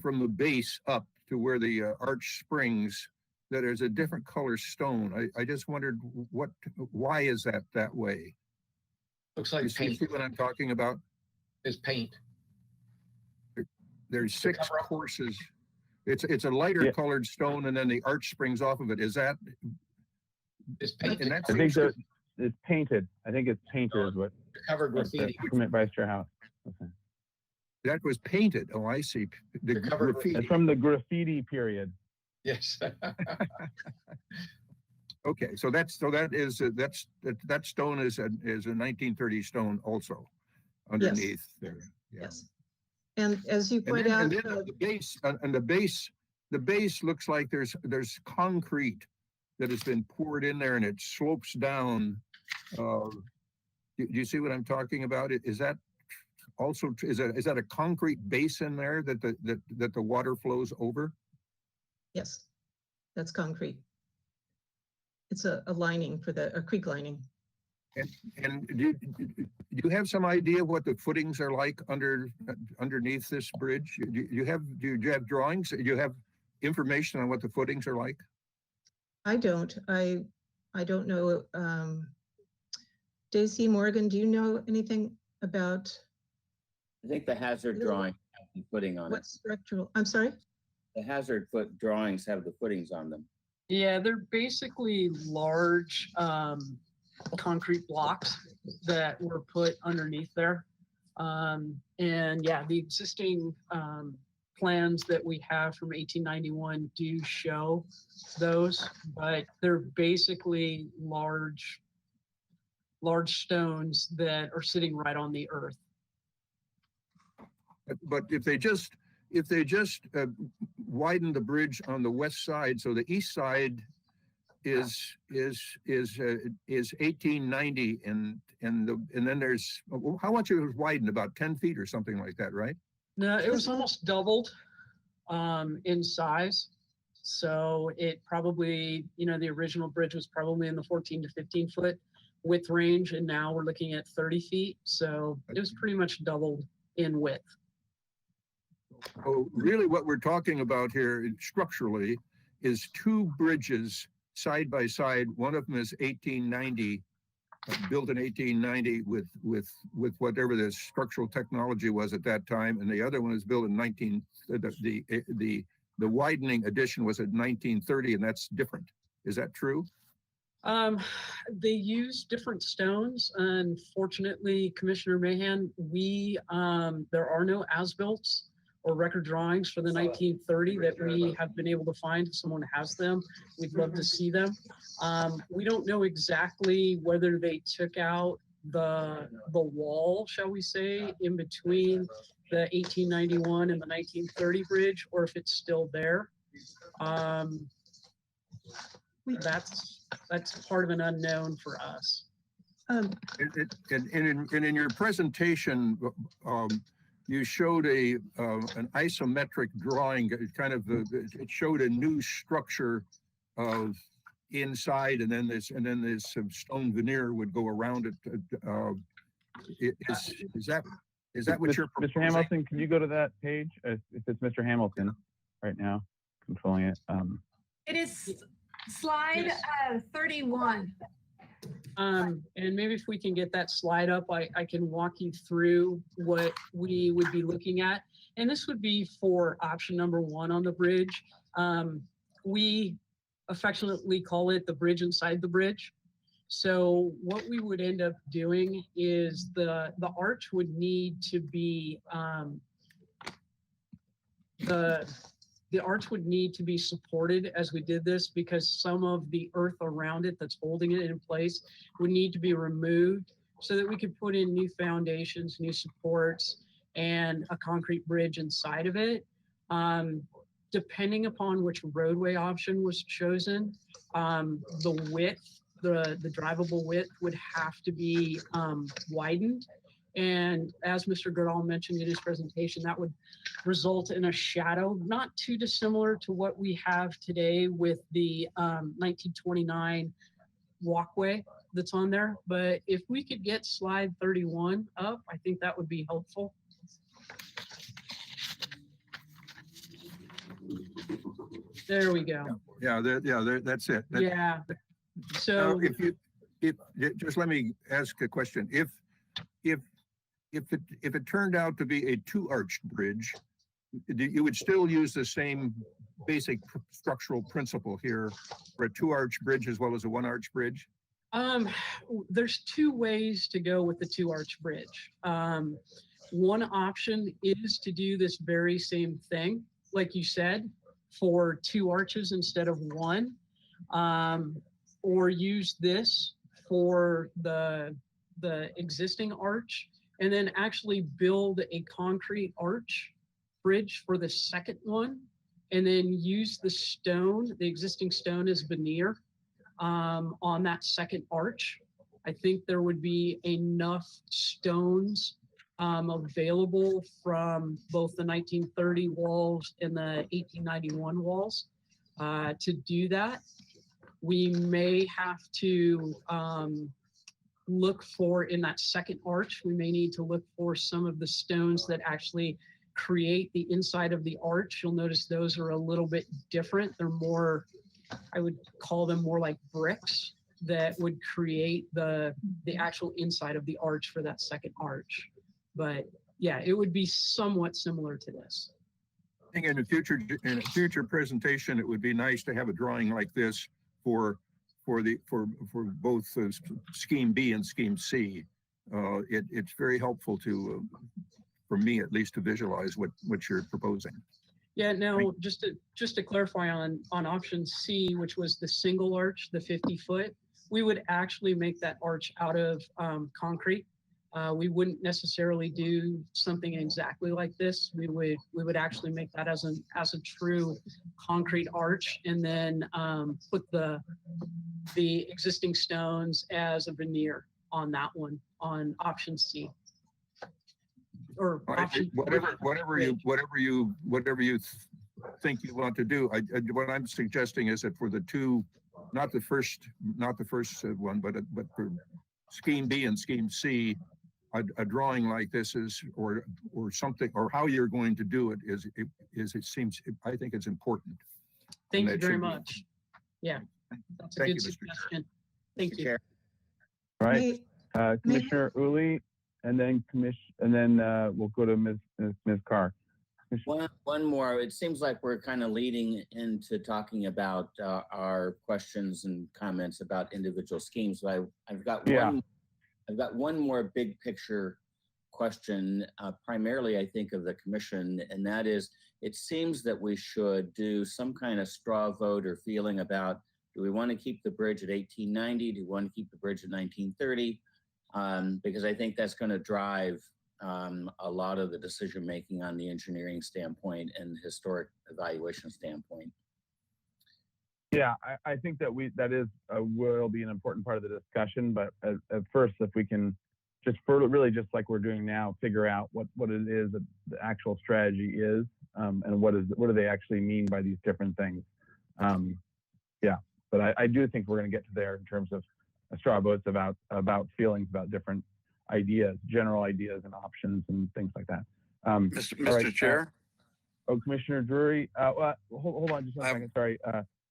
from the base up to where the arch springs that is a different color stone. I just wondered why is that way? Looks like paint. See what I'm talking about? It's paint. There's 6 courses. It's a lighter colored stone, and then the arch springs off of it. Is that? It's painted. And that I think seems to- it's painted. I think it's painted is what. Covered graffiti. Vice Chair House. Okay. That was painted. Oh, I see. The graffiti. It's from the graffiti period. Yes. Okay, so that stone is a 1930 stone also underneath there. Yeah. Yes. And as you point And out, then the base looks like there's concrete that has been poured in there and it slopes down. Do you see what I'm talking about? Is that also is that a concrete base in there that the water flows over? yes, that's concrete. It's a lining for a creek lining. And do you have some idea what the footings are like underneath this bridge? Do you have drawings? Do you have information on what the footings are like? I don't know. Daisy Morgan, do you know anything about I think the hazard drawing has the footing on what it. structural? I'm sorry? The hazard foot drawings have the footings on them. Yeah, they're basically large concrete blocks that were put underneath there. And yeah, the existing plans that we have from 1891 do show those, but they're basically large stones that are sitting right on the earth. But if they just widen the bridge on the west side, so the east side is 1890, and then there's how much it was widened? About 10 feet or something like that, right? No, it was almost doubled in size. So it probably, the original bridge was probably in the 14 to 15 foot width range, and now we're looking at 30 feet. So it was pretty much doubled in width. Oh, really what we're talking about here structurally is 2 bridges side by side. One of them is 1890, built in 1890 with whatever the structural technology was at that time, and the other one was built in the widening addition was at 1930, and that's different. Is that true? They use different stones. Unfortunately, Commissioner Mahan, there are no as-built or record drawings for the 1930 that we have been able to find. If someone has them, we'd love to see them. We don't know exactly whether they took out the wall, shall we say, in between the 1891 and the 1930 bridge, or if it's still there. That's part of an unknown for us. And in your presentation, you showed an isometric drawing, it showed a new structure of inside, and then this stone veneer would go around it. Is that what you're proposing? Mr. Hamilton, can you go to that page? If it's Mr. Hamilton right now controlling it. It is slide 31. And maybe if we can get that slide up, I can walk you through what we would be looking at. And this would be for option number 1 on the bridge. We affectionately call it the bridge inside the bridge. So what we would end up doing is the arch would need to be the arch would need to be supported as we did this, because some of the earth around it that's holding it in place would need to be removed so that we could put in new foundations, new supports, and a concrete bridge inside of it. Depending upon which roadway option was chosen, the width, the drivable width would have to be widened. And as Mr. Goodall mentioned in his presentation, that would result in a shadow, not too dissimilar to what we have today with the 1929 walkway that's on there. But if we could get slide 31 up, I think that would be helpful. There we go. That's it. Yeah. So Just let me ask a question. If it turned out to be a 2-arched bridge, you would still use the same basic structural principle here for a 2-arch bridge as well as a 1-arch bridge? There's 2 ways to go with the 2-arch bridge. One option is to do this very same thing, like you said, for 2 arches instead of 1, or use this for the existing arch, and then actually build a concrete arch bridge for the second one, and then use the stone, the existing stone, as veneer on that second arch. I think there would be enough stones available from both the 1930 walls and the 1891 walls to do that. We may have to look for, in that second arch, we may need to look for some of the stones that actually create the inside of the arch. You'll notice those are a little bit different. They're more, I would call them more like bricks that would create the actual inside of the arch for that second arch. But yeah, it would be somewhat similar to this. I think in a future presentation, it would be nice to have a drawing like this for both Scheme B and Scheme C. It's very helpful to, for me at least, to visualize what you're proposing. Yeah, now just to clarify on option C, which was the single arch, the 50-foot, we would actually make that arch out of concrete. We wouldn't necessarily do something exactly like this. We would actually make that as a true concrete arch, and then put the existing stones as a veneer on that one, on option C. Or option whatever you think you want to do. What I'm suggesting is that for the 2, not the first one, but for Scheme B and Scheme C, a drawing like this is, or something, or how you're going to do it is it seems, I think it's important. Thank you very much. Yeah, that's a Thank good you, Mr. suggestion. Thank you. All right, Commissioner Uli, and then we'll go to Ms. Carr. One more. It seems like we're kind of leading into talking about our questions and comments about individual schemes. But I've got one more big picture question, primarily, I think, of the commission, and that is, it seems that we should do some kind of straw vote or feeling about, do we want to keep the bridge at 1890? Do we want to keep the bridge at 1930? Because I think that's going to drive a lot of the decision-making on the engineering standpoint and historic evaluation standpoint. Yeah, I think that that will be an important part of the discussion, but at first, if we can just really just like we're doing now, figure out what it is that the actual strategy is, and what do they actually mean by these different things. Yeah, but I do think we're going to get to there in terms of straw votes about feelings about different ideas, general ideas and options and things like that. Mr. Right, Chair? Commissioner Drury, hold on just one second, sorry.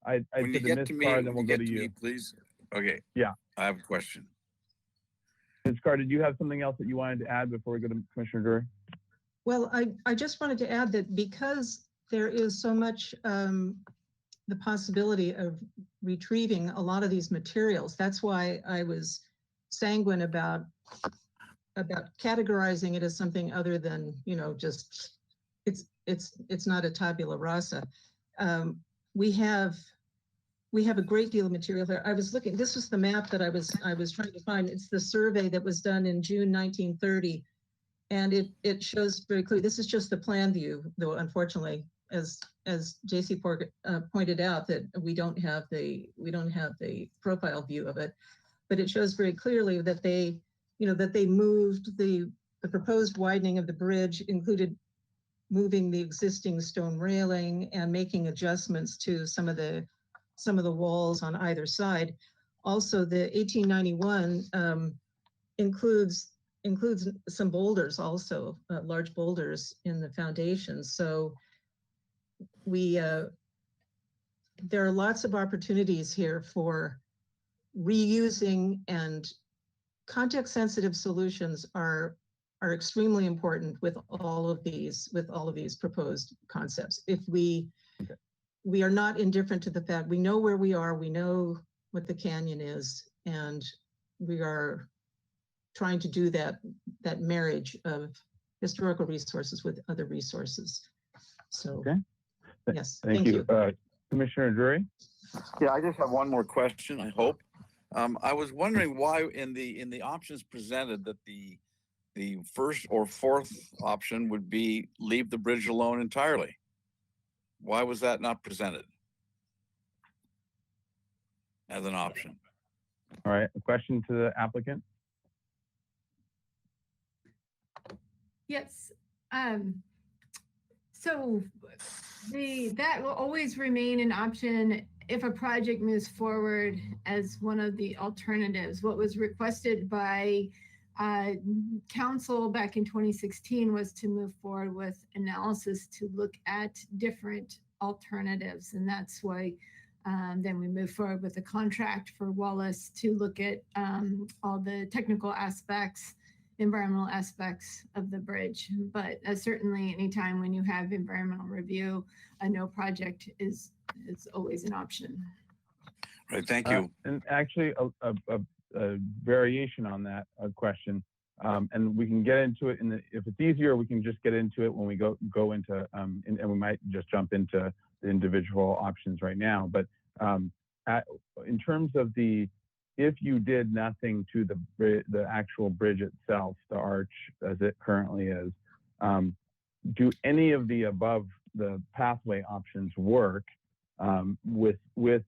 I When you did the get Ms. to me, Carr, then we'll go to you. please. Okay. Yeah. I have a question. Ms. Carr, did you have something else that you wanted to add before we go to Commissioner Drury? Well, I just wanted to add that because there is so much the possibility of retrieving a lot of these materials, that's why I was sanguine about categorizing it as something other than, you know, just it's not a tabula rasa. We have a great deal of material there. I was looking, this was the map that I was trying to find. It's the survey that was done in June 1930. And it shows very clearly, this is just the plan view, though unfortunately, as J.C. pointed out, that we don't have the profile view of it. But it shows very clearly that they moved the proposed widening of the bridge included moving the existing stone railing and making adjustments to some of the walls on either side. Also, the 1891 includes some boulders, also large boulders in the foundation. So there are lots of opportunities here for reusing, and context-sensitive solutions are extremely important with all of these proposed concepts. If we are not indifferent to the fact, we know where we are, we know what the canyon is, and we are trying to do that marriage of historical resources with other resources. So, okay. Yes, thank you. Commissioner Drury? Yeah, I just have one more question, I hope. I was wondering why in the options presented that the first or fourth option would be leave the bridge alone entirely. Why was that not presented as an option? All right, a question to the applicant. Yes. So that will always remain an option if a project moves forward as one of the alternatives. What was requested by council back in 2016 was to move forward with analysis to look at different alternatives. And that's why then we move forward with a contract for Wallace to look at all the technical aspects, environmental aspects of the bridge. But certainly anytime when you have environmental review, a no project is always an option. Right, thank you. And actually a variation on that question, and we can get into it if it's easier, we can just get into it when we go into and we might just jump into the individual options right now. But in terms of if you did nothing to the actual bridge itself, the arch as it currently is, do any of the above the pathway options work with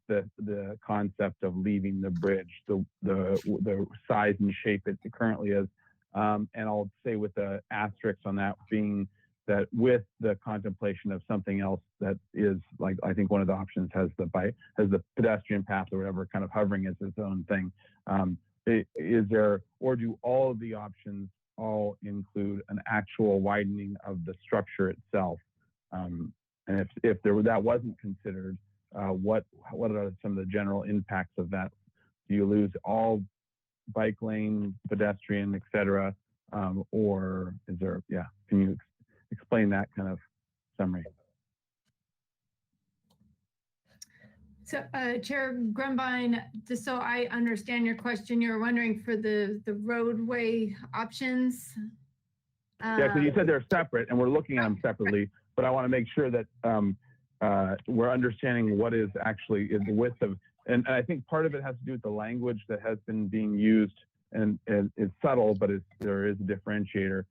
the concept of leaving the bridge, the size and shape it currently is, and I'll say with the asterisk on that being that with the contemplation of something else that is like, I think one of the options has the pedestrian path or whatever kind of hovering as its own thing. Is there, or do all of the options all include an actual widening of the structure itself? And if that wasn't considered, what are some of the general impacts of that? Do you lose all bike lane, pedestrian, et cetera? Or is there, can you explain that kind of summary? So Chair Grumbine, just so I understand your question, you're wondering for the roadway options? Yeah, because you said they're separate, and we're looking at them separately. But I want to make sure that we're understanding what is actually the width of. And I think part of it has to do with the language that has been being used, and it's subtle, but there is a differentiator.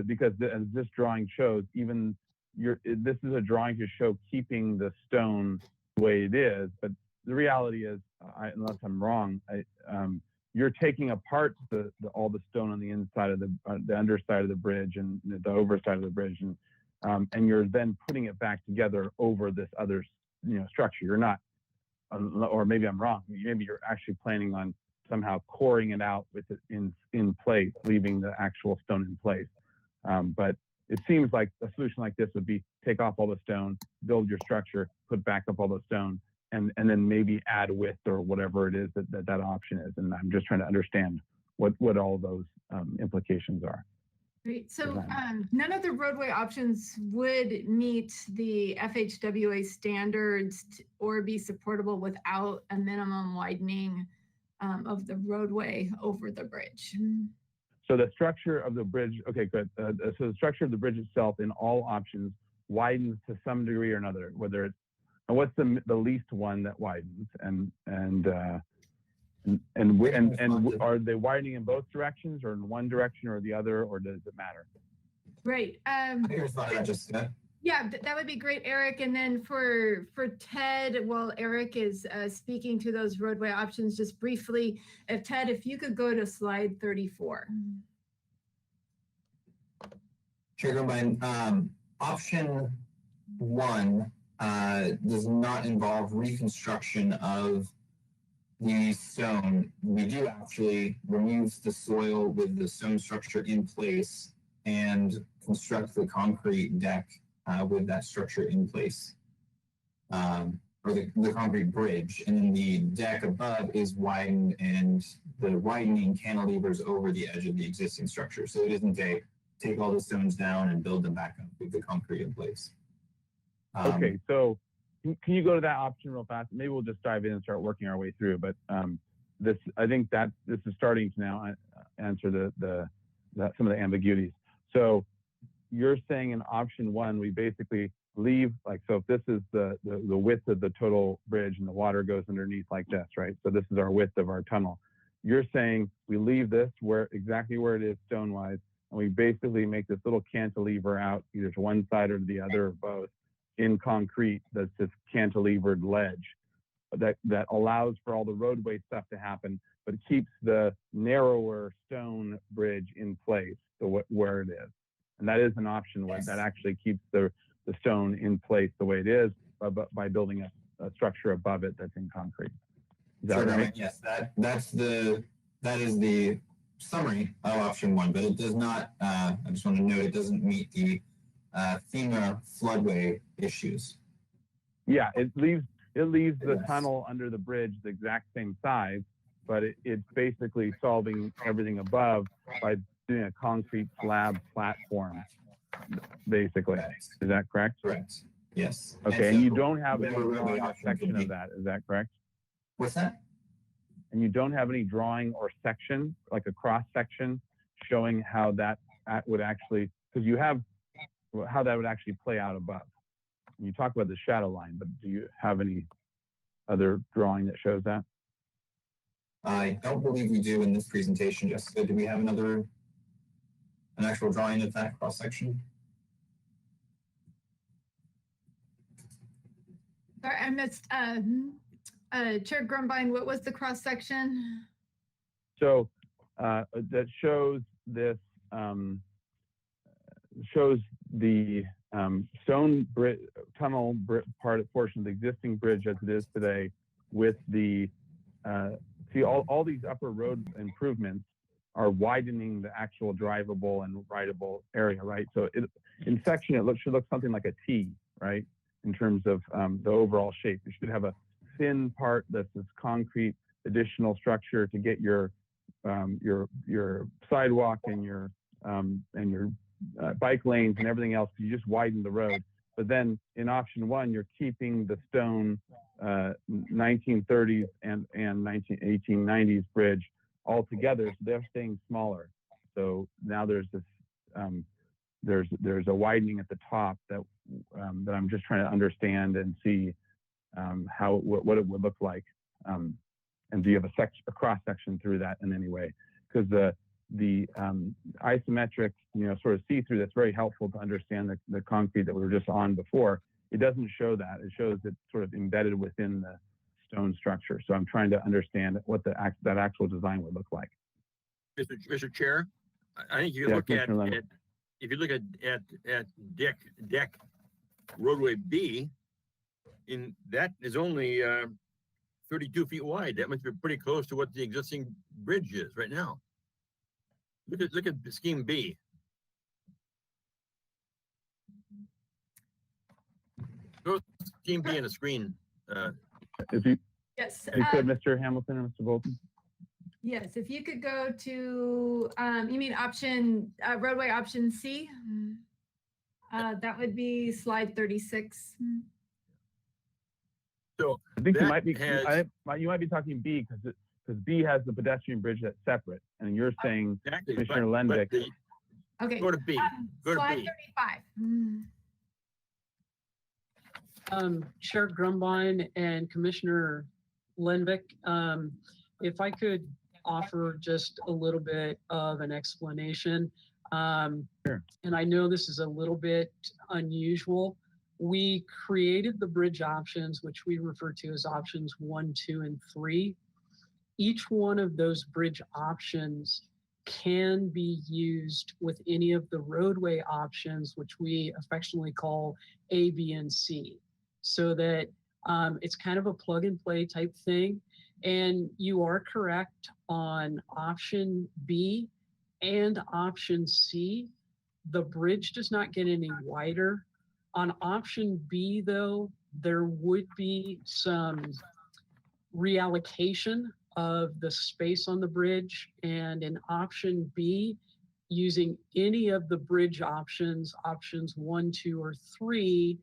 Because as this drawing shows, even this is a drawing to show keeping the stone the way it is, but the reality is, unless I'm wrong, you're taking apart all the stone on the inside of the underside of the bridge and the overside of the bridge, and you're then putting it back together over this other structure. You're not, or maybe I'm wrong. Maybe you're actually planning on somehow coring it out with it in place, leaving the actual stone in place. But it seems like a solution like this would be take off all the stone, build your structure, put back up all the stone, and then maybe add width or whatever it is that option is. And I'm just trying to understand what all those implications are. Great. So none of the roadway options would meet the FHWA standards or be supportable without a minimum widening of the roadway over the bridge. So the structure of the bridge, okay, good. So the structure of the bridge itself in all options widens to some degree or another, whether it's, and what's the least one that widens, and are they widening in both directions or in one direction or the other, or does it matter? Right. Yeah, that would be great, Eric. And then for Ted, while Eric is speaking to those roadway options, just briefly, Ted, if you could go to slide 34. Chair Grumbine, option 1 does not involve reconstruction of the stone. We do actually remove the soil with the stone structure in place and construct the concrete deck with that structure in place, or the concrete bridge, and then the deck above is widened, and the widening cantilevers over the edge of the existing structure. So it isn't a take all the stones down and build them back up with the concrete in place. Okay, so can you go to that option real fast? Maybe we'll just dive in and start working our way through. But I think that this is starting to now answer some of the ambiguities. So you're saying in option 1, we basically leave, like, so if this is the width of the total bridge and the water goes underneath like this, right? So this is our width of our tunnel. You're saying we leave this exactly where it is stone-wise, and we basically make this little cantilever out either to one side or to the other or both in concrete. That's this cantilevered ledge that allows for all the roadway stuff to happen, but it keeps the narrower stone bridge in place where it is. And that is an option that actually keeps the stone in place the way it is by building a structure above it that's in concrete. Is that right? Yes, that is the summary of option 1, but it does not, I just want to note, it doesn't meet the FEMA floodway issues. Yeah, it leaves the tunnel under the bridge the exact same size, but it's basically solving everything above by doing a concrete slab platform, basically. Is that correct? Correct. Yes. Okay, and you don't have any drawing or section of that. Is that correct? What's that? And you don't have any drawing or section, like a cross section, showing how that would actually, because you have how that would actually play out above. You talk about the shadow line, but do you have any other drawing that shows that? I don't believe we do in this presentation, Jessica. Do we have an actual drawing of that cross section? Sorry, I missed. Chair Grumbine, what was the cross section? So that shows this, shows the stone tunnel portion of the existing bridge as it is today, with the see all these upper road improvements are widening the actual drivable and rideable area, right? So in section it should look something like a T, right? In terms of the overall shape, you should have a thin part that's this concrete additional structure to get your sidewalk and your bike lanes and everything else. You just widen the road. But then in option 1, you're keeping the stone 1930s and 1890s bridge all together, so they're staying smaller. So now there's there's a widening at the top that I'm just trying to understand and see what it would look like. And do you have a cross section through that in any way? Because the isometric, sort of see-through, that's very helpful to understand the concrete that we were just on before. It doesn't show that. It shows it sort of embedded within the stone structure. So I'm trying to understand what that actual design would look like. Mr. Chair, I think you look at if you look at deck roadway B, in that is only 32 feet wide. That must be pretty close to what the existing bridge is right now. Look at scheme B. Go scheme B on the screen. If you Yes. could, Mr. Hamilton and Mr. Bolton. Yes, if you could go to, you mean option, roadway option C? That would be slide 36. So I think you might be talking B because B has the pedestrian bridge that's separate, and you're saying Commissioner Lenvik. Okay. Go to B. Go to Slide B. 35. Chair Grumbine and Commissioner Lenvik, if I could offer just a little bit of an explanation. Sure. And I know this is a little bit unusual. We created the bridge options, which we refer to as options 1, 2, and 3. Each one of those bridge options can be used with any of the roadway options, which we affectionately call A, B, and C. So that it's kind of a plug and play type thing. And you are correct on option B and option C. The bridge does not get any wider. On option B, though, there would be some reallocation of the space on the bridge. And in option B, using any of the bridge options, options 1, 2, or 3,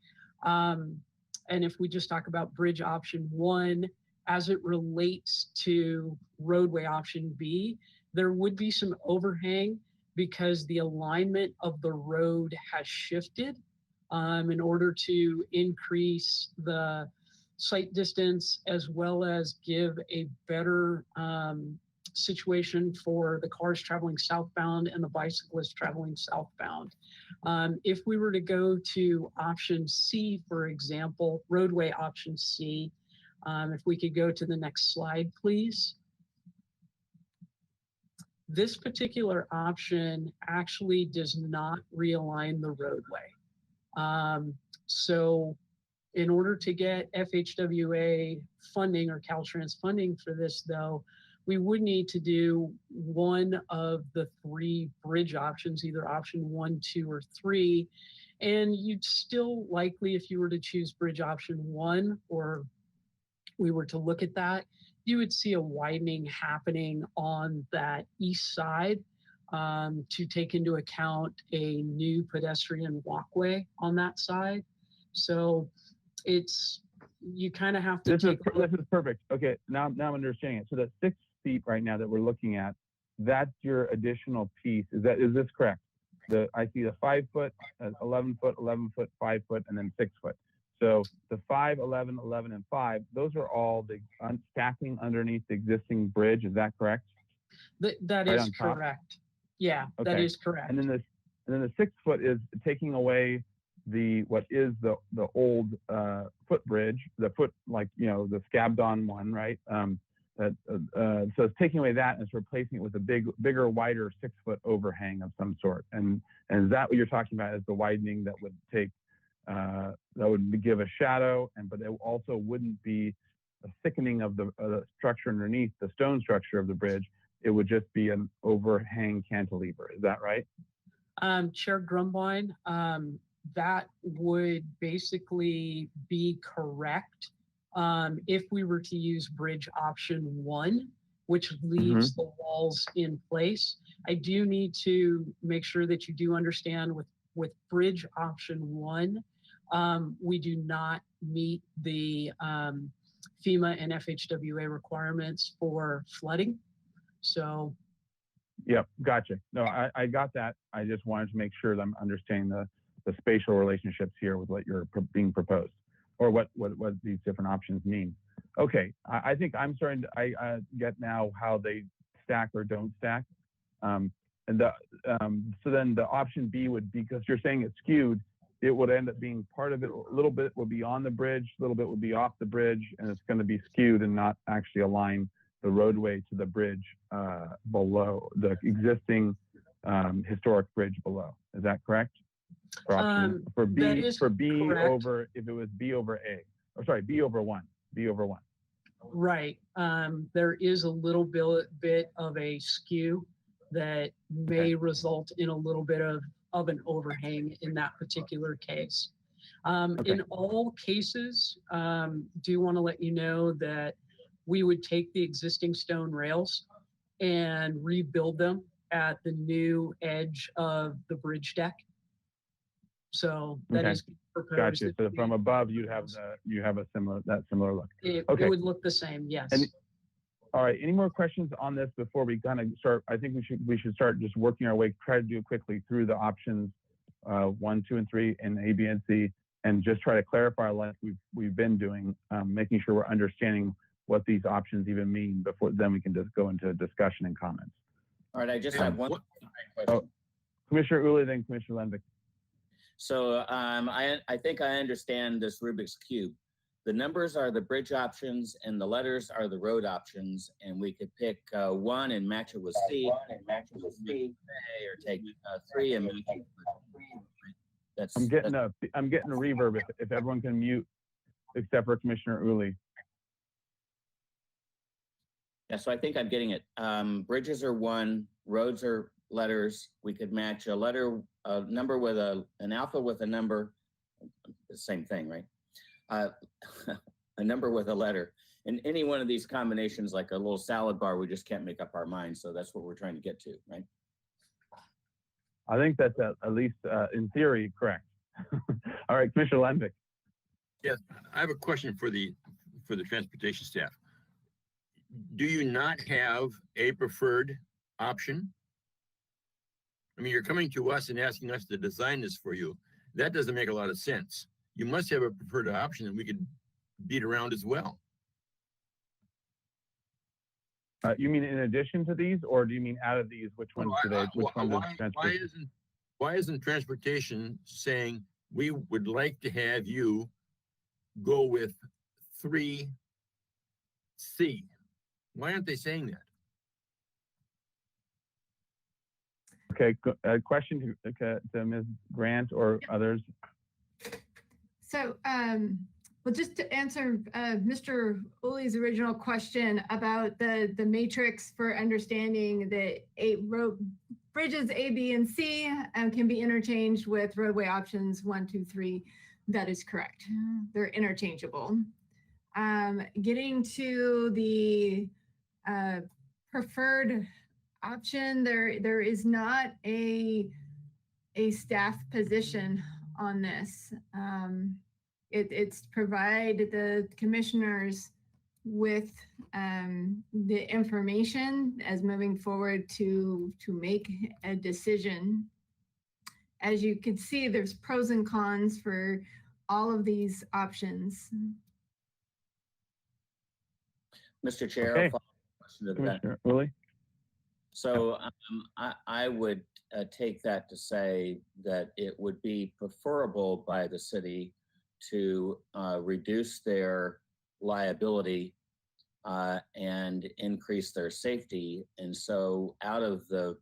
and if we just talk about bridge option 1, as it relates to roadway option B, there would be some overhang because the alignment of the road has shifted in order to increase the sight distance as well as give a better situation for the cars traveling southbound and the bicyclists traveling southbound. If we were to go to option C, for example, roadway option C, if we could go to the next slide, please. This particular option actually does not realign the roadway. So in order to get FHWA funding or Caltrans funding for this, though, we would need to do one of the 3 bridge options, either option 1, 2, or 3. And you'd still likely, if you were to choose bridge option 1, or we were to look at that, you would see a widening happening on that east side to take into account a new pedestrian walkway on that side. So you kind of have to This is perfect. Okay, now I'm understanding it. So that 6 feet right now that we're looking at, that's your additional piece. Is this correct? I see the 5 foot, 11 foot, 11 foot, 5 foot, and then 6 foot. So the 5, 11, 11, and 5, those are all the stacking underneath the existing bridge. Is that correct? That is correct. Yeah, okay. That is correct. And then the 6 foot is taking away what is the old footbridge, the the scabbed on one, right? So it's taking away that and it's replacing it with a bigger, wider 6 foot overhang of some sort. And is that what you're talking about? Is the widening that would take that would give a shadow, but it also wouldn't be a thickening of the structure underneath the stone structure of the bridge. It would just be an overhang cantilever. Is that right? Chair Grumbine, that would basically be correct if we were to use bridge option 1, which leaves the walls in place. I do need to make sure that you do understand with bridge option 1, we do not meet the FEMA and FHWA requirements for flooding. So Yep, gotcha. No, I got that. I just wanted to make sure that I'm understanding the spatial relationships here with what you're being proposed, or what these different options mean. Okay, I think I'm starting to, I get now how they stack or don't stack. So then the option B would be, because you're saying it's skewed, it would end up being part of it, a little bit would be on the bridge, a little bit would be off the bridge, and it's going to be skewed and not actually align the roadway to the bridge below, the existing historic bridge below. Is that correct? For B, correct. over, if it was B over A, or sorry, B over 1, B over 1. Right. There is a little bit of a skew that may result in a little bit of an overhang in that particular case. In all cases, do want to let you know that we would take the existing stone rails and rebuild them at the new edge of the bridge deck. So that is proposed. Gotcha. So from above, you have a similar look. It would look the same, yes. All right. Any more questions on this before we kind of start? I think we should start just working our way, try to do it quickly through the options 1, 2, and 3 and A, B, and C, and just try to clarify like we've been doing, making sure we're understanding what these options even mean before then we can just go into discussion and comments. All right, I just have one question. Oh, Commissioner Uli, then Commissioner Lenvik. So I think I understand this Rubik's Cube. The numbers are the bridge options and the letters are the road options, and we could pick 1 and match it with C, or take 3 and match it with I'm getting a reverb if everyone can mute except for Commissioner Uli. Yeah, so I think I'm getting it. Bridges are 1, roads are letters. We could match a number with an alpha with a number, the same thing, right? A number with a letter. And any one of these combinations, like a little salad bar, we just can't make up our mind. So that's what we're trying to get to, right? I think that's at least in theory correct. All right, Commissioner Lenvik. Yes, I have a question for the transportation staff. Do you not have a preferred option? I mean, you're coming to us and asking us to design this for you. That doesn't make a lot of sense. You must have a preferred option that we could beat around as well. You mean in addition to these, or do you mean out of these? Which ones do they? Which one does transportation? Why isn't transportation saying we would like to have you go with 3C? Why aren't they saying that? Okay, question to Ms. Grant or others. So, well, just to answer Mr. Uli's original question about the matrix for understanding that bridges A, B, and C can be interchanged with roadway options 1, 2, 3. That is correct. They're interchangeable. Getting to the preferred option, there is not a staff position on this. It's provide the commissioners with the information as moving forward to make a decision. As you can see, there's pros and cons for all of these options. Mr. Chair, Okay. a follow-up question to that. Commissioner Uli? So I would take that to say that it would be preferable by the city to reduce their liability and increase their safety. And so out of the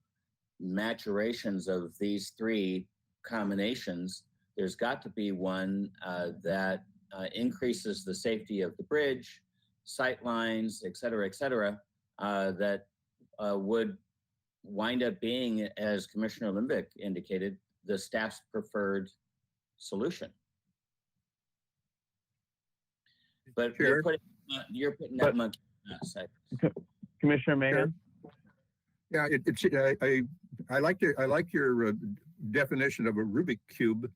maturations of these 3 combinations, there's got to be one that increases the safety of the bridge, sight lines, et cetera, that would wind up being, as Commissioner Lenvik indicated, the staff's preferred solution. But Sure. you're putting that monkey on that side. Commissioner Mahan? Yeah, I like your definition of a Rubik cube,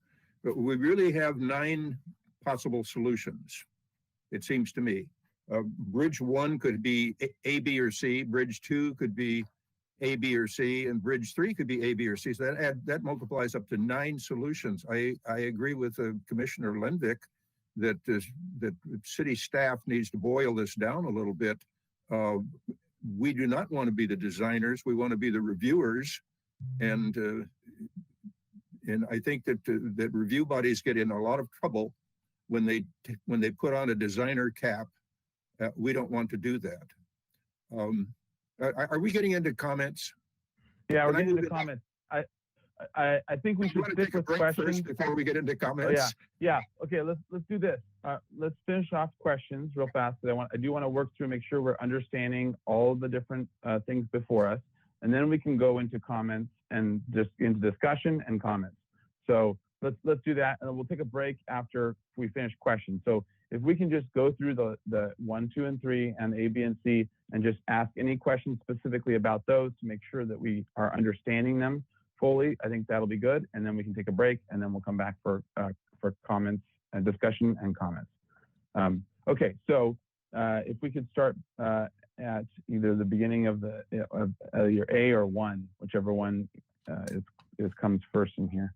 but we really have 9 possible solutions. It seems to me. Bridge 1 could be A, B, or C. Bridge 2 could be A, B, or C, and bridge 3 could be A, B, or C. So that multiplies up to 9 solutions. I agree with Commissioner Lenvik that that city staff needs to boil this down a little bit. We do not want to be the designers. We want to be the reviewers, and I think that that review bodies get in a lot of trouble when they put on a designer cap. We don't want to do that. Are we getting into comments? Yeah, we're Can I getting move into it? comments. I think we You should want to stick take a with break questions. first before we get into Oh, comments? yeah. Okay, let's do this. Let's finish off questions real fast. I do want to work through, make sure we're understanding all the different things before us, and then we can go into comments and just into discussion and comments. So let's do that, and then we'll take a break after we finish questions. So if we can just go through the 1, 2, and 3 and A, B, and C, and just ask any questions specifically about those to make sure that we are understanding them fully, I think that'll be good. And then we can take a break, and then we'll come back for comments and discussion and comments. Okay, so if we could start at either the beginning of your A or 1, whichever one comes first in here.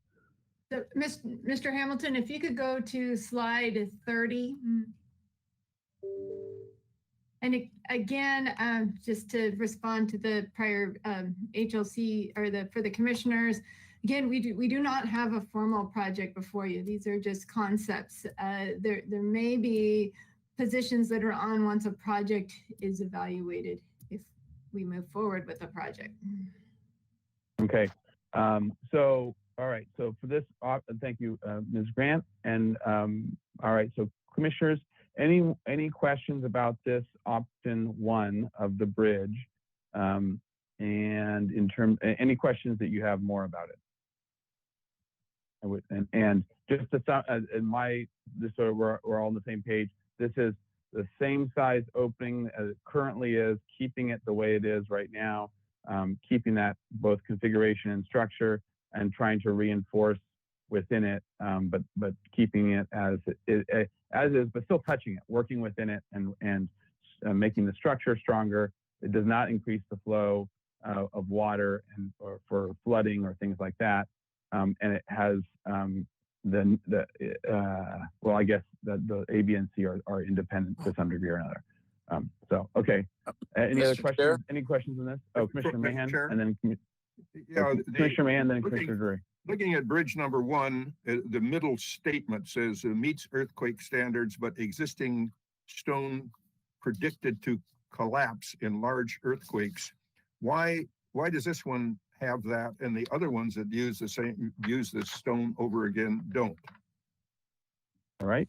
So, Mr. Hamilton, if you could go to slide 30. And again, just to respond to the prior HLC or for the commissioners, again, we do not have a formal project before you. These are just concepts. There may be positions that are on once a project is evaluated if we move forward with the project. Okay. So, all right. So for this, thank you, Ms. Grant. And all right. So commissioners, any questions about this option 1 of the bridge? And in terms, any questions that you have more about it? And just to this sort of we're all on the same page. This is the same size opening as it currently is, keeping it the way it is right now, keeping that both configuration and structure, and trying to reinforce within it, but keeping it as is, but still touching it, working within it, and making the structure stronger. It does not increase the flow of water or for flooding or things like that. And it has well, I guess the A, B, and C are independent to some degree or another. So, okay. Any other questions? Chair? Any questions on this? Oh, Commissioner Mr. Mahan, Chair? and then Yeah, Commissioner Mahan, then Commissioner Drury. Looking at bridge number 1, the middle statement says meets earthquake standards, but existing stone predicted to collapse in large earthquakes. Why does this one have that and the other ones that use the stone over again don't? All right,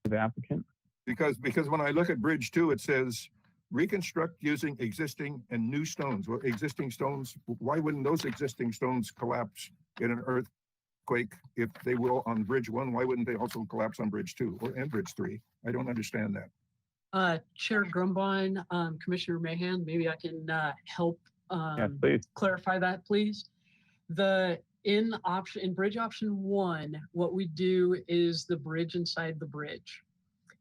the applicant. Because when I look at bridge 2, it says reconstruct using existing and new stones. Well, existing stones, why wouldn't those existing stones collapse in an earthquake if they will on bridge 1? Why wouldn't they also collapse on bridge 2 and bridge 3? I don't understand that. Chair Grumbine, Commissioner Mahan, maybe I can help please clarify that, please. In bridge option 1, what we do is the bridge inside the bridge.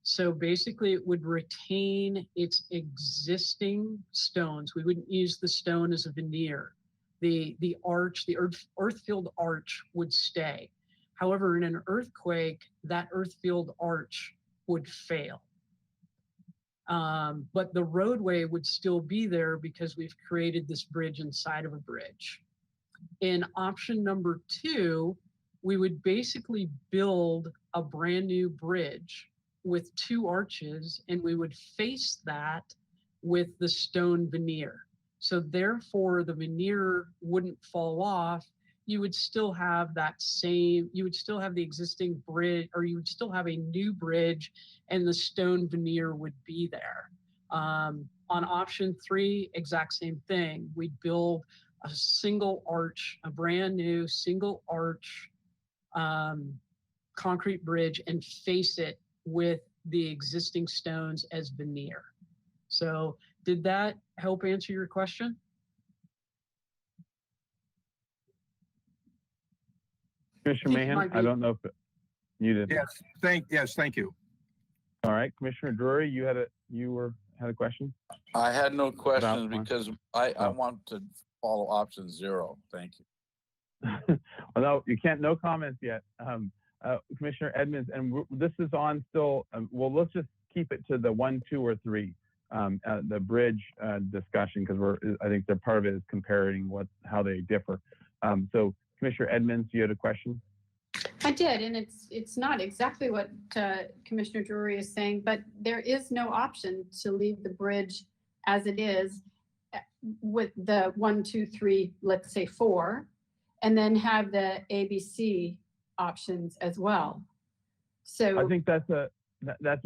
So basically it would retain its existing stones. We wouldn't use the stone as a veneer. The earth-filled arch would stay. However, in an earthquake, that earth-filled arch would fail. But the roadway would still be there because we've created this bridge inside of a bridge. In option number 2, we would basically build a brand new bridge with 2 arches, and we would face that with the stone veneer. So therefore the veneer wouldn't fall off. You would still have you would still have the existing bridge, or you would still have a new bridge, and the stone veneer would be there. On option 3, exact same thing. We'd build a single arch, a brand new single arch concrete bridge, and face it with the existing stones as veneer. So did that help answer your question? Commissioner Mahan, I don't know if you did. Yes, thank you. All right, Commissioner Drury, you were had a question? I had no questions one? because I Oh. want to follow option 0. Thank you. Well, no, you can't, no comments yet. Commissioner Edmonds, and this is on still, well, let's just keep it to the 1, 2, or 3, the bridge discussion, because I think they're part of it is comparing how they differ. So Commissioner Edmonds, you had a question? I did, and it's not exactly what Commissioner Drury is saying, but there is no option to leave the bridge as it is with the 1, 2, 3, let's say 4, and then have the ABC options as well. So I think that's a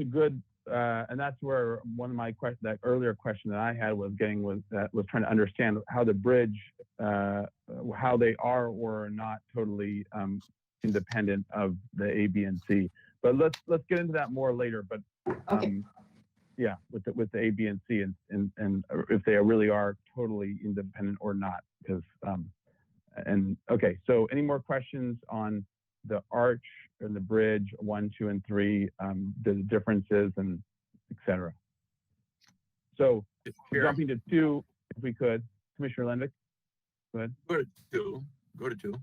good, and that's where one of my questions, that earlier question that I had was trying to understand how the bridge, how they are or are not totally independent of the A, B, and C. But let's get into that more later. But yeah, with the A, B, and C, and if they really are totally independent or not, because okay. So any more questions on the arch and the bridge 1, 2, and 3, the differences and etc. So jumping to 2, if we could, Commissioner Lenvick, go ahead. Go to 2.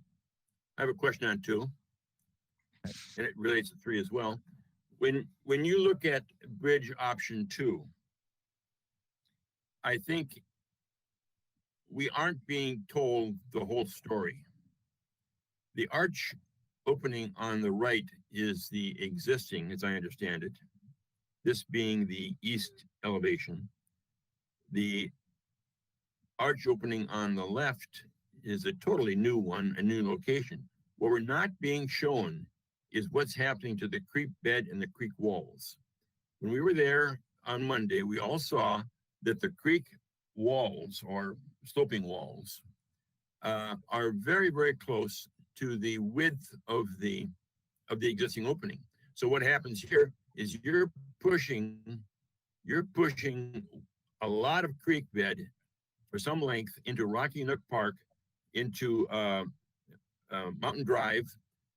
I have a question on 2, and it relates to 3 as well. When you look at bridge option 2, I think we aren't being told the whole story. The arch opening on the right is the existing, as I understand it, this being the east elevation. The arch opening on the left is a totally new one, a new location. What we're not being shown is what's happening to the creek bed and the creek walls. When we were there on Monday, we all saw that the creek walls or sloping walls are very, very close to the width of the existing opening. So what happens here is you're pushing a lot of creek bed for some length into Rocky Nook Park, into Mountain Drive,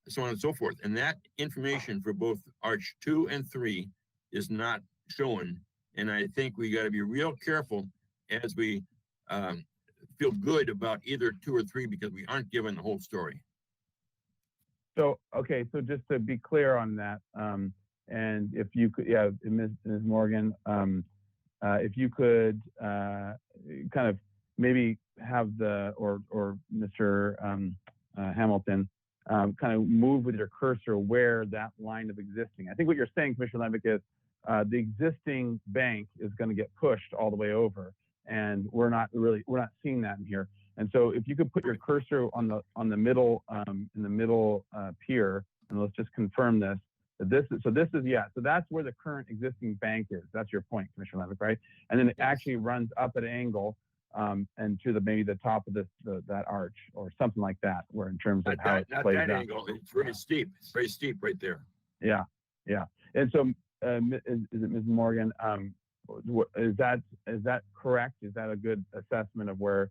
so on and so forth. And that information for both Arch 2 and 3 is not shown. And I think we got to be real careful as we feel good about either 2 or 3, because we aren't given the whole story. So, okay, so just to be clear on that, and if you could, yeah, Ms. Morgan, if you could kind of maybe have or Mr. Hamilton, kind of move with your cursor where that line of existing. I think what you're saying, Commissioner Lenvick, is the existing bank is going to get pushed all the way over, and we're not seeing that in here. And so if you could put your cursor on the middle, in the middle pier, and let's just confirm this. So that's where the current existing bank is. That's your point, Commissioner Lenvick, right? And then it actually runs up at an angle and to maybe the top of that arch or something like that, where in terms of how it plays out. Angle. It's very steep. It's very steep right there. Yeah, yeah. And so is it Ms. Morgan? Is that correct? Is that a good assessment of where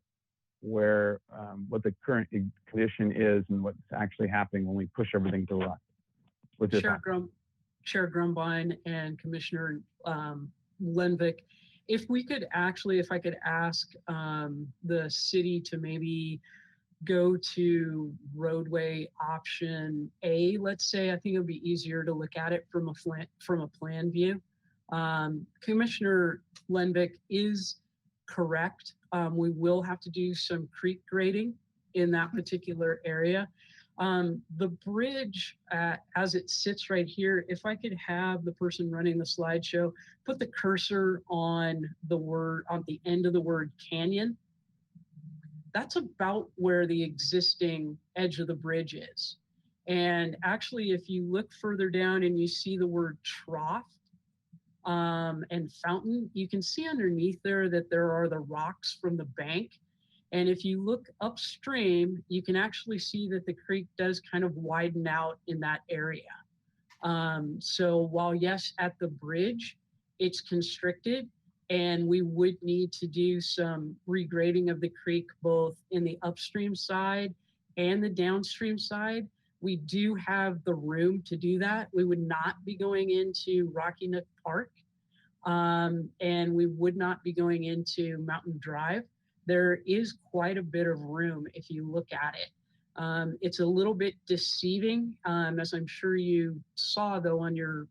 what the current condition is and what's actually happening when we push everything to the left? Chair Grumbine and Commissioner Lenvick, if I could ask the city to maybe go to roadway option A, let's say. I think it would be easier to look at it from a plan view. Commissioner Lenvick is correct. We will have to do some creek grading in that particular area. The bridge, as it sits right here, if I could have the person running the slideshow put the cursor on the end of the word canyon, that's about where the existing edge of the bridge is. And actually, if you look further down and you see the word trough and fountain, you can see underneath there that there are the rocks from the bank. And if you look upstream, you can actually see that the creek does kind of widen out in that area. So while yes, at the bridge, it's constricted, and we would need to do some regrading of the creek, both in the upstream side and the downstream side. We do have the room to do that. We would not be going into Rocky Nook Park. and we would not be going into Mountain Drive. There is quite a bit of room if you look at it. It's a little bit deceiving, as I'm sure you saw though on your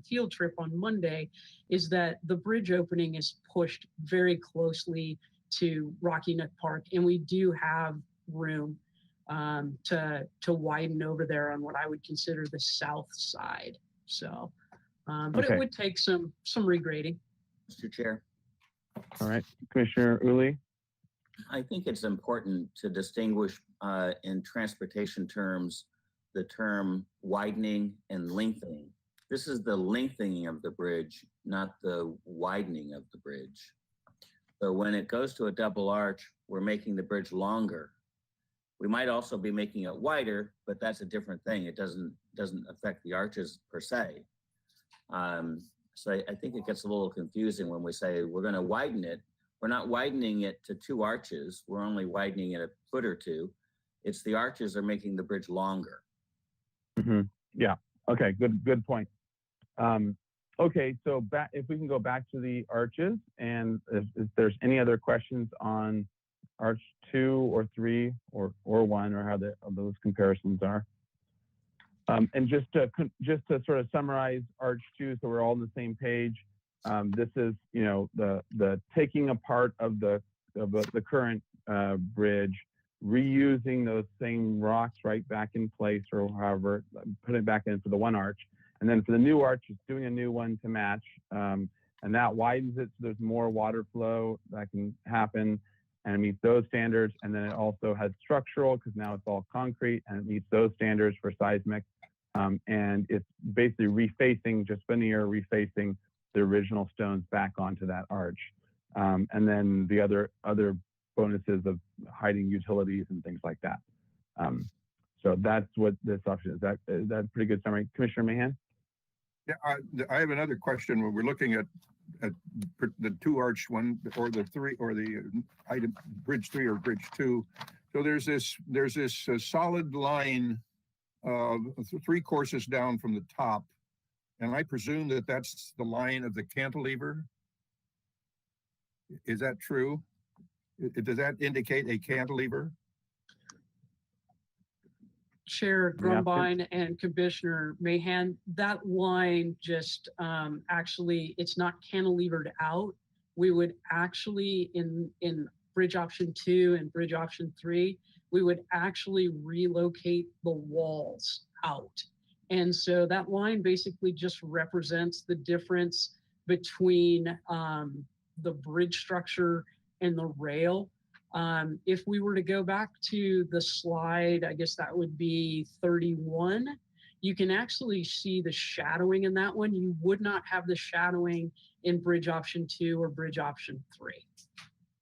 field trip on Monday, is that the bridge opening is pushed very closely to Rocky Neck Park, and we do have room to widen over there on what I would consider the south side. So, but Okay. it would take some regrading. Mr. Chair. All right, Commissioner Uli. I think it's important to distinguish in transportation terms the term widening and lengthening. This is the lengthening of the bridge, not the widening of the bridge. So when it goes to a double arch, we're making the bridge longer. We might also be making it wider, but that's a different thing. It doesn't affect the arches per se. So I think it gets a little confusing when we say we're going to widen it. We're not widening it to 2 arches. We're only widening it a foot or 2. It's the arches are making the bridge longer. Yeah. Okay. Good point. Okay. So if we can go back to the arches, and if there's any other questions on arch 2 or 3 or 1, or how those comparisons are. And just to sort of summarize arch 2, so we're all on the same page. This is, the taking apart of the current bridge, reusing those same rocks right back in place, or however, put it back in for the one arch. And then for the new arch, it's doing a new one to match. And that widens it so there's more water flow that can happen and it meets those standards. And then it also has structural, because now it's all concrete, and it meets those standards for seismic. And it's basically refacing, just veneer refacing the original stones back onto that arch. And then the other bonuses of hiding utilities and things like that. So that's what this option is. Is that a pretty good summary? Commissioner Mahan? Yeah, I have another question. When we're looking at the 2 arch one, or the 3, or the item bridge 3 or bridge 2. So there's this solid line 3 courses down from the top, and I presume that that's the line of the cantilever. Is that true? Does that indicate a cantilever? Chair Grumbine and Commissioner Mahan, that line just actually, it's not cantilevered out. We would actually, in bridge option 2 and bridge option 3, we would actually relocate the walls out. And so that line basically just represents the difference between the bridge structure and the rail. If we were to go back to the slide, I guess that would be 31, you can actually see the shadowing in that one. You would not have the shadowing in bridge option 2 or bridge option 3,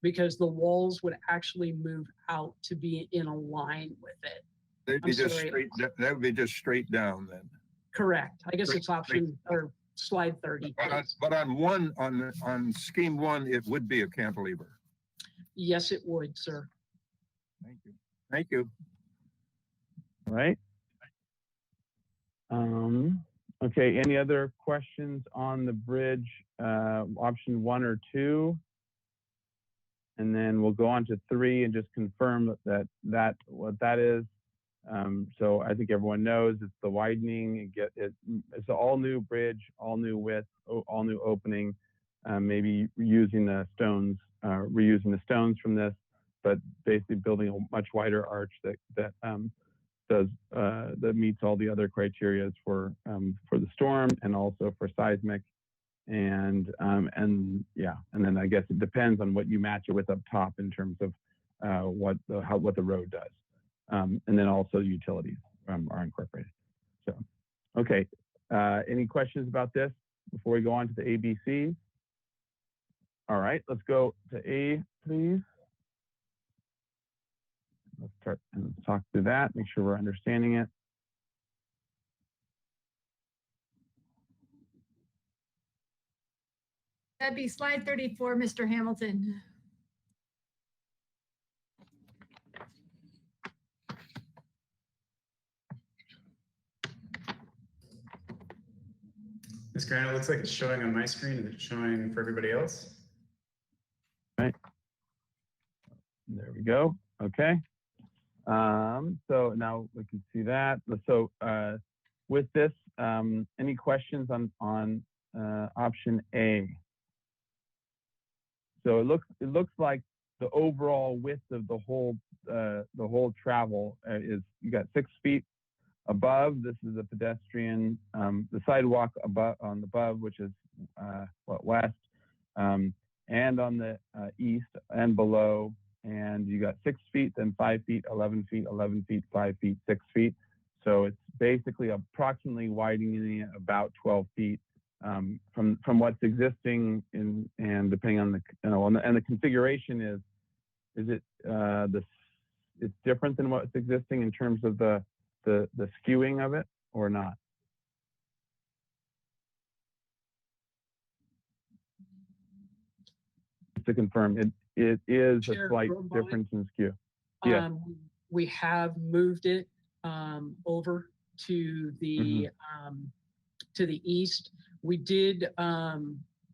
because the walls would actually move out to be in a line with it. That would be just straight down then. Correct. I guess it's option or slide 30. But on scheme 1, it would be a cantilever. Yes, it would, sir. Thank you. Thank you. All right. Okay, any other questions on the bridge option 1 or 2? And then we'll go on to 3 and just confirm that what that is. So I think everyone knows it's the widening. It's an all new bridge, all new width, all new opening. Maybe using the stones, reusing the stones from this, but basically building a much wider arch that meets all the other criteria for the storm and also for seismic. And then I guess it depends on what you match it with up top in terms of what the road does. And then also utilities are incorporated. So, okay. Any questions about this before we go on to the ABC? All right, let's go to A, please. Let's start and talk through that, make sure we're understanding it. That'd be slide 34, Mr. Hamilton. Ms. Grant, it looks like it's showing on my screen. Is it showing for everybody else? Right. There we go. Okay. So now we can see that. So with this, any questions on option A? So it looks like the overall width of the whole travel is, you got 6 feet above. This is a pedestrian, the sidewalk above which is west, and on the east and below. And you got 6 feet, then 5 feet, 11 feet, 11 feet, 5 feet, 6 feet. So it's basically approximately widening about 12 feet from what's existing and depending on the, and the configuration is it it's different than what's existing in terms of the skewing of it or not? To confirm, it is a Chair slight Grobine? difference in skew. Yeah. We have moved it over to the east. We did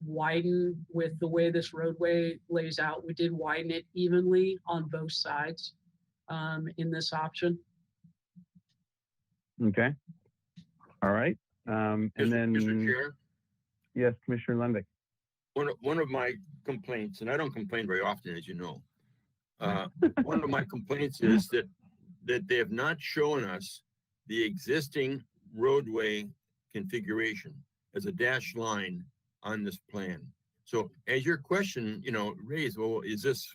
widen with the way this roadway lays out. We did widen it evenly on both sides in this option. Okay. All right. And then, Mr. Chair, yes, Commissioner Lendick. one of my complaints, and I don't complain very often, as you know, one of my complaints is that they have not shown us the existing roadway configuration as a dashed line on this plan. So as your question, raised, well, is this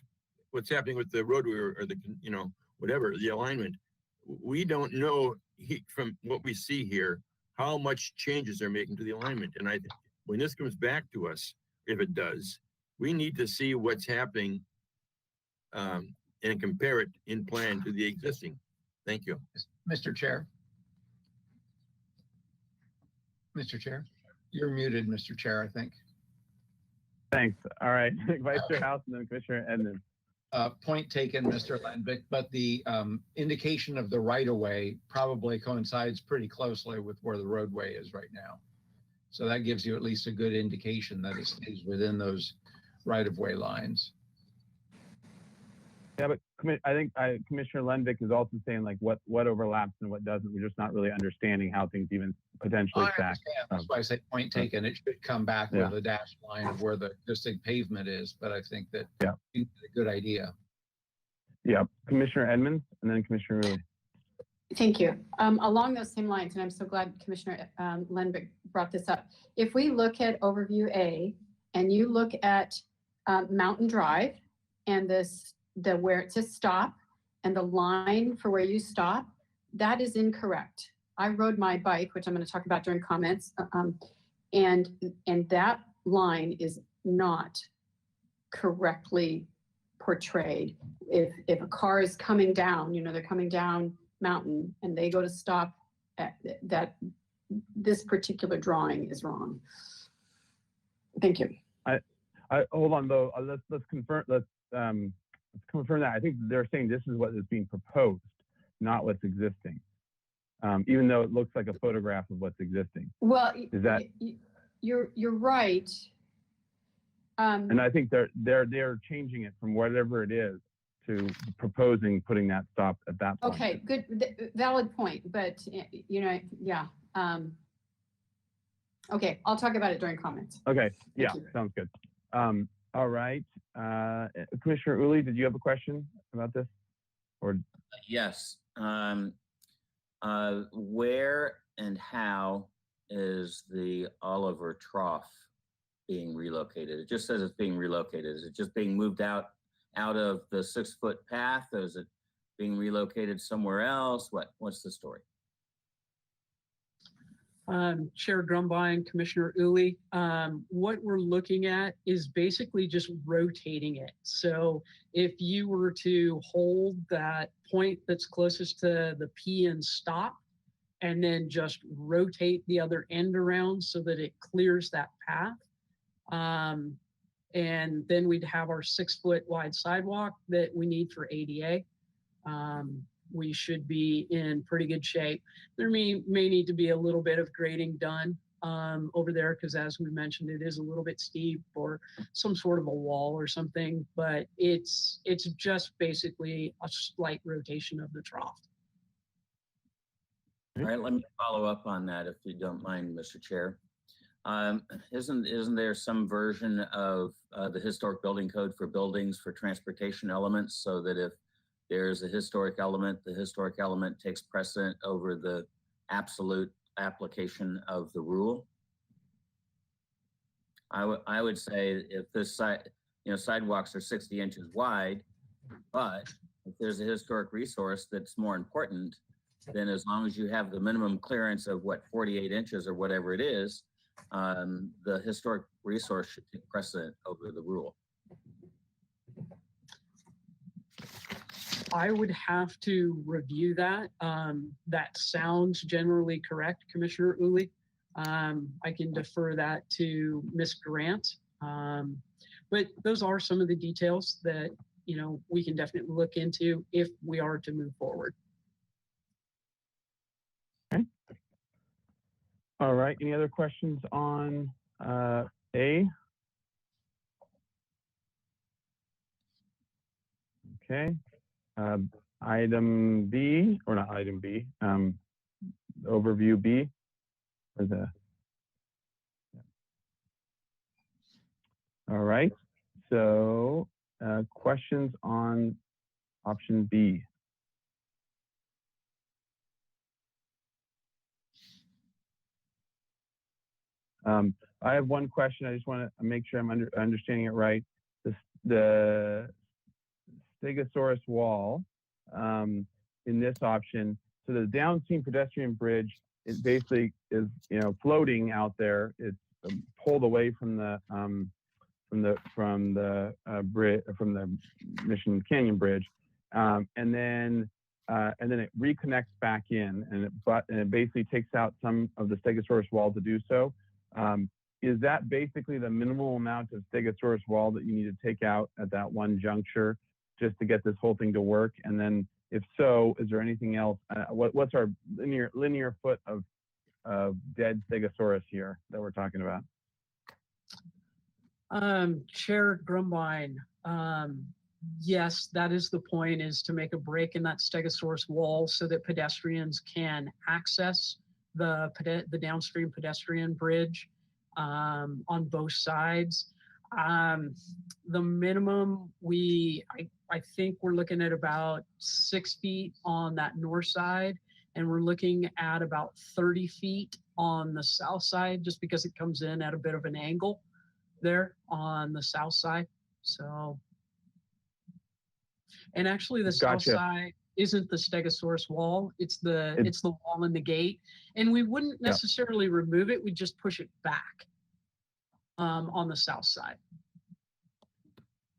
what's happening with the roadway or the, whatever, the alignment? We don't know from what we see here, how much changes they're making to the alignment. And I think when this comes back to us, if it does, we need to see what's happening and compare it in plan to the existing. Thank you. Mr. Chair. Mr. Chair, you're muted, Mr. Chair, I think. Thanks. All right. Vice Chair House and then Commissioner Edmonds. Point taken, Mr. Lendick, but the indication of the right-of-way probably coincides pretty closely with where the roadway is right now. So that gives you at least a good indication that it stays within those right-of-way lines. Yeah, but I think Commissioner Lendick is also saying like what overlaps and what doesn't. We're just not really understanding how things even potentially stack. That's why I say point taken. It should come back with a dashed line of where the existing pavement is, but I think that it's a good idea. Yeah, Commissioner Edmonds and then Commissioner Uli. Thank you. Along those same lines, and I'm so glad Commissioner Lendick brought this up. If we look at overview A and you look at Mountain Drive and the where it says stop and the line for where you stop, that is incorrect. I rode my bike, which I'm going to talk about during comments, and that line is not correctly portrayed. If a car is coming down, they're coming down mountain and they go to stop at that, this particular drawing is wrong. Thank you. I hold on though. Let's confirm. Let's confirm that. I think they're saying this is what is being proposed, not what's existing. Even though it looks like a photograph of what's existing. Well, is that you're right. And I think they're changing it from whatever it is to proposing putting that stop at that point. Okay, good, valid point. But yeah. Okay, I'll talk about it during comments. Okay, yeah, sounds good. All right, Commissioner Uli, did you have a question about this? Or yes. Where and how is the Oliver Trough being relocated? It just says it's being relocated. Is it just being moved out of the 6-foot path? Or is it being relocated somewhere else? What's the story? Chair Grumbine, Commissioner Uli, what we're looking at is basically just rotating it. So if you were to hold that point that's closest to the P and stop, and then just rotate the other end around so that it clears that path. And then we'd have our 6-foot wide sidewalk that we need for ADA. We should be in pretty good shape. There may need to be a little bit of grading done over there, because as we mentioned, it is a little bit steep, or some sort of a wall or something, but it's just basically a slight rotation of the trough. All right, let me follow up on that if you don't mind, Mr. Chair. Isn't there some version of the historic building code for buildings for transportation elements, so that if there's a historic element, the historic element takes precedent over the absolute application of the rule? I would say if this sidewalks are 60 inches wide, but if there's a historic resource that's more important, then as long as you have the minimum clearance of 48 inches or whatever it is, the historic resource should take precedent over the rule. I would have to review that. That sounds generally correct, Commissioner Uli. I can defer that to Ms. Grant. But those are some of the details that, we can definitely look into if we are to move forward. Okay. All right. Any other questions on A? Okay. Item B, or not item B, overview B, or the. All right. So questions on option B? I have one question. I just want to make sure I'm understanding it right. The Stegosaurus wall in this option. So the downstream pedestrian bridge is basically floating out there. It's pulled away from the bridge, from the Mission Canyon Bridge, and then it reconnects back in, and it basically takes out some of the Stegosaurus wall to do so. Is that basically the minimal amount of Stegosaurus wall that you need to take out at that one juncture just to get this whole thing to work? And then if so, is there anything else? What's our linear foot of dead Stegosaurus here that we're talking about? Chair Grumbine, yes, that is the point, is to make a break in that Stegosaurus wall so that pedestrians can access the downstream pedestrian bridge on both sides. The minimum, I think we're looking at about 6 feet on that north side, and we're looking at about 30 feet on the south side, just because it comes in at a bit of an angle there on the south side. So, and actually the south side isn't the Stegosaurus wall, it's the wall in the gate, and we wouldn't necessarily remove it, we just push it back on the south side.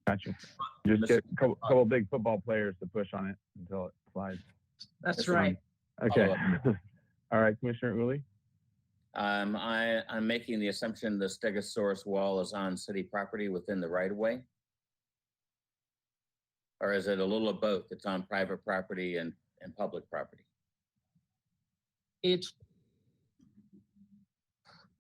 Gotcha. Just get a couple big football players to push on it until it slides. That's right. Okay. All right, Commissioner Uli. I'm making the assumption the Stegosaurus wall is on city property within the right of way? Or is it a little of both? It's on private property and public property? It's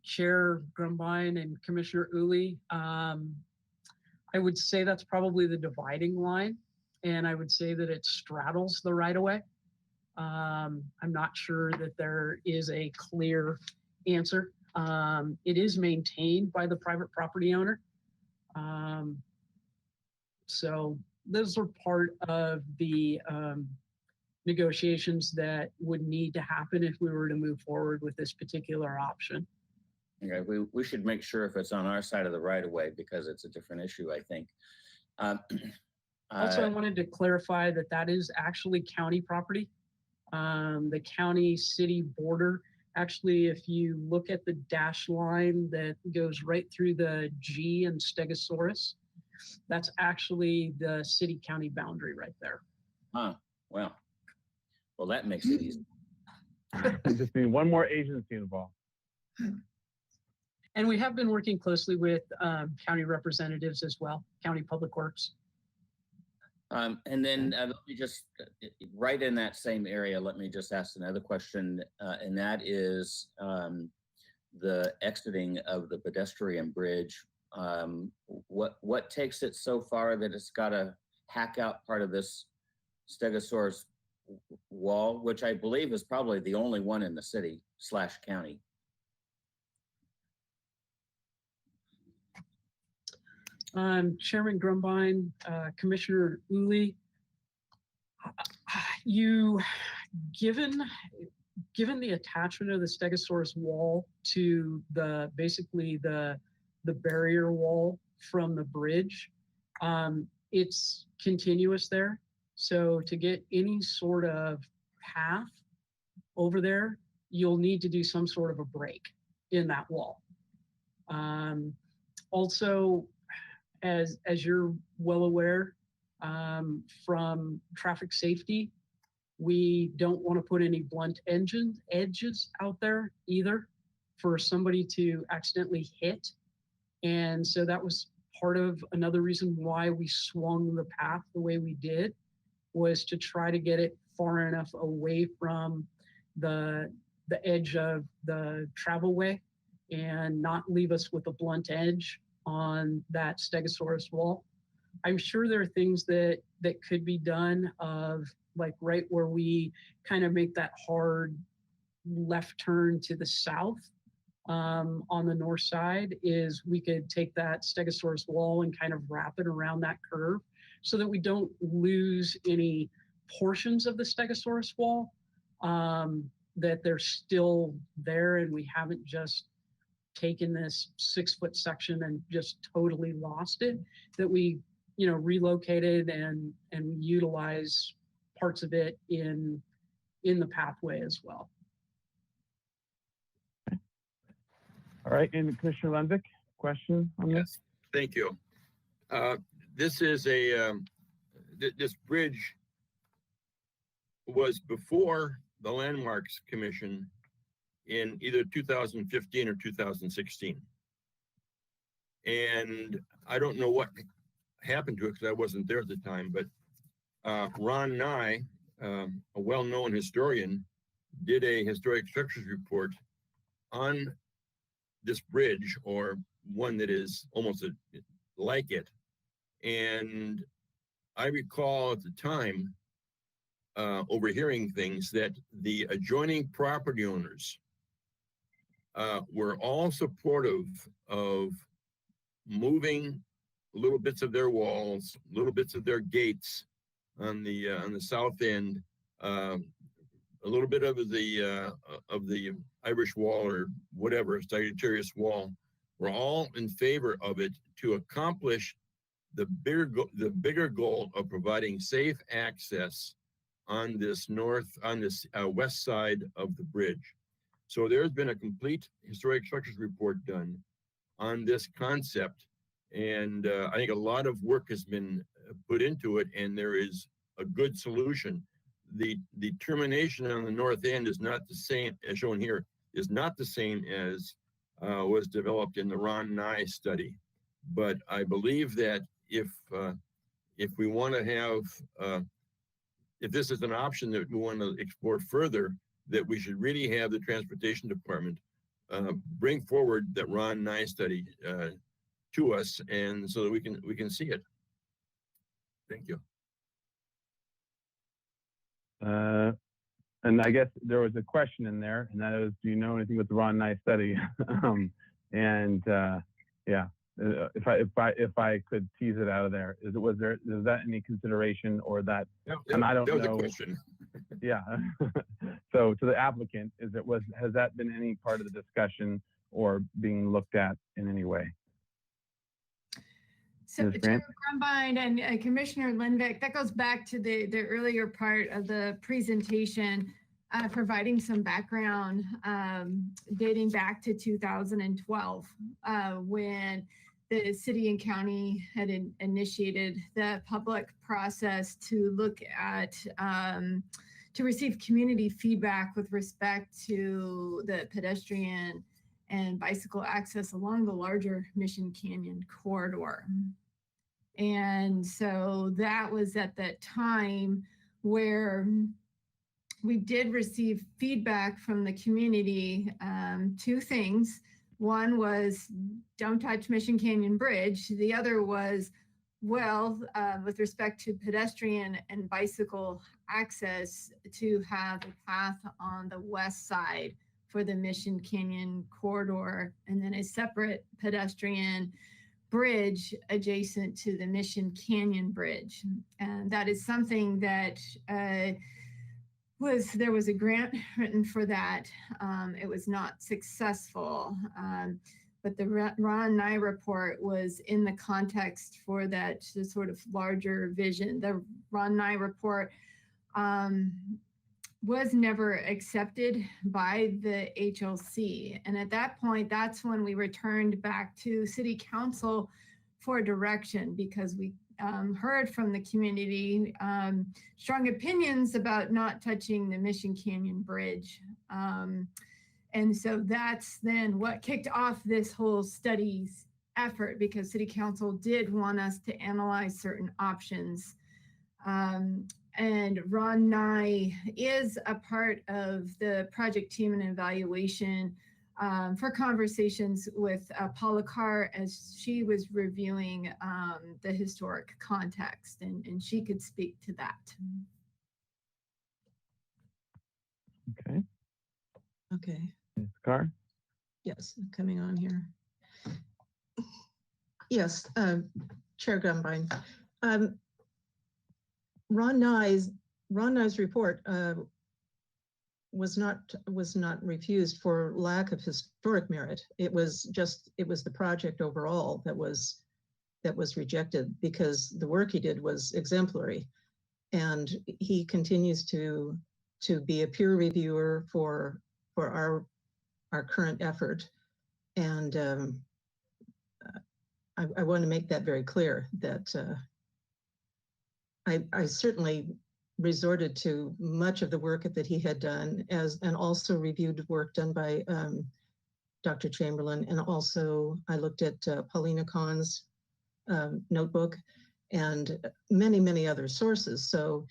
Chair Grumbine and Commissioner Uli. I would say that's probably the dividing line, and I would say that it straddles the right of way. I'm not sure that there is a clear answer. It is maintained by the private property owner. So those are part of the negotiations that would need to happen if we were to move forward with this particular option. Okay, we should make sure if it's on our side of the right of way, because it's a different issue, I think. Also, I wanted to clarify that that is actually county property. The county-city border, actually, if you look at the dash line that goes right through the G in Stegosaurus, that's actually the city-county boundary right there. Huh, well, that makes it easy. Just need one more agency involved. And we have been working closely with county representatives as well, County Public Works. And then let me just, right in that same area, let me just ask another question, and that is the exiting of the pedestrian bridge. What takes it so far that it's got to hack out part of this Stegosaurus wall, which I believe is probably the only one in the city / county? Chairman Grumbine, Commissioner Uli, you, given the attachment of the Stegosaurus wall to basically the barrier wall from the bridge, it's continuous there. So to get any sort of path over there, you'll need to do some sort of a break in that wall. Also, as you're well aware, from traffic safety, we don't want to put any blunt edges out there either for somebody to accidentally hit. And so that was part of another reason why we swung the path the way we did, was to try to get it far enough away from the edge of the travelway and not leave us with a blunt edge on that Stegosaurus wall. I'm sure there are things that could be done, of like right where we kind of make that hard left turn to the south on the north side, is we could take that Stegosaurus wall and kind of wrap it around that curve so that we don't lose any portions of the Stegosaurus wall, that they're still there and we haven't just taken this 6-foot section and just totally lost it, that we, relocated and utilize parts of it in the pathway as well. All right, and Commissioner Lenvick, question on this? Yes, thank you. This is this bridge was before the Landmarks Commission in either 2015 or 2016. And I don't know what happened to it because I wasn't there at the time, but Ron Nye, a well-known historian, did a historic structures report on this bridge, or one that is almost like it. And I recall at the time overhearing things that the adjoining property owners were all supportive of moving little bits of their walls, little bits of their gates on the south end, a little bit of the Irish wall or whatever, Sagittarius wall. We're all in favor of it to accomplish the bigger goal of providing safe access on this west side of the bridge. So there's been a complete historic structures report done on this concept. And I think a lot of work has been put into it, and there is a good solution. The termination on the north end is not the same, as shown here, is not the same as was developed in the Ron Nye study. But I believe that if we want to have, if this is an option that we want to explore further, that we should really have the Transportation Department bring forward that Ron Nye study to us, and so that we can see it. Thank you. And I guess there was a question in there, and that is, do you know anything about the Ron Nye study? Yeah, if I could tease it out of there, is that any consideration, or that? And I don't know. That was a question. Yeah. So to the applicant, has that been any part of the discussion or being looked at in any way? So Chair Grumbine and Commissioner Lenvick, that goes back to the earlier part of the presentation, providing some background dating back to 2012, when the city and county had initiated the public process to look at, to receive community feedback with respect to the pedestrian and bicycle access along the larger Mission Canyon corridor. And so that was at that time where we did receive feedback from the community, two things. One was don't touch Mission Canyon Bridge. The other was, well, with respect to pedestrian and bicycle access, to have a path on the west side for the Mission Canyon corridor, and then a separate pedestrian bridge adjacent to the Mission Canyon Bridge. And that is something that there was a grant written for that. It was not successful. But the Ron Nye report was in the context for that sort of larger vision. The Ron Nye report was never accepted by the HLC. And at that point, that's when we returned back to City Council for direction, because we heard from the community strong opinions about not touching the Mission Canyon Bridge. And so that's then what kicked off this whole studies effort, because City Council did want us to analyze certain options. And Ron Nye is a part of the project team and evaluation for conversations with Paula Carr as she was reviewing the historic context, and she could speak to that. Okay. Okay. Ms. Carr? Yes, I'm coming on here. Yes, Chair Gumbine. Ron Nye's report was not refused for lack of historic merit. It was the project overall that was rejected, because the work he did was exemplary, and he continues to be a peer reviewer for our current effort. And I want to make that very clear, that I certainly resorted to much of the work that he had done, and also reviewed work done by Dr. Chamberlain, and also I looked at Paulina Kahn's notebook and many other sources. So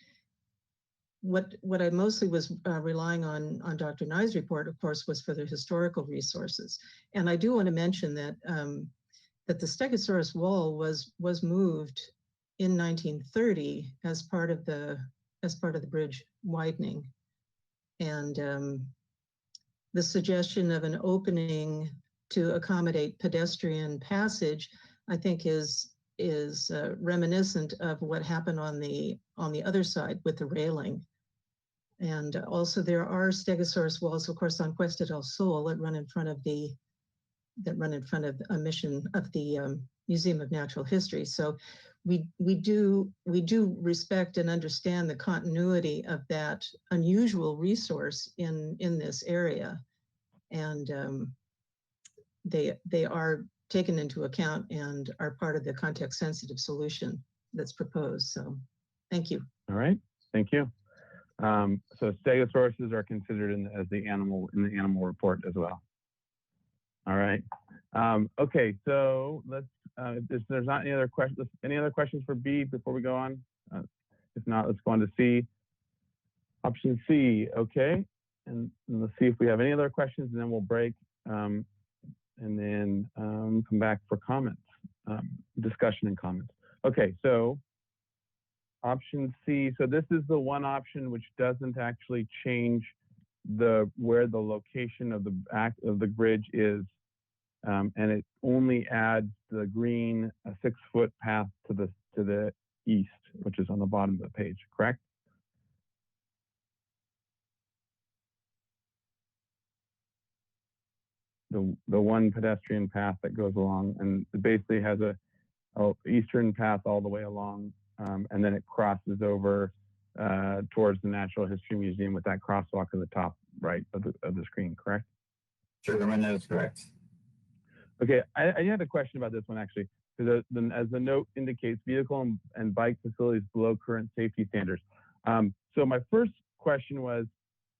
what I mostly was relying on Dr. Nye's report, of course, was for the historical resources. And I do want to mention that that the Stegosaurus wall was moved in 1930 as part of the bridge widening, and the suggestion of an opening to accommodate pedestrian passage, I think, is reminiscent of what happened on the other side with the railing. And also there are Stegosaurus walls, of course, on Cuesta del Sol that run in front of a mission of the Museum of Natural History. So we do respect and understand the continuity of that unusual resource in this area, and they are taken into account and are part of the context-sensitive solution that's proposed. So, thank you. All right, thank you. So stegosauruses are considered in the animal report as well. All right. Okay, so let's. If there's not any other questions for B before we go on? If not, let's go on to C. Option C. Okay, and let's see if we have any other questions, and then we'll break, and then come back for comments, discussion and comments. Okay, so option C. So this is the one option which doesn't actually change where the location of the bridge is, and it only adds the green 6-foot path to the east, which is on the bottom of the page. Correct? The one pedestrian path that goes along, and it basically has a eastern path all the way along, and then it crosses over towards the Natural History Museum with that crosswalk at the top right of the screen. Correct? Sure, that is correct. Okay, I had a question about this one actually, because as the note indicates, vehicle and bike facilities below current safety standards. So my first question was,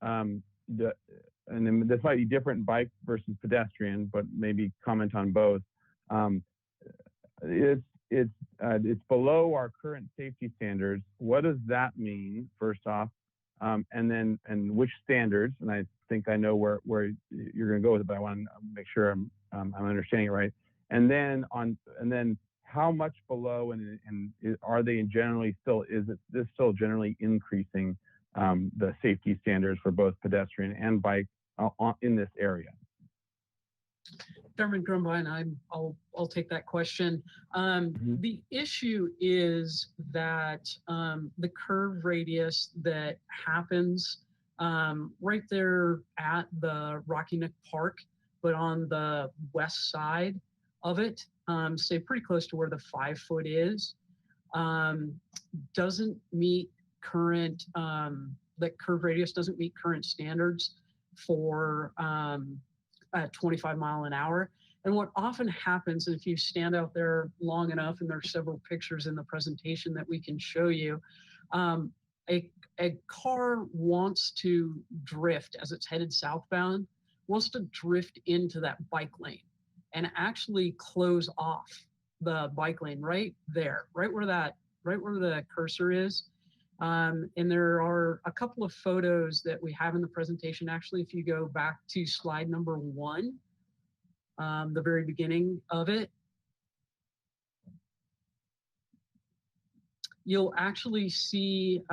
and this might be different bike versus pedestrian, but maybe comment on both. It's below our current safety standards. What does that mean, first off? and which standards, and I think I know where you're going to go with it, but I want to make sure I'm understanding it right. And then how much below, and are they generally still, is this still generally increasing the safety standards for both pedestrian and bike in this area? Chairman Grumbine, I'll take that question. The issue is that the curve radius that happens right there at the Rocky Neck Park, but on the west side of it, say pretty close to where the 5 foot is, doesn't meet current, that curve radius doesn't meet current standards for 25 mile an hour. And what often happens, if you stand out there long enough, and there are several pictures in the presentation that we can show you, a car wants to drift as it's headed southbound, wants to drift into that bike lane and actually close off the bike lane right there, right where the cursor is. And there are a couple of photos that we have in the presentation. Actually, if you go back to slide number 1, the very beginning of it, you'll actually see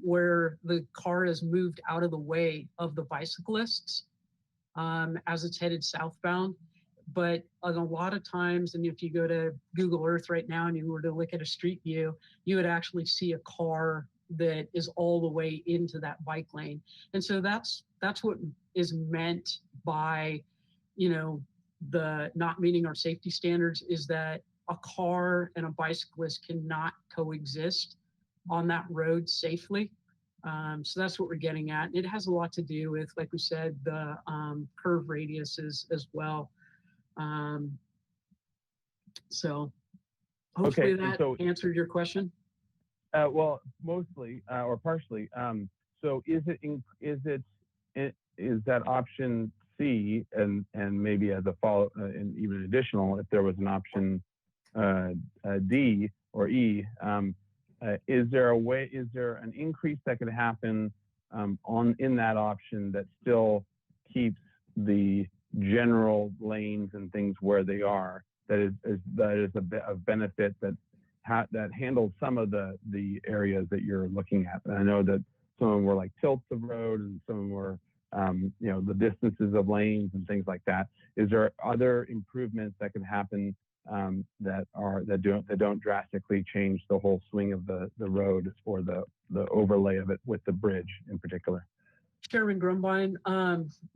where the car has moved out of the way of the bicyclists as it's headed southbound. But a lot of times, and if you go to Google Earth right now and you were to look at a street view, you would actually see a car that is all the way into that bike lane. And so that's what is meant by, the not meeting our safety standards, is that a car and a bicyclist cannot coexist on that road safely. So that's what we're getting at. It has a lot to do with, like we said, the curve radiuses as well. So hopefully that answered your question. Well, mostly or partially. So is that option C, and maybe as a follow, and even additional, if there was an option D or E, is there an increase that could happen in that option that still keeps the general lanes and things where they are, that is a benefit that handles some of the areas that you're looking at? And I know that some of them were like tilts of road, and some of them were the distances of lanes and things like that. Is there other improvements that can happen that don't drastically change the whole swing of the road, or the overlay of it with the bridge in particular? Chairman Grumbine,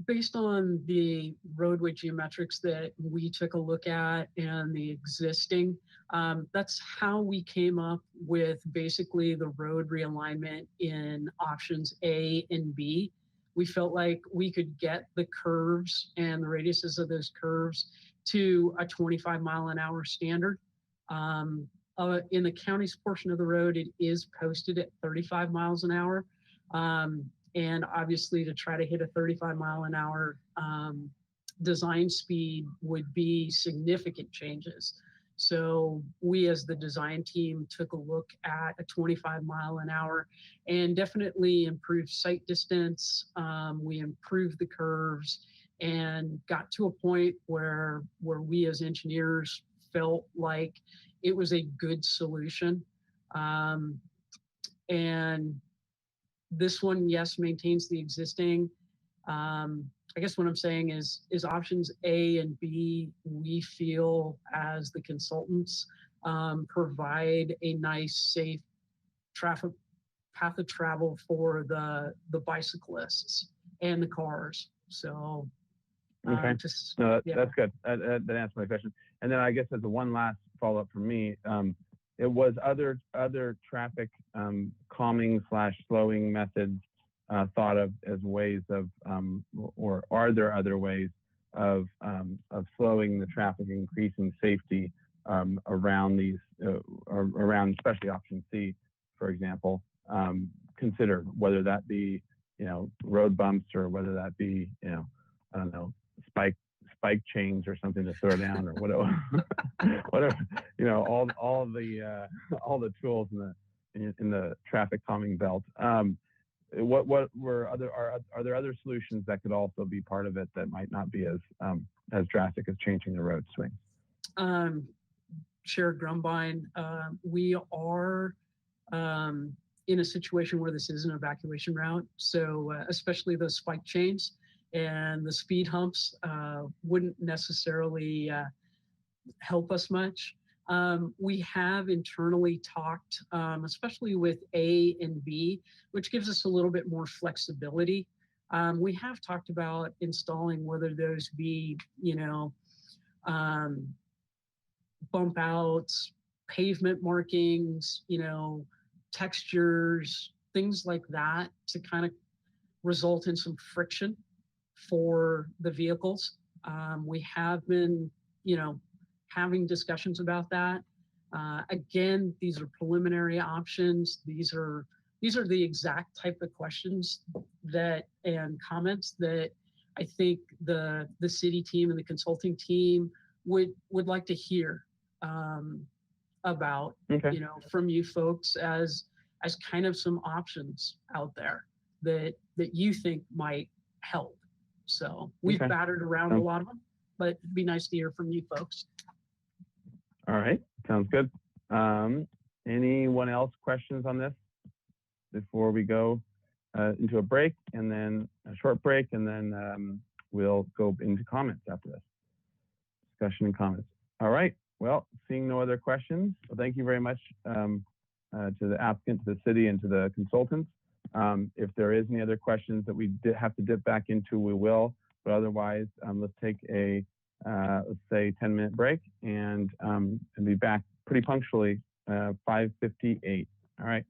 based on the roadway geometrics that we took a look at and the existing, that's how we came up with basically the road realignment in options A and B. We felt like we could get the curves and the radiuses of those curves to a 25 mile an hour standard. In the county's portion of the road, it is posted at 35 miles an hour. And obviously, to try to hit a 35 mile an hour design speed would be significant changes. So we, as the design team, took a look at a 25 mile an hour and definitely improved sight distance. We improved the curves and got to a point where we as engineers felt like it was a good solution. And this one, yes, maintains the existing. I guess what I'm saying is options A and B, we feel as the consultants provide a nice, safe traffic path of travel for the bicyclists and the cars. So okay, that's good. That answers my question. And then I guess as a one last follow-up from me, it was other traffic calming / slowing methods thought of as ways of, or are there other ways of slowing the traffic, increasing safety around these, around especially option C, for example, considered, whether that be road bumps, or whether that be I don't know, spike chains or something to throw down, or whatever, all the tools in the traffic calming belt. what were are there other solutions that could also be part of it that might not be as drastic as changing the road swing? Chair Grumbine, we are in a situation where this is an evacuation route. So especially those spike chains and the speed humps wouldn't necessarily help us much. We have internally talked, especially with A and B, which gives us a little bit more flexibility. We have talked about installing whether those be, bump outs, pavement markings, textures, things like that to kind of result in some friction for the vehicles. We have been, having discussions about that. Again, these are preliminary options. These are the exact type of questions and comments that I think the city team and the consulting team would like to hear about, from you folks as kind of some options out there that you think might help. So we've battered around a lot of them, but it'd be nice to hear from you folks. All right, sounds good. Anyone else questions on this before we go into a break and then a short break, and then we'll go into comments after this. Discussion and comments. All right, well, seeing no other questions, well, thank you very much to the applicant, to the city, and to the consultants. If there is any other questions that we have to dip back into, we will, but otherwise, let's take a let's say 10-minute break and be back pretty punctually 5:58. All right.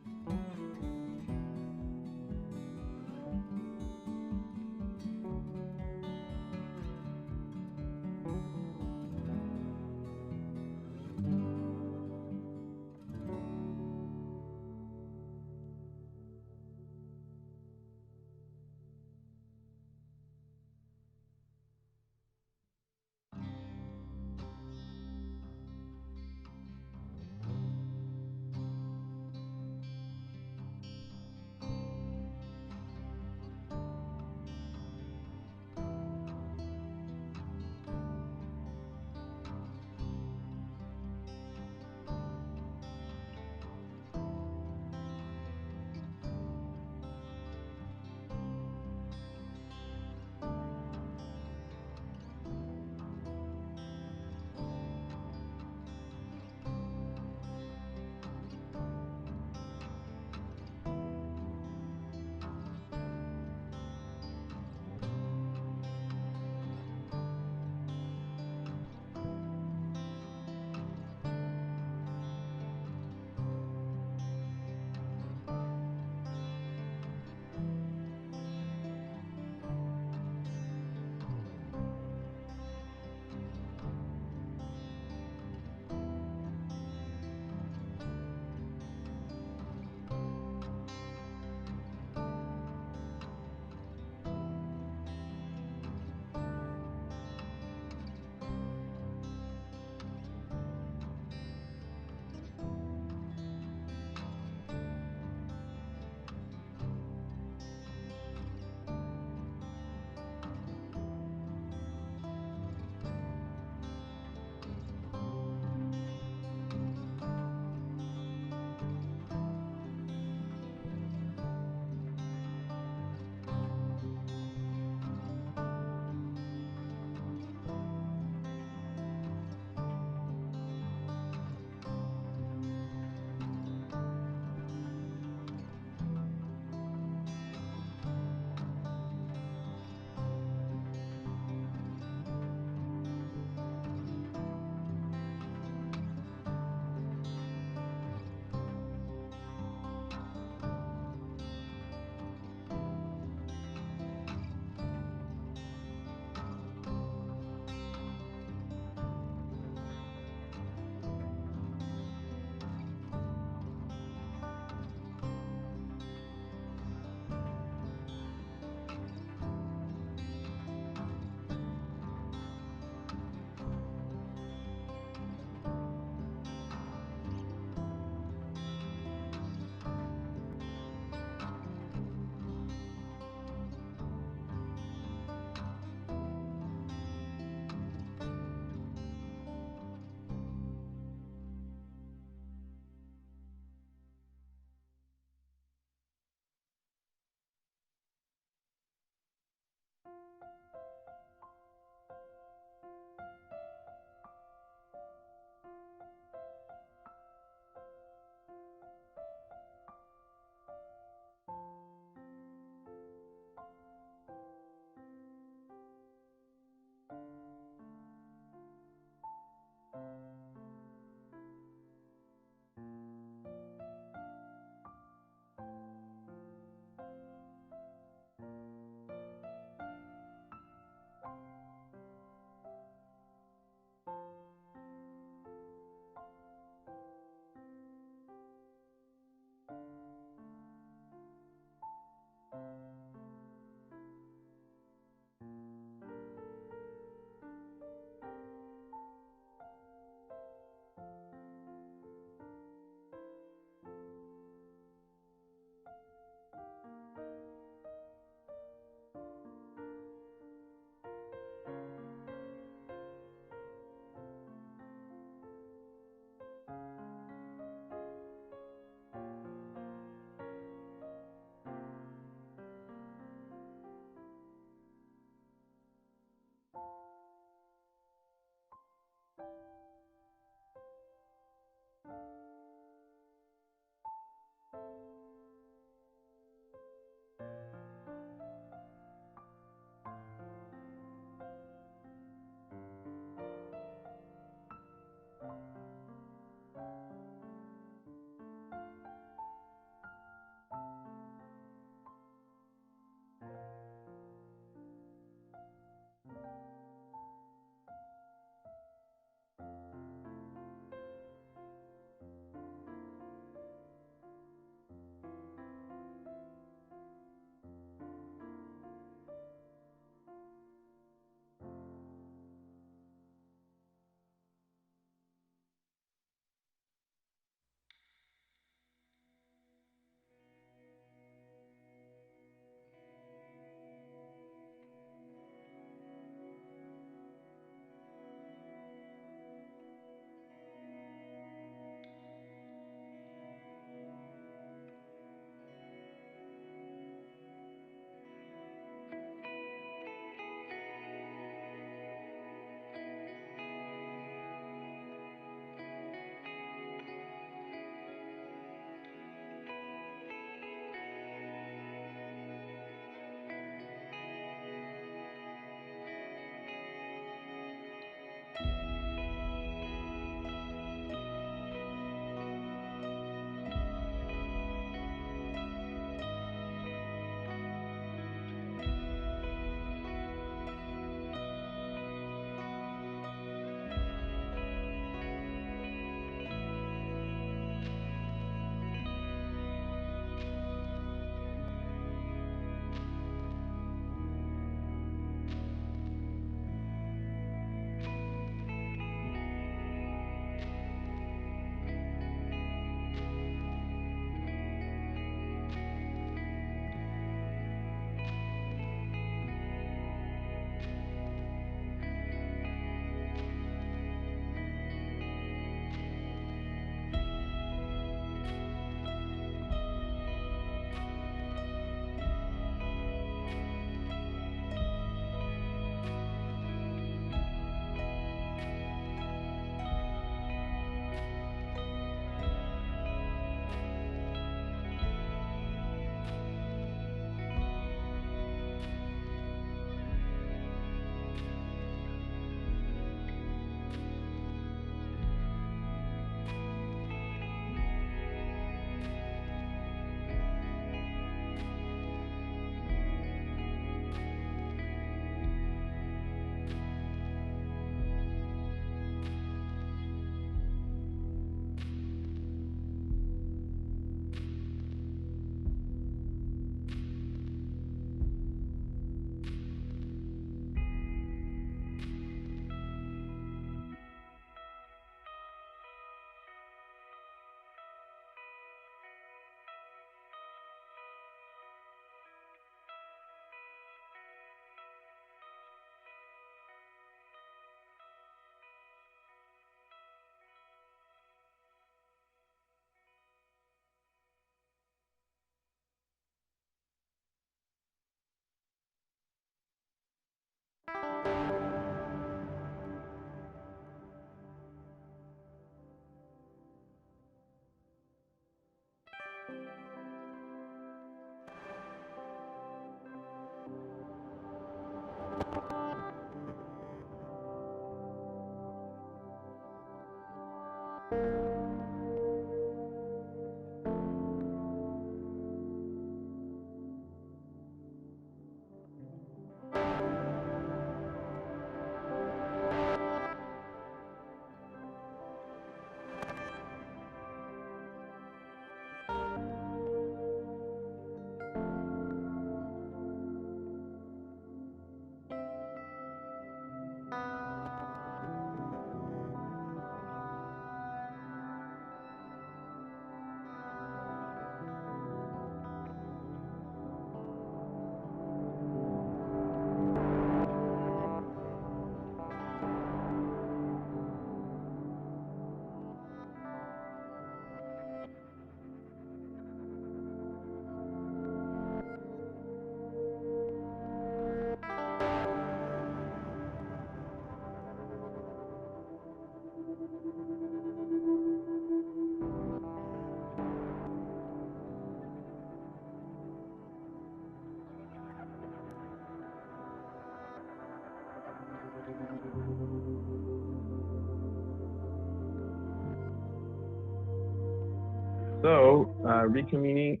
So, reconvening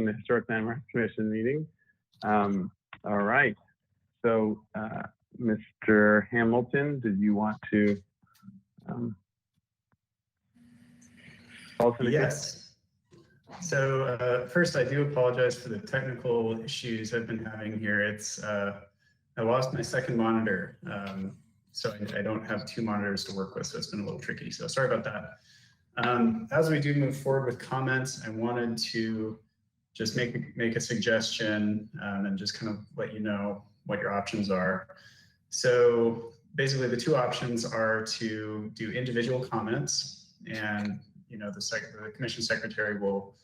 the Historic Landmarks Commission meeting. All right. So, Mr. Hamilton, did you want to Yes. So first, I do apologize for the technical issues I've been having here. It's I lost my second monitor, so I don't have two monitors to work with, so it's been a little tricky. So sorry about that. As we do move forward with comments, I wanted to just make a suggestion and just kind of let you know what your options are. So basically, the two options are to do individual comments, and the commission secretary will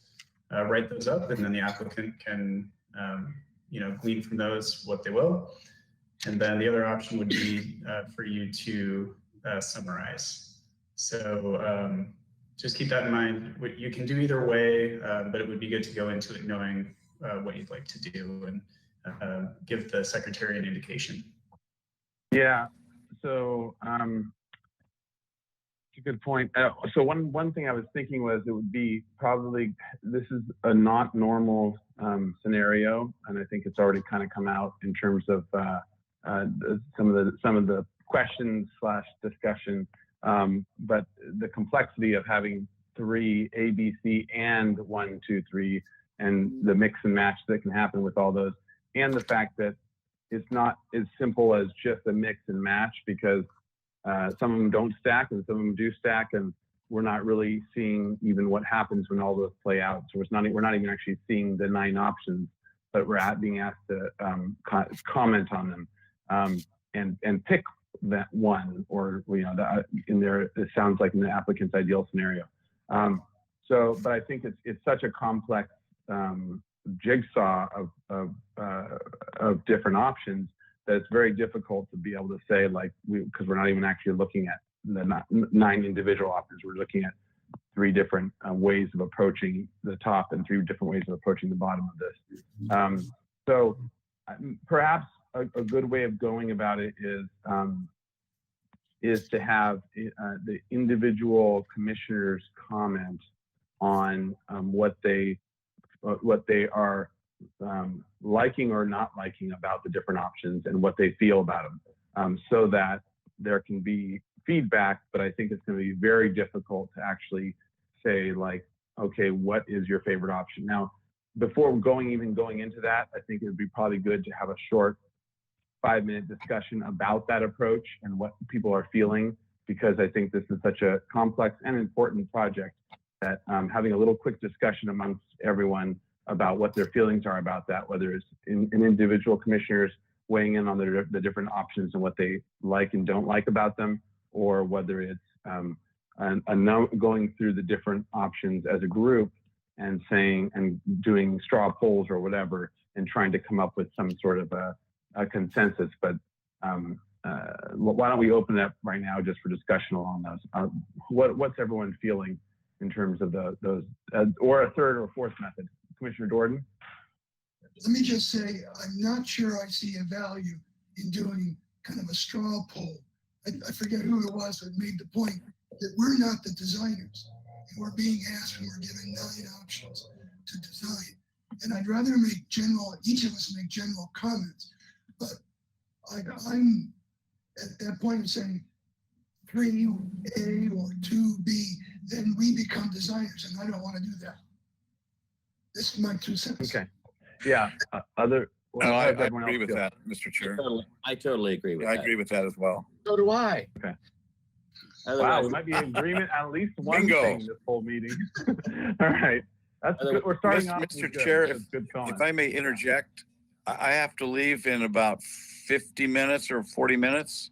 write those up, and then the applicant can glean from those what they will. And then the other option would be for you to summarize. So just keep that in mind. You can do either way, but it would be good to go into it knowing what you'd like to do and give the secretary an indication. Yeah, so it's a good point. So one thing I was thinking was it would be probably, this is a not normal scenario, and I think it's already kind of come out in terms of some of the questions / discussion. But the complexity of having 3 A, B, C, and 1, 2, 3, and the mix and match that can happen with all those, and the fact that it's not as simple as just a mix and match, because some of them don't stack and some of them do stack, and we're not really seeing even what happens when all those play out. So we're not even actually seeing the 9 options, but we're being asked to comment on them and pick that one, or in there, it sounds like in the applicant's ideal scenario. But I think it's such a complex jigsaw of different options that it's very difficult to be able to say, because we're not even actually looking at the 9 individual options. We're looking at 3 different ways of approaching the top and 3 different ways of approaching the bottom of this. So perhaps a good way of going about it is to have the individual commissioners comment on what they are liking or not liking about the different options and what they feel about them, so that there can be feedback. But I think it's going to be very difficult to actually say, okay, what is your favorite option? Now, before going into that, I think it would be probably good to have a short 5-minute discussion about that approach and what people are feeling, because I think this is such a complex and important project that having a little quick discussion amongst everyone about what their feelings are about that, whether it's in individual commissioners weighing in on the different options and what they like and don't like about them, or whether it's going through the different options as a group and saying and doing straw polls or whatever and trying to come up with some sort of a consensus. But why don't we open it up right now just for discussion along those? What's everyone feeling in terms of those, or a third or fourth method? Commissioner Dorden? Let me just say, I'm not sure I see a value in doing kind of a straw poll. I forget who it was that made the point that we're not the designers. And we're being asked and we're given 9 options to design. And I'd rather make each of us make general comments, but I'm at that point of saying 3A or 2B, then we become designers, and I don't want to do that. This is my 2 cents. Okay. Yeah. I agree with that, Mr. Chair. I totally agree with I that. agree with that as well. So do I. Okay. Wow, Otherwise- we might be in agreement at least one Bingo. thing this whole meeting. All right. That's good. We're starting off Mr. with good. Chair, That's good comment. If I may interject, I have to leave in about 50 minutes or 40 minutes.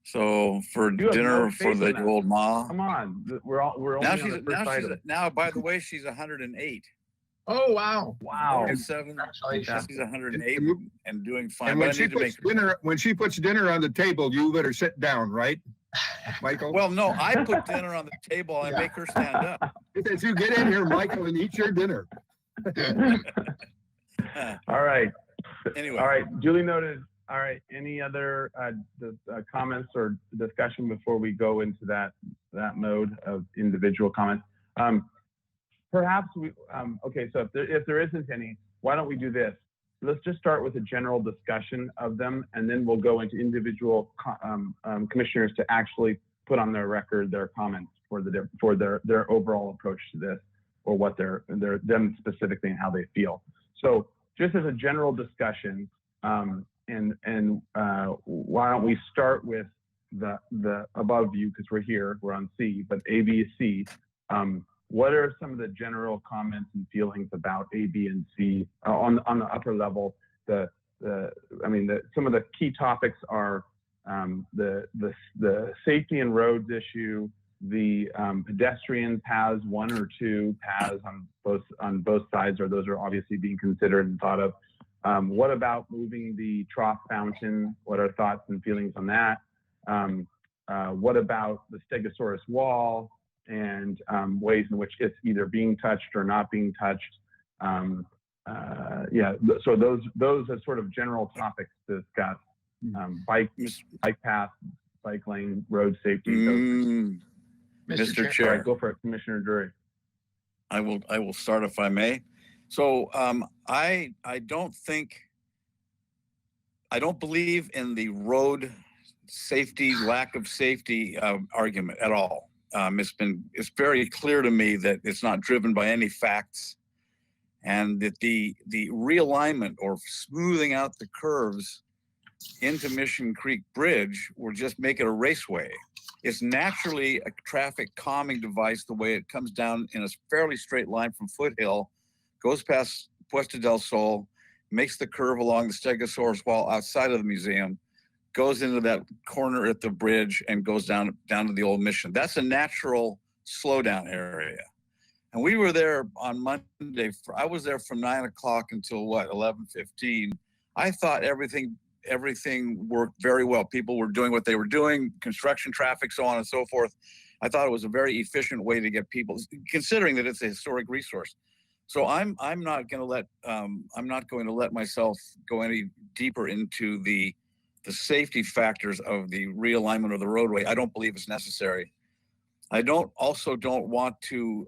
So for You have dinner no for faith the in that. old ma. Come on. We're only Now on she's the first item. now by the way, she's 108. Oh, wow. Wow. 107. Congratulations. She's 108 and doing fine. And but I when she need to puts make when she puts dinner on the table, you better sit down, right, Michael? Well, no, I put dinner on the table and make her stand up. If you get in here, Michael, and eat your dinner. All right. Anyway. All right. Duly noted. All right. Any other comments or discussion before we go into that mode of individual comments? Perhaps we, okay, so if there isn't any, why don't we do this? Let's just start with a general discussion of them, and then we'll go into individual commissioners to actually put on their record their comments for their overall approach to this, or what them specifically and how they feel. So just as a general discussion, why don't we start with the above view, because we're on C, but A, B, C. What are some of the general comments and feelings about A, B, and C on the upper level? Some of the key topics are the safety and roads issue, the pedestrian paths, 1 or 2 paths on both sides, or those are obviously being considered and thought of. What about moving the trough fountain? What are thoughts and feelings on that? What about the Stegosaurus wall and ways in which it's either being touched or not being touched? So those are sort of general topics to discuss. Bike path, bike lane, road safety. Mr. Chair. All right, go for it, Commissioner Drury. I will start if I may. So I don't believe in the road safety, lack of safety argument at all. It's very clear to me that it's not driven by any facts, and that the realignment or smoothing out the curves into Mission Creek Bridge will just make it a raceway. It's naturally a traffic calming device the way it comes down in a fairly straight line from Foothill, goes past Puesta del Sol, makes the curve along the Stegosaurus wall outside of the museum, goes into that corner at the bridge, and goes down to the old Mission. That's a natural slowdown area. And we were there on Monday. I was there from 9 o'clock until 11:15. I thought everything worked very well. People were doing what they were doing, construction traffic, so on and so forth. I thought it was a very efficient way to get people, considering that it's a historic resource. So I'm not going to let myself go any deeper into the safety factors of the realignment of the roadway. I don't believe it's necessary. I don't want to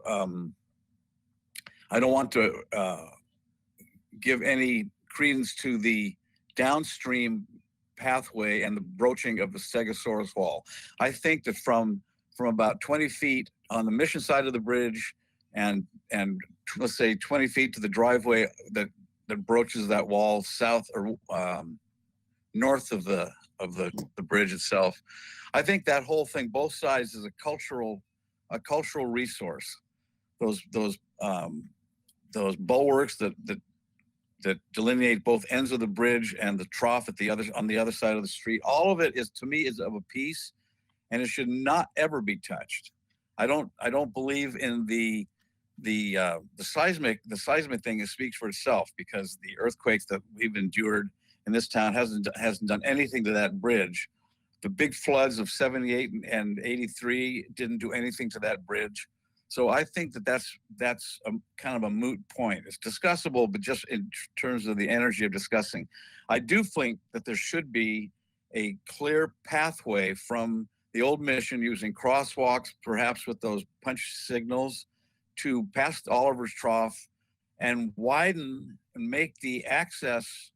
give any credence to the downstream pathway and the broaching of the Stegosaurus wall. I think that from about 20 feet on the Mission side of the bridge and let's say 20 feet to the driveway that broaches that wall south or north of the bridge itself, I think that whole thing, both sides, is a cultural resource. Those bulwarks that delineate both ends of the bridge and the trough on the other side of the street. All of it is, to me, is of a piece, and it should not ever be touched. I don't believe in the seismic thing. Speaks for itself, because the earthquakes that we've endured in this town hasn't done anything to that bridge. The big floods of 78 and 83 didn't do anything to that bridge. So I think that's a kind of a moot point. It's discussable, but just in terms of the energy of discussing. I do think that there should be a clear pathway from the old Mission using crosswalks, perhaps with those punch signals, to past Oliver's Trough and widen and make the access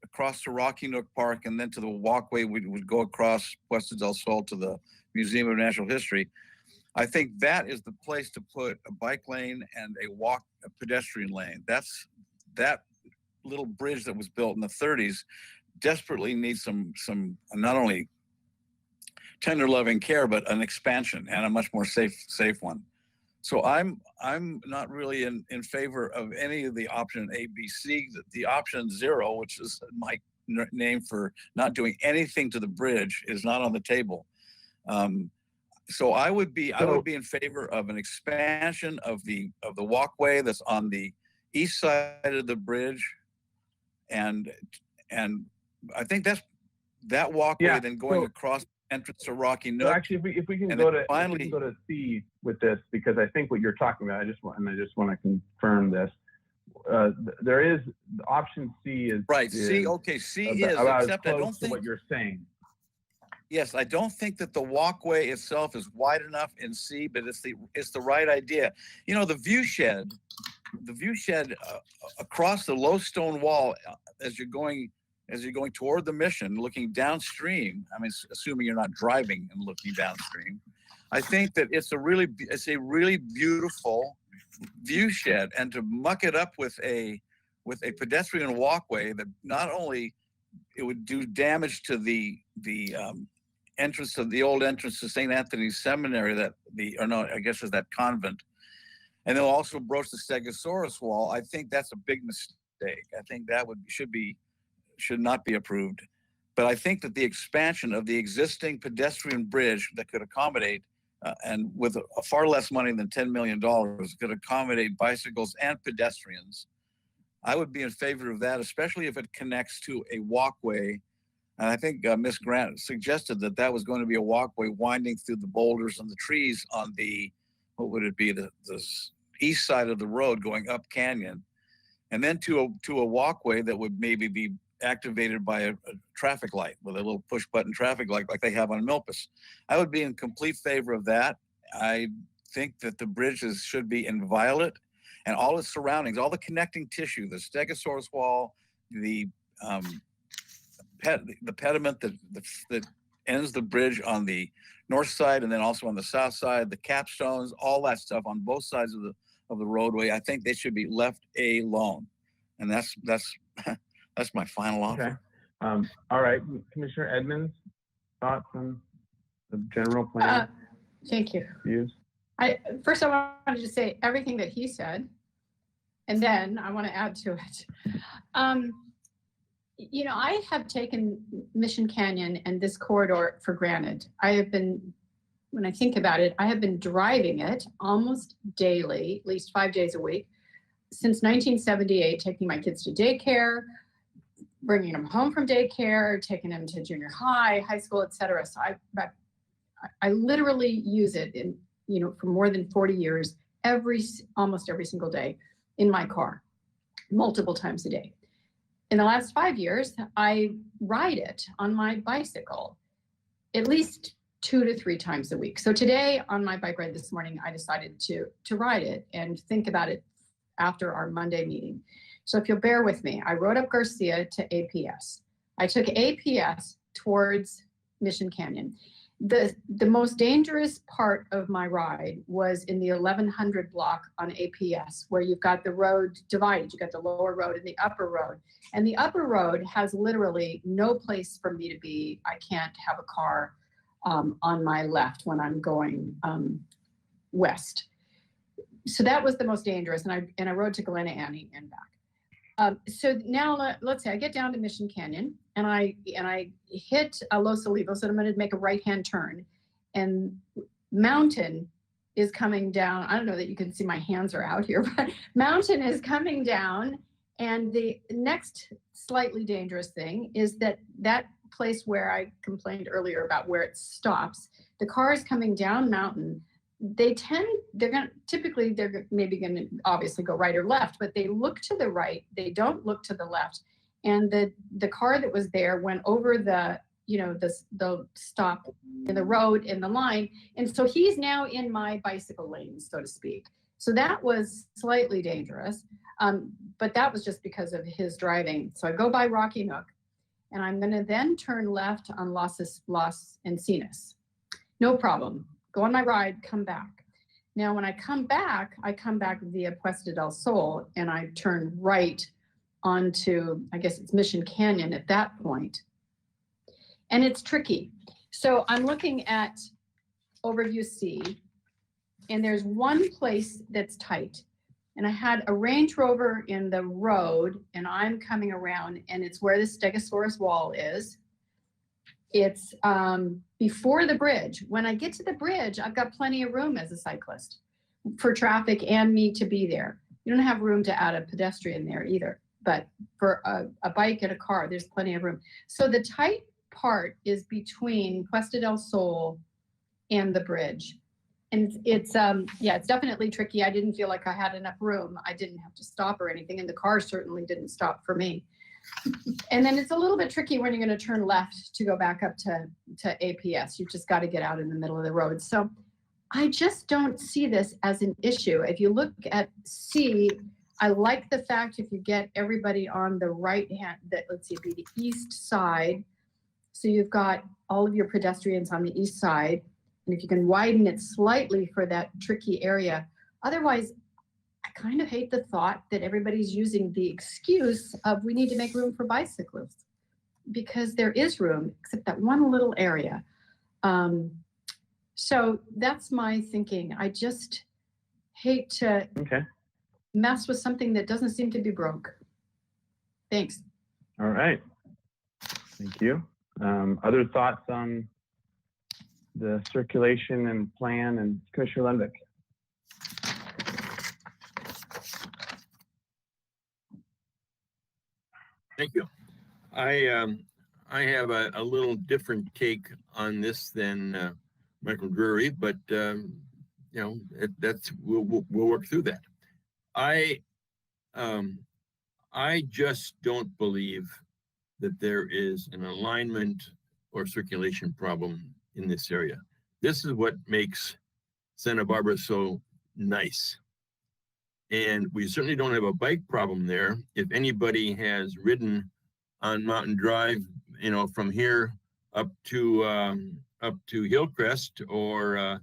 across to Rocky Nook Park and then to the walkway we would go across Puesta del Sol to the Museum of Natural History. I think that is the place to put a bike lane and a pedestrian lane. That little bridge that was built in the 30s desperately needs some not only tender loving care, but an expansion and a much more safe one. So I'm not really in favor of any of the option A, B, C. The option 0, which is my name for not doing anything to the bridge, is not on the table. So I would be in favor of an expansion of the walkway that's on the east side of the bridge, and I think that walkway then going across entrance to Rocky Nook. So actually, if we can go to C with this, because I think what you're talking about, I just want to confirm this. There is option C is right. C is about except I don't think what you're saying. Yes, I don't think that the walkway itself is wide enough in C, but it's the right idea. You know, the view shed across the low stone wall as you're going toward the Mission, looking downstream. I mean, assuming you're not driving and looking downstream, I think that it's a really beautiful view shed, and to muck it up with a pedestrian walkway that not only it would do damage to the entrance to the old entrance to St. Anthony's Seminary, is that convent, and they'll also broach the Stegosaurus wall. I think that's a big mistake. I think that should not be approved. But I think that the expansion of the existing pedestrian bridge that could accommodate, and with a far less money than $10 million, could accommodate bicycles and pedestrians, I would be in favor of that, especially if it connects to a walkway. And I think Ms. Grant suggested that was going to be a walkway winding through the boulders and the trees on the east side of the road going up Canyon, and then to a walkway that would maybe be activated by a traffic light with a little push button traffic light like they have on Milpas. I would be in complete favor of that. I think that the bridges should be inviolate, and all its surroundings, all the connecting tissue, the Stegosaurus wall, the pediment that ends the bridge on the north side and then also on the south side, the capstones, all that stuff on both sides of the roadway, I think they should be left alone. And that's my final offer. Okay. All right, Commissioner Edmonds, thoughts on the general plan? Thank you. Views? First, I wanted to say everything that he said, and then I want to add to it. You know, I have taken Mission Canyon and this corridor for granted. When I think about it, I have been driving it almost daily, at least 5 days a week, since 1978, taking my kids to daycare, bringing them home from daycare, taking them to junior high, high school, etc. So I literally use it for more than 40 years, almost every single day in my car, multiple times a day. In the last 5 years, I ride it on my bicycle at least 2 to 3 times a week. So today on my bike ride this morning, I decided to ride it and think about it after our Monday meeting. So if you'll bear with me, I rode up Garcia to APS. I took APS towards Mission Canyon. The most dangerous part of my ride was in the 1100 block on APS, where you've got the road divided. You've got the lower road and the upper road. And the upper road has literally no place for me to be. I can't have a car on my left when I'm going west. So that was the most dangerous. And I rode to Galena Annie and back. So now let's say I get down to Mission Canyon and I hit Los Olivos, and I'm going to make a right-hand turn, and Mountain is coming down. I don't know that you can see my hands are out here, but Mountain is coming down. And the next slightly dangerous thing is that place where I complained earlier about where it stops, the cars coming down Mountain, they're maybe going to obviously go right or left, but they look to the right, they don't look to the left. And the car that was there went over the the stop in the road in the line. And so he's now in my bicycle lane, so to speak. So that was slightly dangerous. But that was just because of his driving. So I go by Rocky Nook, and I'm going to then turn left on Las Encinas. No problem. Go on my ride, come back. Now, when I come back via Puesta del Sol, and I turn right onto, I guess it's Mission Canyon at that point. And it's tricky. So I'm looking at Overview C, and there's one place that's tight. And I had a Range Rover in the road, and I'm coming around, and it's where the Stegosaurus wall is. It's before the bridge. When I get to the bridge, I've got plenty of room as a cyclist for traffic and me to be there. You don't have room to add a pedestrian there either, but for a bike and a car, there's plenty of room. So the tight part is between Puesta del Sol and the bridge. And it's definitely tricky. I didn't feel like I had enough room. I didn't have to stop or anything, and the car certainly didn't stop for me. And then it's a little bit tricky when you're going to turn left to go back up to APS. You've just got to get out in the middle of the road. So I just don't see this as an issue. If you look at C, I like the fact if you get everybody on the right hand, that let's see, it'd be the east side. So you've got all of your pedestrians on the east side. And if you can widen it slightly for that tricky area. Otherwise, I kind of hate the thought that everybody's using the excuse of we need to make room for bicyclists, because there is room, except that one little area. So that's my thinking. I just hate to mess with something that doesn't seem to be broke. Thanks. All right. Thank you. Other thoughts on the circulation and plan, and Commissioner Lundvik? Thank you. I have a little different take on this than Michael Drury, but we'll work through that. I just don't believe that there is an alignment or circulation problem in this area. This is what makes Santa Barbara so nice. And we certainly don't have a bike problem there. If anybody has ridden on Mountain Drive, from here up to Hillcrest or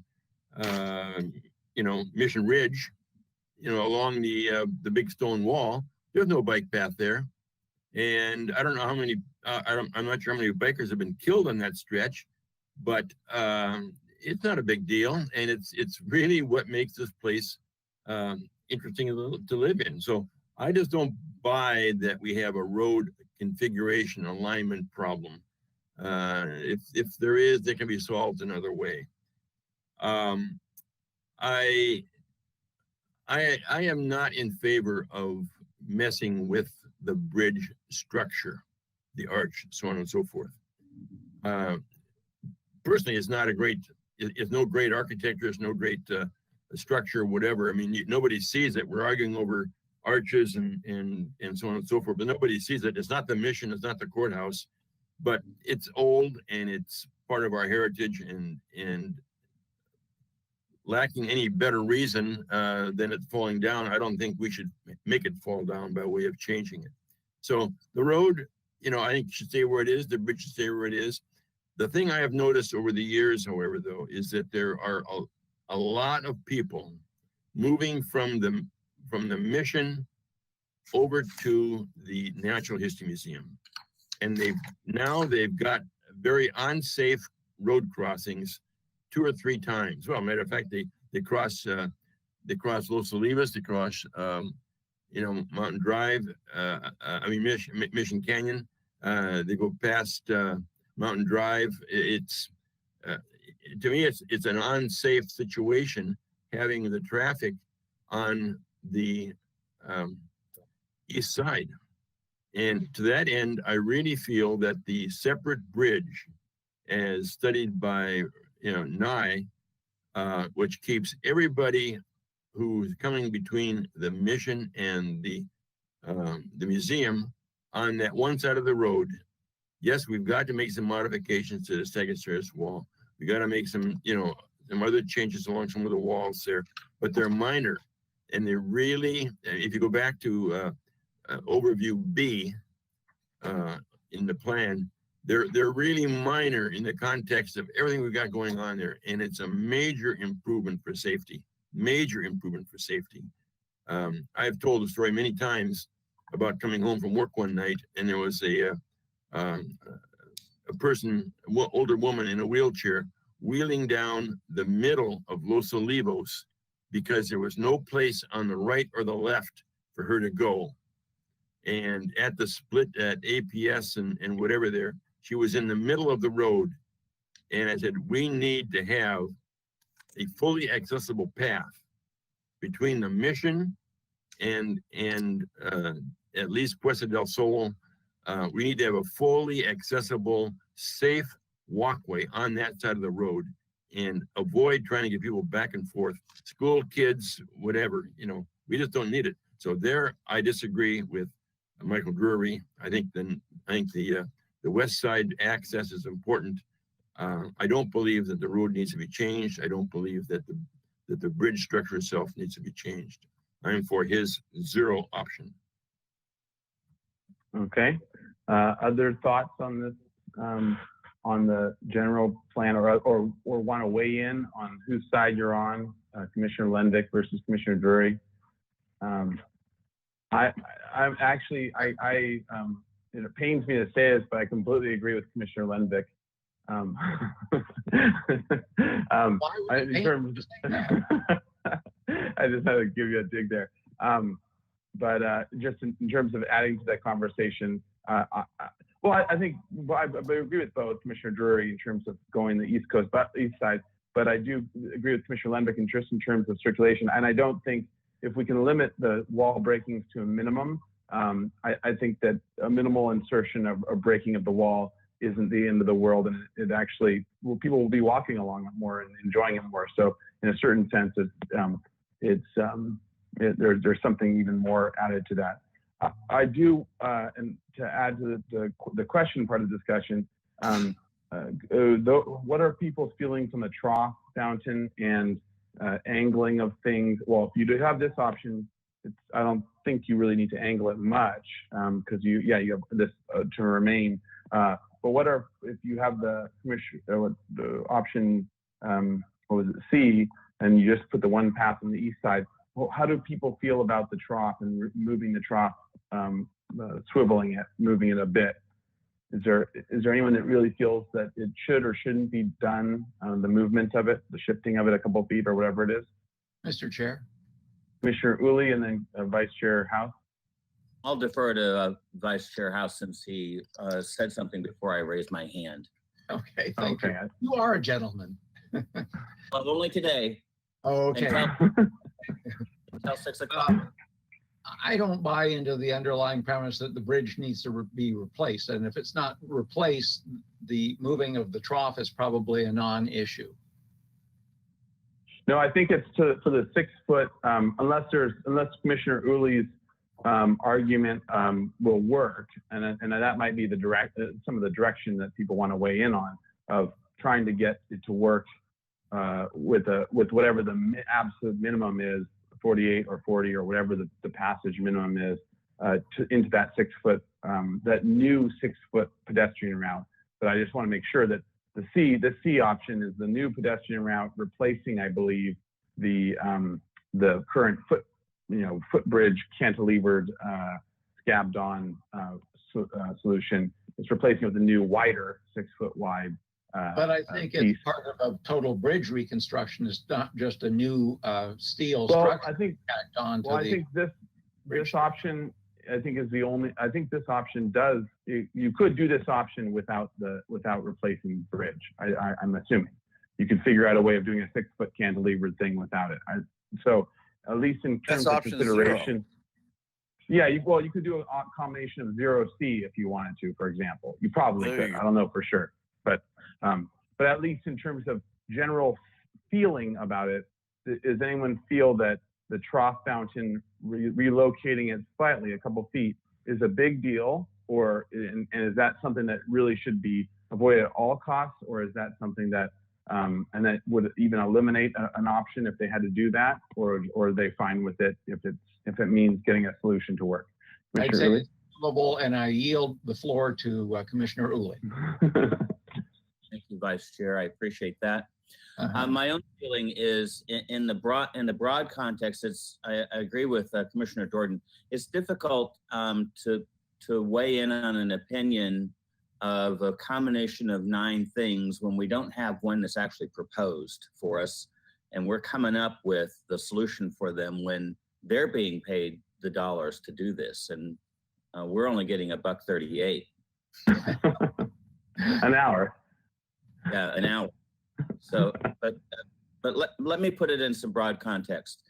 Mission Ridge, along the big stone wall, there's no bike path there. And I don't know how many, I'm not sure how many bikers have been killed on that stretch, but it's not a big deal. And it's really what makes this place interesting to live in. So I just don't buy that we have a road configuration alignment problem. If there is, they can be solved another way. I am not in favor of messing with the bridge structure, the arch, so on and so forth. Personally, it's not a great, it's no great architecture, it's no great structure, whatever. I mean, nobody sees it. We're arguing over arches and so on and so forth, but nobody sees it. It's not the mission, it's not the courthouse, but it's old and it's part of our heritage, and lacking any better reason than it falling down, I don't think we should make it fall down by way of changing it. So the road, I think should stay where it is. The bridge should stay where it is. The thing I have noticed over the years, however, though, is that there are a lot of people moving from the mission over to the Natural History Museum. And they've got very unsafe road crossings 2 or 3 times. Well, matter of fact, they cross Los Olivos, they cross Mountain Drive, Mission Canyon. They go past Mountain Drive. It's to me, it's an unsafe situation having the traffic on the east side. And to that end, I really feel that the separate bridge, as studied by NIE, which keeps everybody who's coming between the mission and the museum on that one side of the road, yes, we've got to make some modifications to the second terrace wall. We got to make some, some other changes along some of the walls there, but they're minor. And they're really, if you go back to overview B in the plan, they're really minor in the context of everything we've got going on there. And it's a major improvement for safety, major improvement for safety. I've told the story many times about coming home from work one night, and there was a person, older woman in a wheelchair, wheeling down the middle of Los Olivos because there was no place on the right or the left for her to go. And at the split at APS and whatever there, she was in the middle of the road. And I said, we need to have a fully accessible path between the Mission and at least Puesta del Sol. We need to have a fully accessible, safe walkway on that side of the road and avoid trying to get people back and forth, school kids, whatever, we just don't need it. So there, I disagree with Michael Drury. I think the west side access is important. I don't believe that the road needs to be changed. I don't believe that the bridge structure itself needs to be changed. I'm for his zero option. Okay. Other thoughts on this, on the general plan, or want to weigh in on whose side you're on, Commissioner Lendick versus Commissioner Drury? I'm actually, it pains me to say this, but I completely agree with Commissioner Lendick. I just had to give you a dig there. But just in terms of adding to that conversation, I think I agree with both Commissioner Drury in terms of going the east side, but I do agree with Commissioner Lendick just in terms of circulation. And I don't think if we can limit the wall breakings to a minimum, I think that a minimal insertion of breaking of the wall isn't the end of the world, and it actually, people will be walking along it more and enjoying it more. So in a certain sense, there's something even more added to that. I do, and to add to the question part of the discussion, what are people's feelings on the trough fountain and angling of things? Well, if you do have this option, I don't think you really need to angle it much because you have this to remain. But what if you have the option, what was it, C, and you just put the one path on the east side? Well, how do people feel about the trough and moving the trough, swiveling it, moving it a bit? Is there anyone that really feels that it should or shouldn't be done, the movement of it, the shifting of it a couple of feet or whatever it is? Mr. Chair. Commissioner Uli and then Vice Chair House. I'll defer to Vice Chair House since he said something before I raised my hand. Okay, thank you. You are a gentleman. Well, only today. Okay. Until 6 o'clock. I don't buy into the underlying premise that the bridge needs to be replaced. And if it's not replaced, the moving of the trough is probably a non-issue. No, I think it's for the 6 foot, unless Commissioner Uli's argument will work, and that might be some of the direction that people want to weigh in on, of trying to get it to work with whatever the absolute minimum is, 48 or 40 or whatever the passage minimum is, into that 6 foot, that new 6 foot pedestrian route. But I just want to make sure that the C option is the new pedestrian route, replacing, I believe, the current footbridge cantilevered scabbed on solution. It's replacing with a new wider 6 foot wide. But I think it's part of a total bridge reconstruction. It's not just a new steel structure. I think this option, I think, is the only. I think this option does. You could do this option without replacing the bridge. I'm assuming you could figure out a way of doing a 6 foot cantilevered thing without it. So at least in terms of consideration. Yeah, you could do a combination of 0C if you wanted to, for example. You probably could. I don't know for sure. But at least in terms of general feeling about it, does anyone feel that the trough fountain relocating it slightly, a couple feet, is a big deal, and is that something that really should be avoided at all costs, or is that something that and that would even eliminate an option if they had to do that, or are they fine with it if it means getting a solution to work? I'd say it's doable, and I yield the floor to Commissioner Uli. Thank you, Vice Chair. I appreciate that. My own feeling is in the broad context, I agree with Commissioner Jordan. It's difficult to weigh in on an opinion of a combination of 9 things when we don't have one that's actually proposed for us, and we're coming up with the solution for them when they're being paid the dollars to do this, and we're only getting $1.38 an hour. Yeah, an hour. So, but let me put it in some broad context.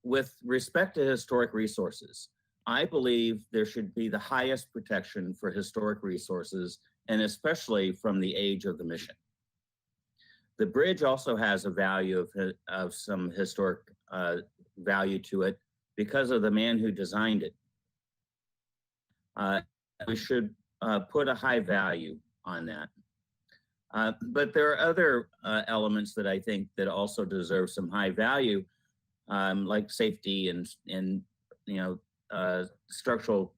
With respect to historic resources, I believe there should be the highest protection for historic resources, and especially from the age of the mission. The bridge also has a value of some historic value to it because of the man who designed it. We should put a high value on that. But there are other elements that I think that also deserve some high value, like safety and structural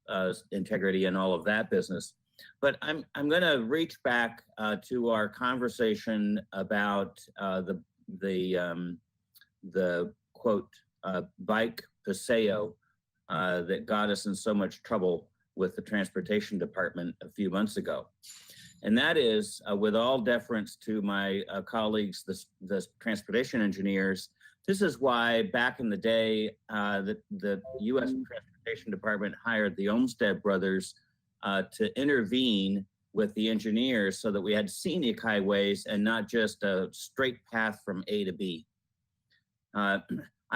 integrity and all of that business. But I'm going to reach back to our conversation about the quote bike paseo that got us in so much trouble with the Transportation Department a few months ago. And that is, with all deference to my colleagues, the transportation engineers, this is why back in the day, the U.S. Transportation Department hired the Olmsted brothers to intervene with the engineers so that we had scenic highways and not just a straight path from A to B. I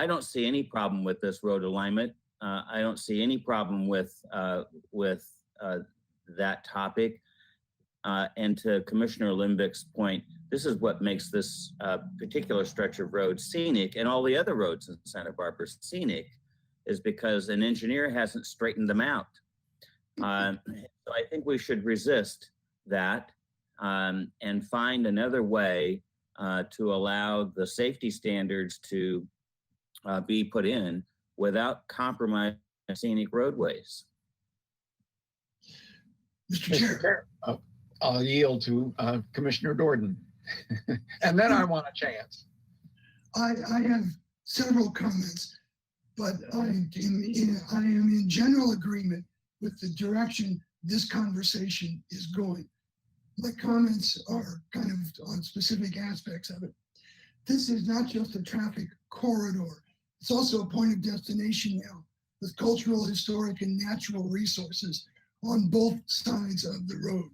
don't see any problem with this road alignment. I don't see any problem with that topic. And to Commissioner Limbick's point, this is what makes this particular stretch of road scenic, and all the other roads in Santa Barbara scenic, is because an engineer hasn't straightened them out. So I think we should resist that and find another way to allow the safety standards to be put in without compromising scenic roadways. Mr. Chair. I'll yield to Commissioner Jordan, and then I want a chance. I have several comments, but I am in general agreement with the direction this conversation is going. My comments are kind of on specific aspects of it. This is not just a traffic corridor. It's also a point of destination now with cultural, historic, and natural resources on both sides of the road.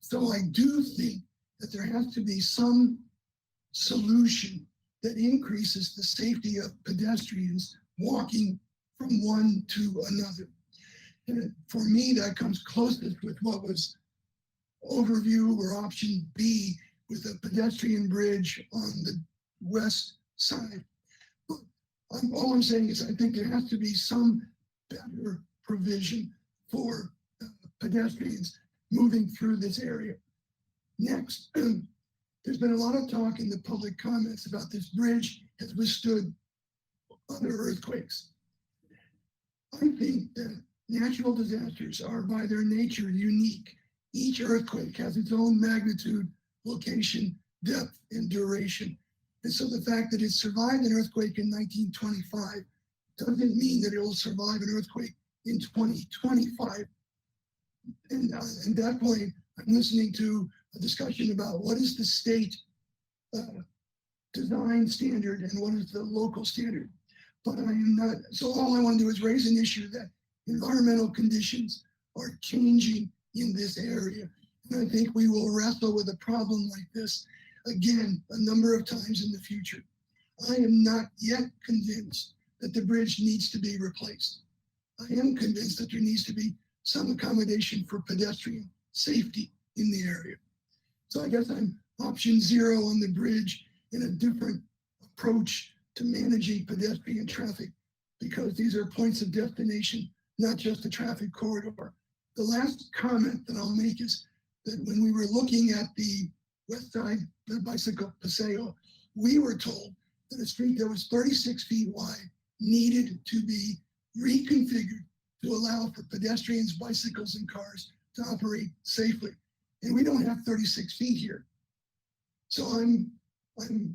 So I do think that there has to be some solution that increases the safety of pedestrians walking from one to another. And for me, that comes closest with what was overview or option B with a pedestrian bridge on the west side. But all I'm saying is I think there has to be some better provision for pedestrians moving through this area. Next, there's been a lot of talk in the public comments about this bridge has withstood other earthquakes. I think that natural disasters are by their nature unique. Each earthquake has its own magnitude, location, depth, and duration. And so the fact that it survived an earthquake in 1925 doesn't mean that it will survive an earthquake in 2025. And at that point, I'm listening to a discussion about what is the state design standard and what is the local standard. But I am not, so all I want to do is raise an issue that environmental conditions are changing in this area. And I think we will wrestle with a problem like this again a number of times in the future. I am not yet convinced that the bridge needs to be replaced. I am convinced that there needs to be some accommodation for pedestrian safety in the area. So I guess I'm option 0 on the bridge in a different approach to managing pedestrian traffic, because these are points of destination, not just a traffic corridor. The last comment that I'll make is that when we were looking at the west side, the bicycle paseo, we were told that a street that was 36 feet wide needed to be reconfigured to allow for pedestrians, bicycles, and cars to operate safely. And we don't have 36 feet here. So I'm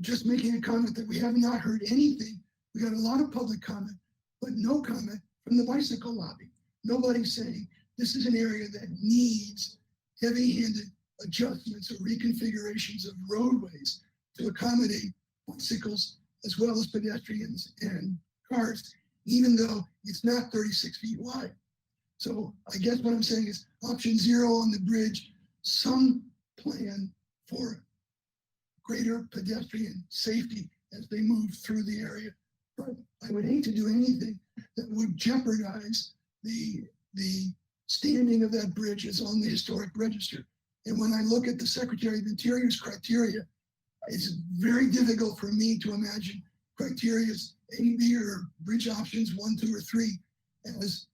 just making a comment that we have not heard anything. We got a lot of public comment, but no comment from the bicycle lobby. Nobody's saying this is an area that needs heavy-handed adjustments or reconfigurations of roadways to accommodate bicycles as well as pedestrians and cars, even though it's not 36 feet wide. So I guess what I'm saying is option 0 on the bridge, some plan for greater pedestrian safety as they move through the area. But I would hate to do anything that would jeopardize the standing of that bridge as on the historic register. And when I look at the Secretary of Interior's criteria, it's very difficult for me to imagine criteria's A, B, or bridge options 1, 2, or 3 as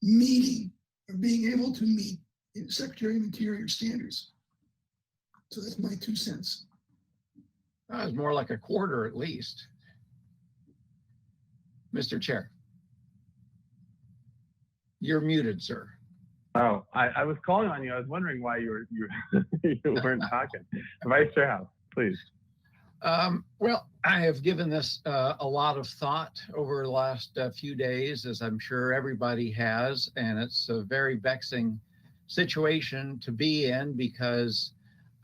meeting or being able to meet the Secretary of Interior standards. So that's my 2 cents. It's more like a quarter at least. Mr. Chair. You're muted, sir. Oh, I was calling on you. I was wondering why you weren't talking. Vice Chair House, please. Well, I have given this a lot of thought over the last few days, as I'm sure everybody has, and it's a very vexing situation to be in because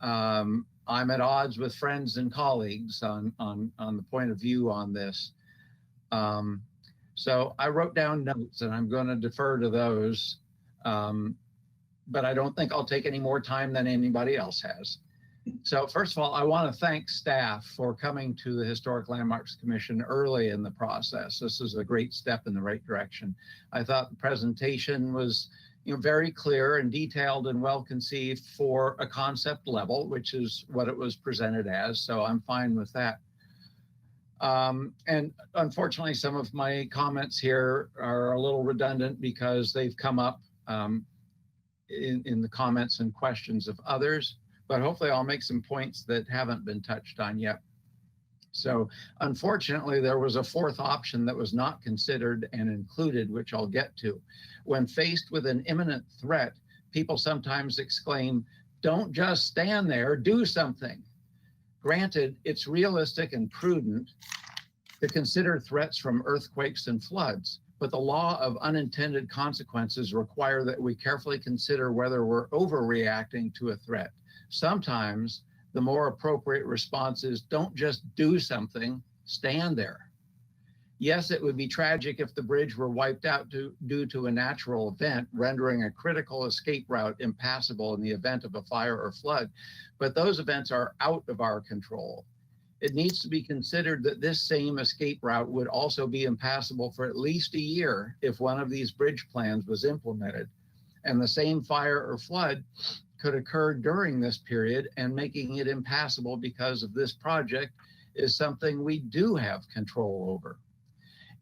I'm at odds with friends and colleagues on the point of view on this. So I wrote down notes, and I'm going to defer to those, but I don't think I'll take any more time than anybody else has. So first of all, I want to thank staff for coming to the Historic Landmarks Commission early in the process. This is a great step in the right direction. I thought the presentation was very clear and detailed and well conceived for a concept level, which is what it was presented as. So I'm fine with that. And unfortunately, some of my comments here are a little redundant because they've come up in the comments and questions of others, but hopefully I'll make some points that haven't been touched on yet. So unfortunately, there was a 4th option that was not considered and included, which I'll get to. When faced with an imminent threat, people sometimes exclaim, "Don't just stand there, do something." Granted, it's realistic and prudent to consider threats from earthquakes and floods, but the law of unintended consequences require that we carefully consider whether we're overreacting to a threat. Sometimes the more appropriate response is don't just do something, stand there. Yes, it would be tragic if the bridge were wiped out due to a natural event, rendering a critical escape route impassable in the event of a fire or flood, but those events are out of our control. It needs to be considered that this same escape route would also be impassable for at least a year if one of these bridge plans was implemented, and the same fire or flood could occur during this period, and making it impassable because of this project is something we do have control over.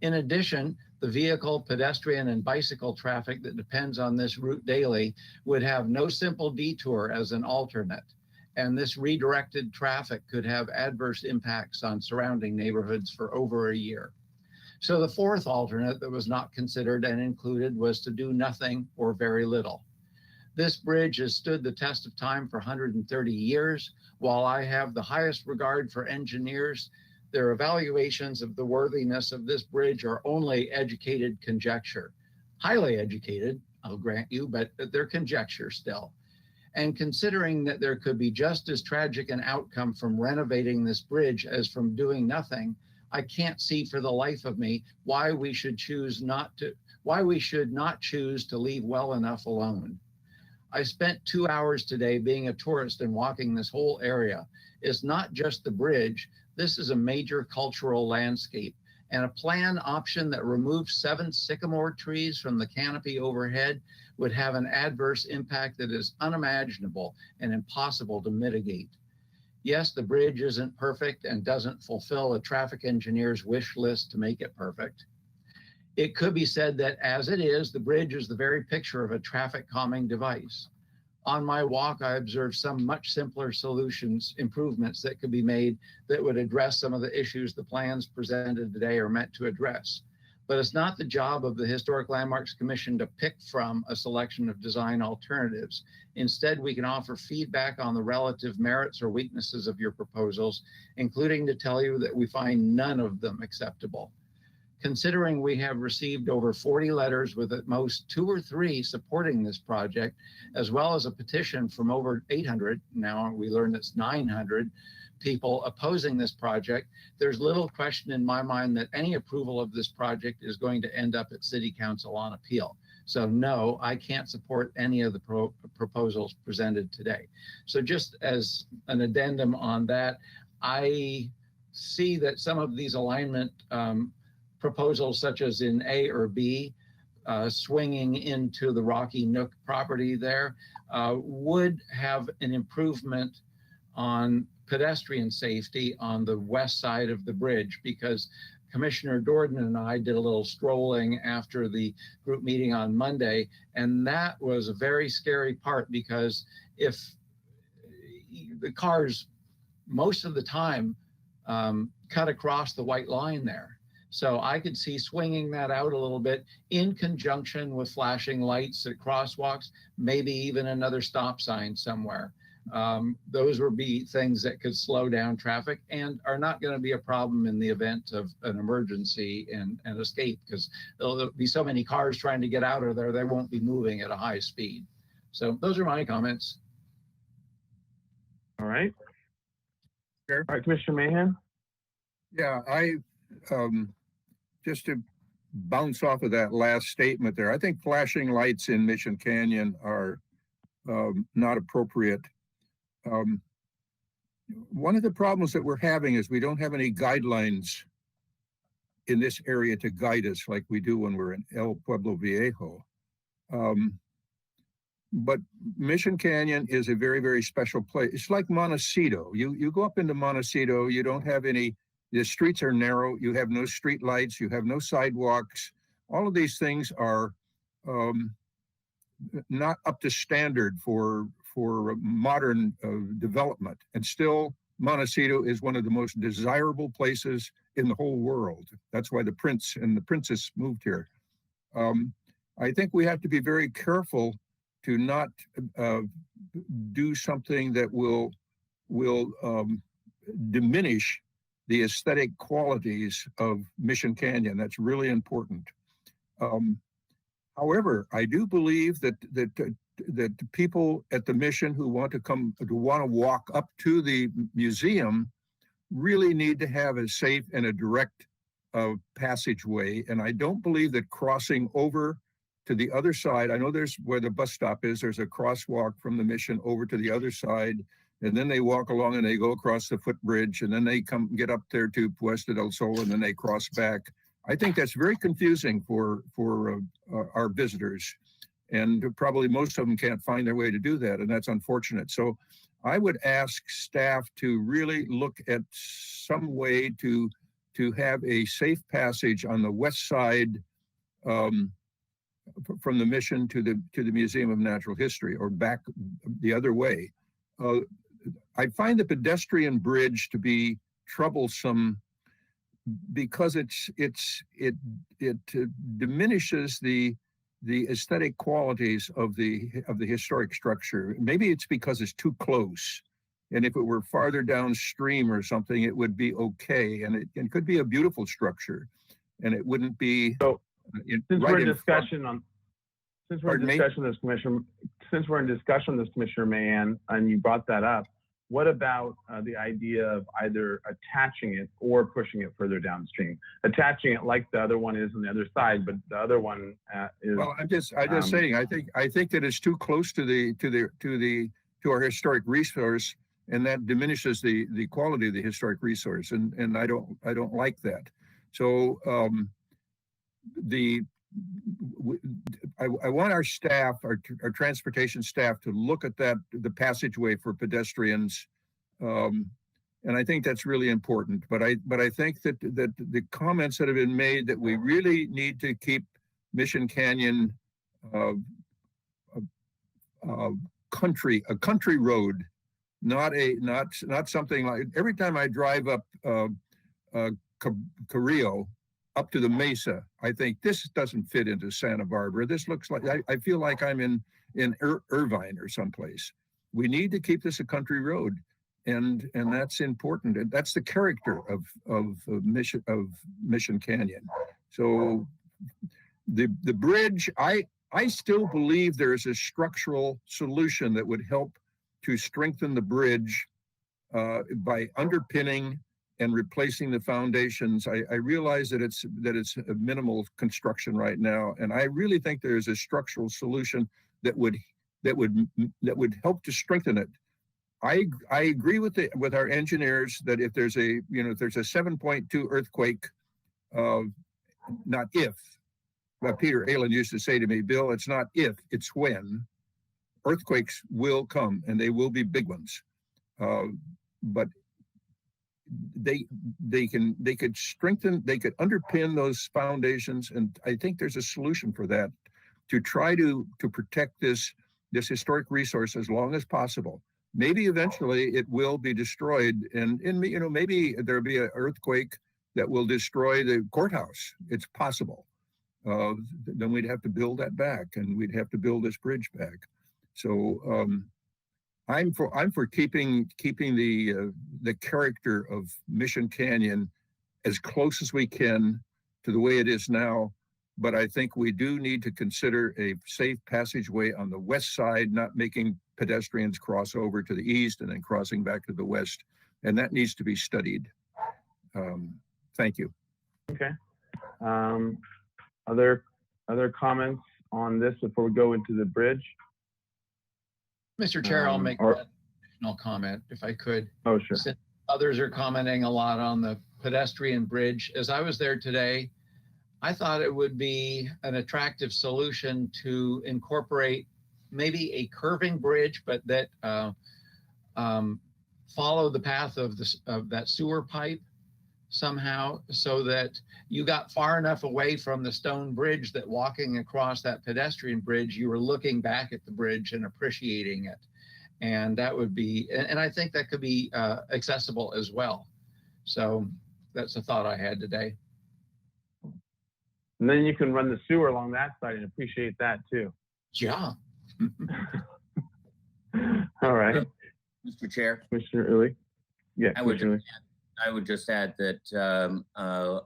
In addition, the vehicle, pedestrian, and bicycle traffic that depends on this route daily would have no simple detour as an alternate, and this redirected traffic could have adverse impacts on surrounding neighborhoods for over a year. So the 4th alternate that was not considered and included was to do nothing or very little. This bridge has stood the test of time for 130 years. While I have the highest regard for engineers, their evaluations of the worthiness of this bridge are only educated conjecture. Highly educated, I'll grant you, but they're conjecture still. And considering that there could be just as tragic an outcome from renovating this bridge as from doing nothing, I can't see for the life of me why we should not choose to leave well enough alone. I spent 2 hours today being a tourist and walking this whole area. It's not just the bridge. This is a major cultural landscape, and a plan option that removes 7 sycamore trees from the canopy overhead would have an adverse impact that is unimaginable and impossible to mitigate. Yes, the bridge isn't perfect and doesn't fulfill a traffic engineer's wish list to make it perfect. It could be said that as it is, the bridge is the very picture of a traffic calming device. On my walk, I observed some much simpler solutions, improvements that could be made that would address some of the issues the plans presented today are meant to address. But it's not the job of the Historic Landmarks Commission to pick from a selection of design alternatives. Instead, we can offer feedback on the relative merits or weaknesses of your proposals, including to tell you that we find none of them acceptable. Considering we have received over 40 letters with at most 2 or 3 supporting this project, as well as a petition from over 800, now we learn it's 900 people opposing this project, there's little question in my mind that any approval of this project is going to end up at City Council on appeal. So no, I can't support any of the proposals presented today. So just as an addendum on that, I see that some of these alignment proposals, such as in A or B, swinging into the Rocky Nook property there, would have an improvement on pedestrian safety on the west side of the bridge, because Commissioner Jordan and I did a little strolling after the group meeting on Monday, and that was a very scary part, because if the cars most of the time cut across the white line there. So I could see swinging that out a little bit in conjunction with flashing lights at crosswalks, maybe even another stop sign somewhere. Those would be things that could slow down traffic and are not going to be a problem in the event of an emergency and escape, because there'll be so many cars trying to get out of there, they won't be moving at a high speed. So those are my comments. All right. Sure. All right, Commissioner Mahan. Yeah, just to bounce off of that last statement there, I think flashing lights in Mission Canyon are not appropriate. One of the problems that we're having is we don't have any guidelines in this area to guide us like we do when we're in El Pueblo Viejo. But Mission Canyon is a very, very special place. It's like Montecito. You go up into Montecito, you don't have any, the streets are narrow, you have no street lights, you have no sidewalks. All of these things are not up to standard for modern development. And still, Montecito is one of the most desirable places in the whole world. That's why the prince and the princess moved here. I think we have to be very careful to not do something that will diminish the aesthetic qualities of Mission Canyon. That's really important. However, I do believe that the people at the Mission who want to walk up to the museum really need to have a safe and a direct passageway. And I don't believe that crossing over to the other side, I know there's where the bus stop is, there's a crosswalk from the Mission over to the other side, and then they walk along and they go across the footbridge, and then they get up there to Puesta del Sol, and then they cross back. I think that's very confusing for our visitors, and probably most of them can't find their way to do that, and that's unfortunate. So I would ask staff to really look at some way to have a safe passage on the west side from the Mission to the Museum of Natural History, or back the other way. I find the pedestrian bridge to be troublesome because it diminishes the aesthetic qualities of the historic structure. Maybe it's because it's too close, and if it were farther downstream or something, it would be okay, and it could be a beautiful structure, and it wouldn't be. So since we're in discussion this, Commissioner Mahan, and you brought that up, what about the idea of either attaching it or pushing it further downstream? Attaching it like the other one is on the other side, but the other one is. Well, I'm just saying. I think that it's too close to our historic resource, and that diminishes the quality of the historic resource, and I don't like that. So I want our staff, our transportation staff, to look at the passageway for pedestrians, And I think that's really important. But I think that the comments that have been made that we really need to keep Mission Canyon a country road, not something like, every time I drive up Carrillo up to the Mesa, I think this doesn't fit into Santa Barbara. This looks like, I feel like I'm in Irvine or someplace. We need to keep this a country road. And that's important. And that's the character of Mission Canyon. So the bridge, I still believe there is a structural solution that would help to strengthen the bridge by underpinning and replacing the foundations. I realize that it's a minimal construction right now, and I really think there is a structural solution that would help to strengthen it. I agree with our engineers that if there's a 7.2 earthquake, not if. Peter Allen used to say to me, Bill, it's not if, it's when. Earthquakes will come, and they will be big ones. But they could strengthen, they could underpin those foundations, and I think there's a solution for that, to try to protect this historic resource as long as possible. Maybe eventually it will be destroyed, and maybe there'll be an earthquake that will destroy the courthouse. It's possible. Then we'd have to build that back, and we'd have to build this bridge back. So I'm for keeping the character of Mission Canyon as close as we can to the way it is now. But I think we do need to consider a safe passageway on the west side, not making pedestrians cross over to the east and then crossing back to the west. And that needs to be studied. Thank you. Okay. Other comments on this before we go into the bridge? Mr. Chair, I'll make an additional comment if I could. Oh, sure. Since others are commenting a lot on the pedestrian bridge. As I was there today, I thought it would be an attractive solution to incorporate maybe a curving bridge, but that follow the path of that sewer pipe somehow, so that you got far enough away from the stone bridge that walking across that pedestrian bridge, you were looking back at the bridge and appreciating it. And that would be, and I think that could be accessible as well. So that's a thought I had today. And then you can run the sewer along that side and appreciate that too. Yeah. All right. Mr. Chair. Commissioner Uli. Yeah. I would just add that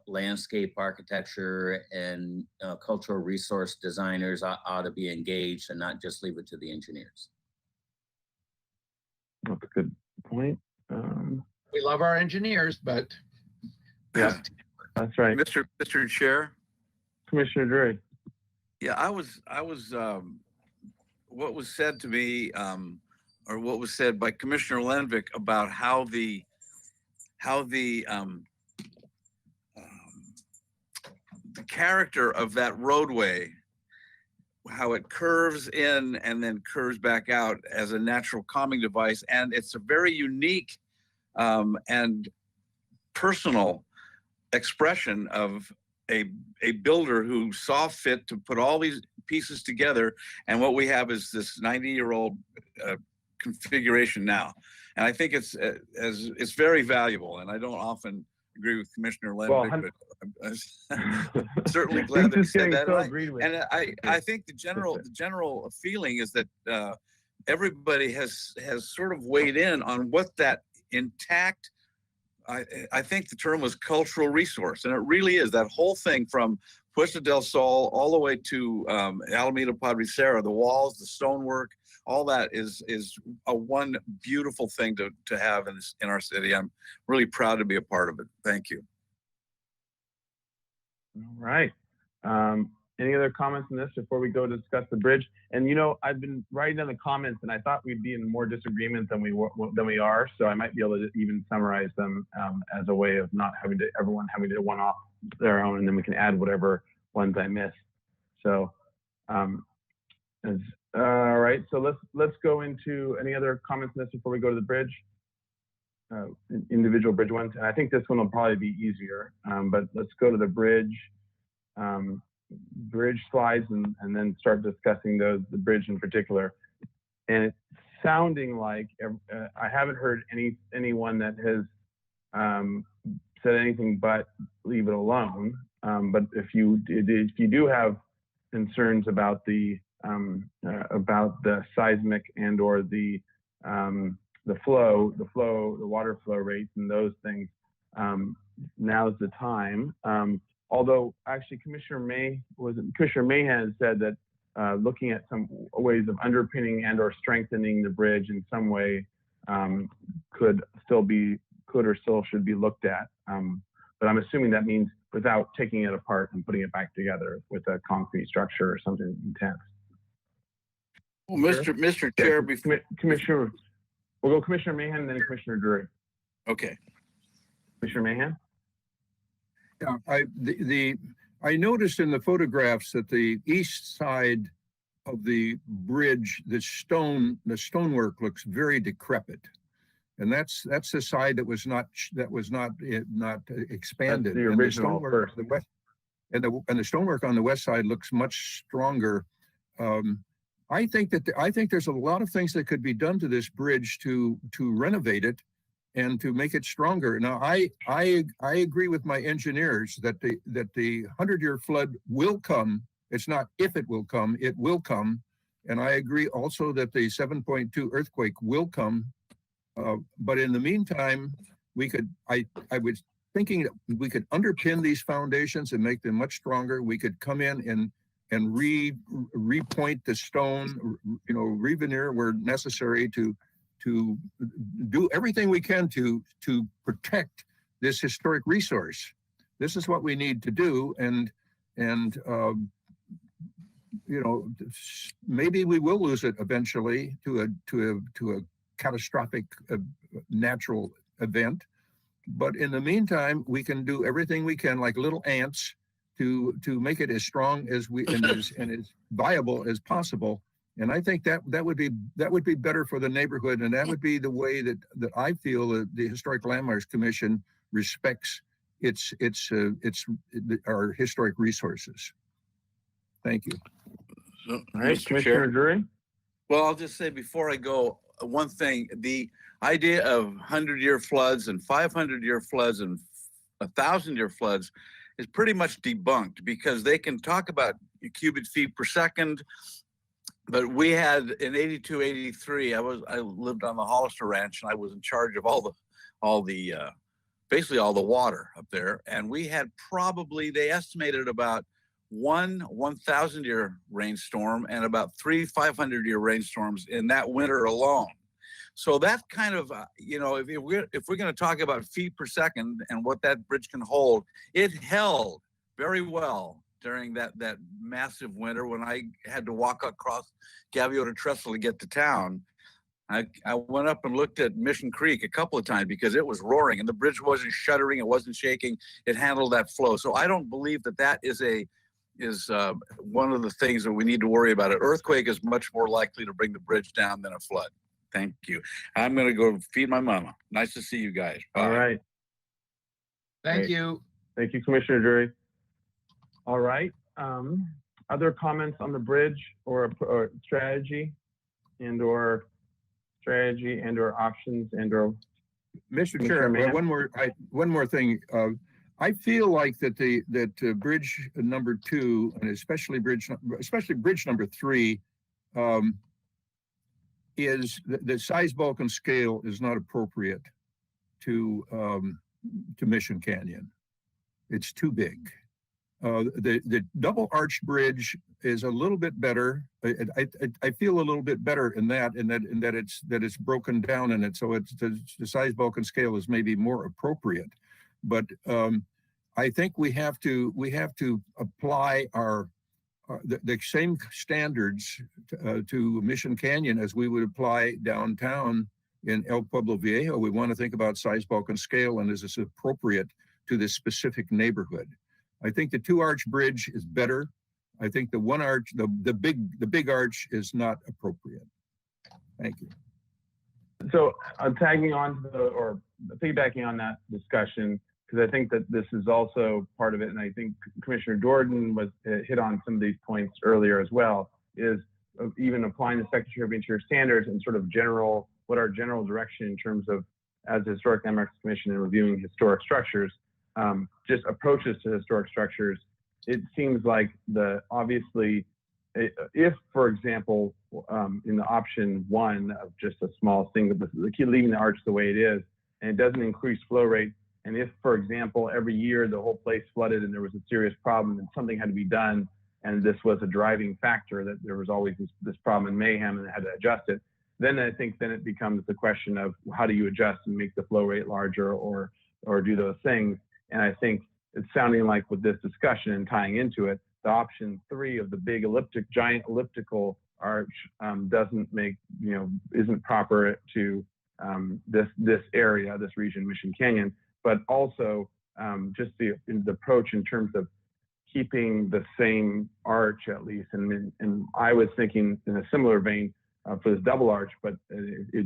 landscape architecture and cultural resource designers ought to be engaged and not just leave it to the engineers. That's a good point. We love our engineers, but yeah, that's right. Mr. Chair. Commissioner Drury. Yeah, I was what was said to me, or what was said by Commissioner Lenvik about how the character of that roadway, how it curves in and then curves back out as a natural calming device. And it's a very unique and personal expression of a builder who saw fit to put all these pieces together. And what we have is this 90-year-old configuration now. And I think it's very valuable. And I don't often agree with Commissioner Lenvik, but I'm certainly glad that he said that. I think the general feeling is that everybody has sort of weighed in on what that intact, I think the term was cultural resource, and it really is. That whole thing from Puesta del Sol all the way to Alameda Padre Serra, the walls, the stonework, all that is a one beautiful thing to have in our city. I'm really proud to be a part of it. Thank you. All right. Any other comments on this before we go discuss the bridge? And I've been writing down the comments, and I thought we'd be in more disagreement than we are. So I might be able to even summarize them as a way of not having everyone having to one off their own, and then we can add whatever ones I missed. So, all right. So let's go into any other comments on this before we go to the bridge. individual bridge ones. And I think this one will probably be easier, but let's go to the bridge slides and then start discussing the bridge in particular. And it's sounding like I haven't heard anyone that has said anything but leave it alone. But if you do have concerns about the seismic and or the water flow rates and those things, now's the time. Although actually Commissioner Mahan said that looking at some ways of underpinning and or strengthening the bridge in some way could or still should be looked at. But I'm assuming that means without taking it apart and putting it back together with a concrete structure or something intense. Well, Mr. Chair, Commissioner, we'll go Commissioner Mahan and then Commissioner Drury. Okay. Commissioner Mahan? Yeah, I noticed in the photographs that the east side of the bridge, the stonework looks very decrepit, and that's the side that was not expanded. That's the original first. And the stonework on the west side looks much stronger. I think there's a lot of things that could be done to this bridge to renovate it and to make it stronger. Now, I agree with my engineers that the 100-year flood will come. It's not if it will come, it will come. And I agree also that the 7.2 earthquake will come. But in the meantime, I was thinking that we could underpin these foundations and make them much stronger. We could come in and repoint the stone, reveneer where necessary to do everything we can to protect this historic resource. This is what we need to do, and maybe we will lose it eventually to a catastrophic natural event. But in the meantime, we can do everything we can, like little ants, to make it as strong as and as viable as possible. And I think that would be better for the neighborhood, and that would be the way that I feel that the Historic Landmarks Commission respects our historic resources. Thank you. So, all right, Commissioner Drury. Well, I'll just say before I go, one thing: the idea of 100-year floods and 500-year floods and 1,000-year floods is pretty much debunked, because they can talk about cubic feet per second. But we had in 82, 83, I lived on the Hollister Ranch, and I was in charge of basically all the water up there. And we had probably, they estimated about one 1,000-year rainstorm and about 3 500-year rainstorms in that winter alone. So that kind of, if we're going to talk about feet per second and what that bridge can hold, it held very well during that massive winter when I had to walk across Gaviota Trestle to get to town. I went up and looked at Mission Creek a couple of times because it was roaring and the bridge wasn't shuddering, it wasn't shaking, it handled that flow. So I don't believe that is one of the things that we need to worry about. An earthquake is much more likely to bring the bridge down than a flood. Thank you. I'm going to go feed my mama. Nice to see you guys. Bye. All right. Thank you. Thank you, Commissioner Drury. All right. Other comments on the bridge or strategy and or options and or Mr. Chair, one more thing. I feel like that bridge number 2 and especially bridge number 3 is the size, bulk, and scale is not appropriate to Mission Canyon. It's too big. The double arched bridge is a little bit better. I feel a little bit better in that it's broken down in it, so it's the size, bulk, and scale is maybe more appropriate. But I think we have to apply the same standards to Mission Canyon as we would apply downtown in El Pueblo Viejo. We want to think about size, bulk, and scale, and is this appropriate to this specific neighborhood? I think the 2-arch bridge is better. I think the 1 arch, the big arch is not appropriate. Thank you. So I'm tagging on to or piggybacking on that discussion, because I think that this is also part of it, and I think Commissioner Jordan was hit on some of these points earlier as well, is even applying the Secretary of Interior standards and sort of what our general direction in terms of, as the Historic Landmarks Commission and reviewing historic structures, just approaches to historic structures. It seems like obviously, if, for example, in the option 1 of just a small thing, leaving the arch the way it is, and it doesn't increase flow rate, and if, for example, every year the whole place flooded and there was a serious problem and something had to be done, and this was a driving factor that there was always this problem in mayhem and they had to adjust it, then I think then it becomes the question of how do you adjust and make the flow rate larger or do those things. And I think it's sounding like with this discussion and tying into it, the option 3 of the big giant elliptical arch isn't proper to this area, this region, Mission Canyon, but also just the approach in terms of keeping the same arch at least. And I was thinking in a similar vein for this double arch, but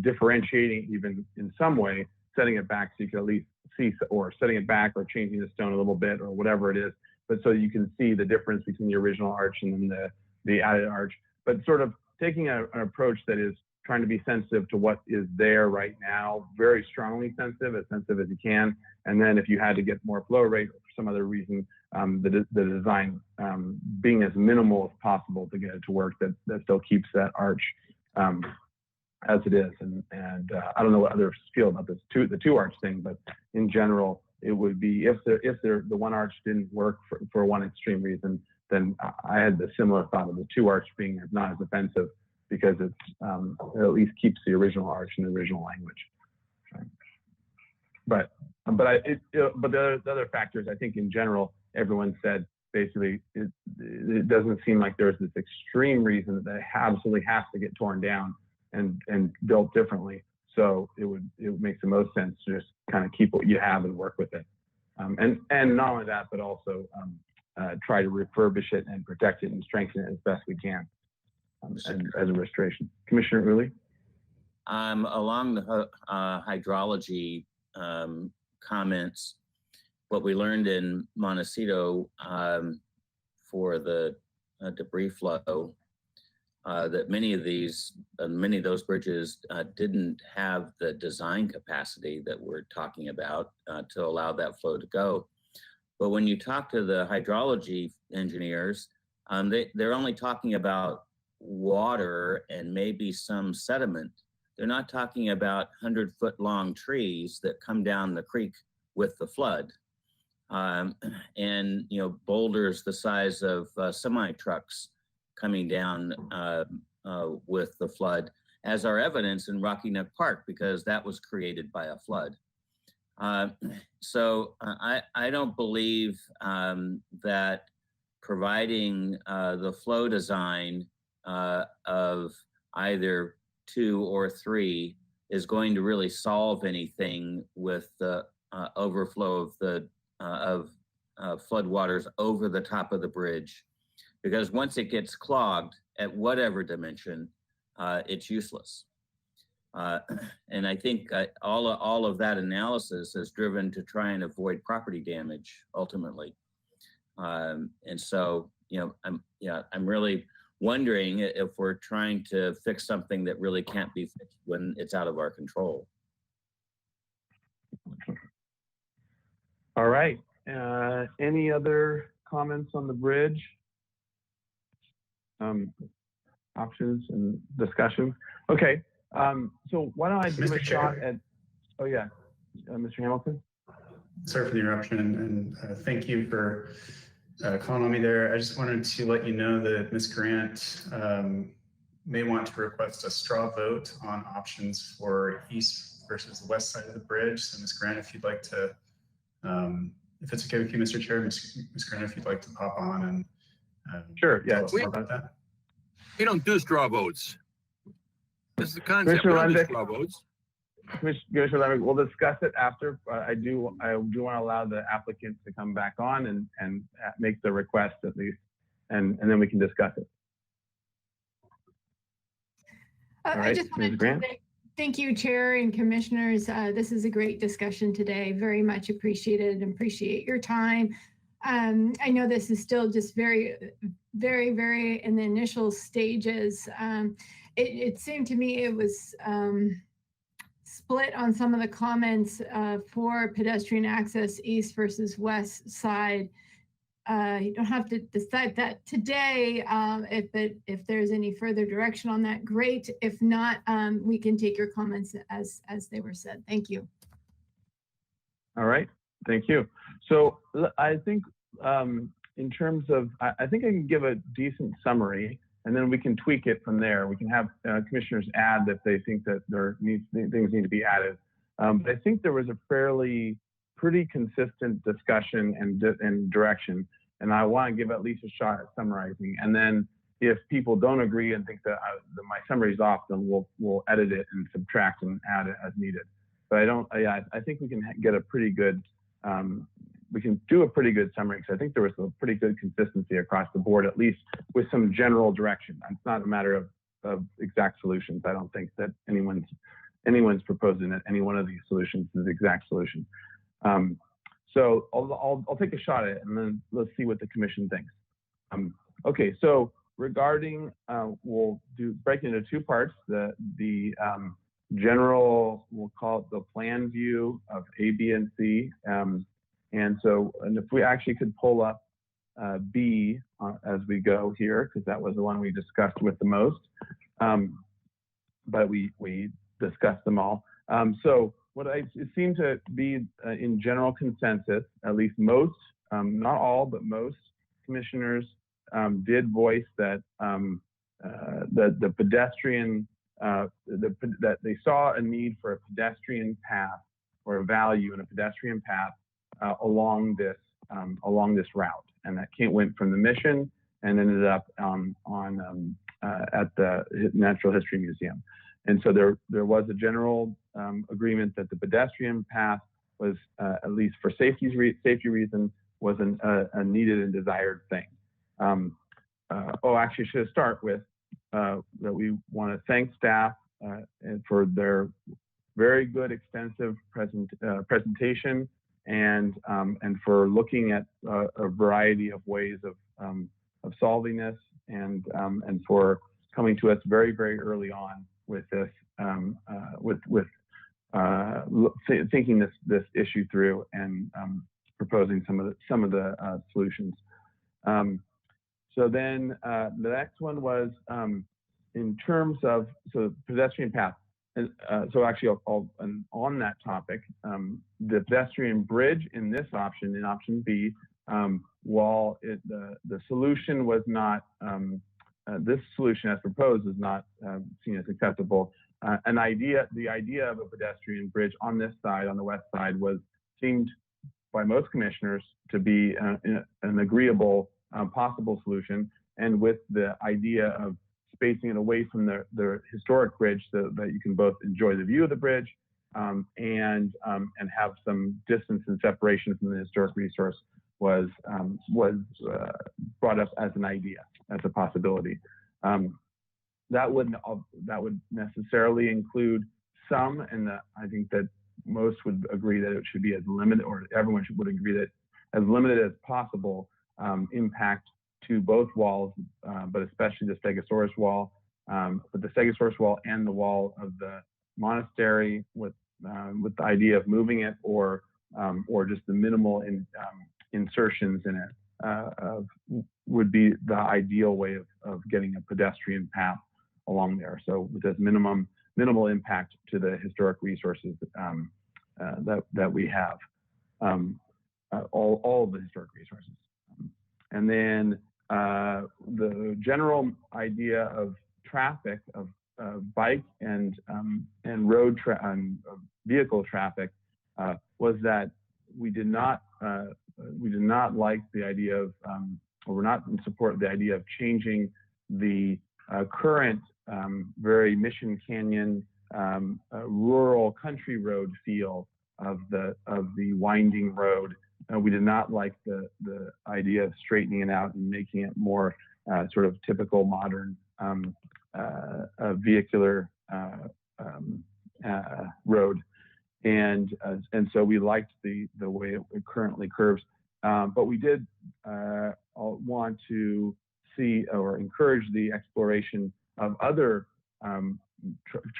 differentiating even in some way, setting it back so you can at least see, or setting it back or changing the stone a little bit or whatever it is, but so you can see the difference between the original arch and then the added arch, but sort of taking an approach that is trying to be sensitive to what is there right now, very strongly sensitive, as you can. And then if you had to get more flow rate or for some other reason, the design being as minimal as possible to get it to work that still keeps that arch as it is. And I don't know what others feel about the two arch thing, but in general, it would be if the one arch didn't work for one extreme reason, then I had the similar thought of the two arch being not as offensive because it at least keeps the original arch in the original language. But the other factors, I think in general, everyone said basically it doesn't seem like there's this extreme reason that it absolutely has to get torn down and built differently. So it makes the most sense to just kind of keep what you have and work with it. And not only that, but also try to refurbish it and protect it and strengthen it as best we can as a restoration. Commissioner Uli? Along the hydrology comments, what we learned in Montecito for the debris flow, that many of those bridges didn't have the design capacity that we're talking about to allow that flow to go. But when you talk to the hydrology engineers, they're only talking about water and maybe some sediment. They're not talking about 100-foot long trees that come down the creek with the flood. And boulders the size of semi trucks coming down with the flood, as our evidence in Rocky Neck Park, because that was created by a flood. So I don't believe that providing the flow design of either 2 or 3 is going to really solve anything with the overflow of the flood waters over the top of the bridge, because once it gets clogged at whatever dimension, it's useless. And I think all of that analysis is driven to try and avoid property damage ultimately. And so, I'm really wondering if we're trying to fix something that really can't be fixed when it's out of our control. All right. Any other comments on the bridge? Options and discussion? Okay. So why don't I give a shot at, oh yeah, Mr. Hamilton? Sorry for the interruption, and thank you for calling on me there. I just wanted to let you know that Ms. Grant may want to request a straw vote on options for east versus the west side of the bridge. So Ms. Grant, if you'd like to, if it's okay with you, Mr. Chair, Ms. Grant, if you'd like to pop on and sure, yeah, tell us more about that. We don't do straw votes. This is the concept. We don't do straw votes. Commissioner Lemmick, we'll discuss it after. I do want to allow the applicant to come back on and make the request at least, and then we can discuss it. I just wanted to Thank you, Chair and Commissioners. This is a great discussion today. Very much appreciated and appreciate your time. I know this is still just very in the initial stages. It seemed to me it was split on some of the comments for pedestrian access east versus west side. You don't have to decide that today. If there's any further direction on that, great. If not, we can take your comments as they were said. Thank you. All right, thank you. So I think in terms of, I think I can give a decent summary, and then we can tweak it from there. We can have commissioners add if they think that things need to be added. But I think there was a pretty consistent discussion and direction, and I want to give at least a shot at summarizing. And then if people don't agree and think that my summary is off, then we'll edit it and subtract and add it as needed. But I think we can get a pretty good, we can do a pretty good summary, because I think there was a pretty good consistency across the board, at least with some general direction. It's not a matter of exact solutions. I don't think that anyone's proposing that any one of these solutions is the exact solution. So I'll take a shot at it, and then let's see what the commission thinks. Okay, so regarding, we'll break it into two parts. The general, we'll call it the plan view of A, B, and C. And if we actually could pull up B as we go here, because that was the one we discussed with the most, but we discussed them all. So it seemed to be in general consensus, at least most, not all, but most commissioners did voice that the pedestrian, that they saw a need for a pedestrian path, or a value in a pedestrian path along this route, and that went from the Mission and ended up at the Natural History Museum. And so there was a general agreement that the pedestrian path was, at least for safety reasons, was a needed and desired thing. Actually, I should start with that we want to thank staff for their very good, extensive presentation, and for looking at a variety of ways of solving this, and for coming to us very, very early on with this, thinking this issue through, and proposing some of the solutions. So then the next one was in terms of pedestrian path. So actually, on that topic, the pedestrian bridge in this option, in option B, while the solution was not, this solution as proposed is not seen as acceptable. The idea of a pedestrian bridge on this side, on the west side, seemed by most commissioners to be an agreeable possible solution, and with the idea of spacing it away from the historic bridge, so that you can both enjoy the view of the bridge and have some distance and separation from the historic resource, was brought up as an idea, as a possibility. That would necessarily include some, and I think that most would agree that it should be as limited, or everyone would agree that as limited as possible impact to both walls, but especially the Stegosaurus wall, but the Stegosaurus wall and the wall of the monastery, with the idea of moving it, or just the minimal insertions in it, would be the ideal way of getting a pedestrian path along there. So with this minimal impact to the historic resources that we have, all of the historic resources. And then the general idea of traffic, of bike and road vehicle traffic, was that we did not like the idea of, or we're not in support of the idea of changing the current very Mission Canyon rural country road feel of the winding road. We did not like the idea of straightening it out and making it more sort of typical modern vehicular road. And so we liked the way it currently curves. But we did want to see or encourage the exploration of other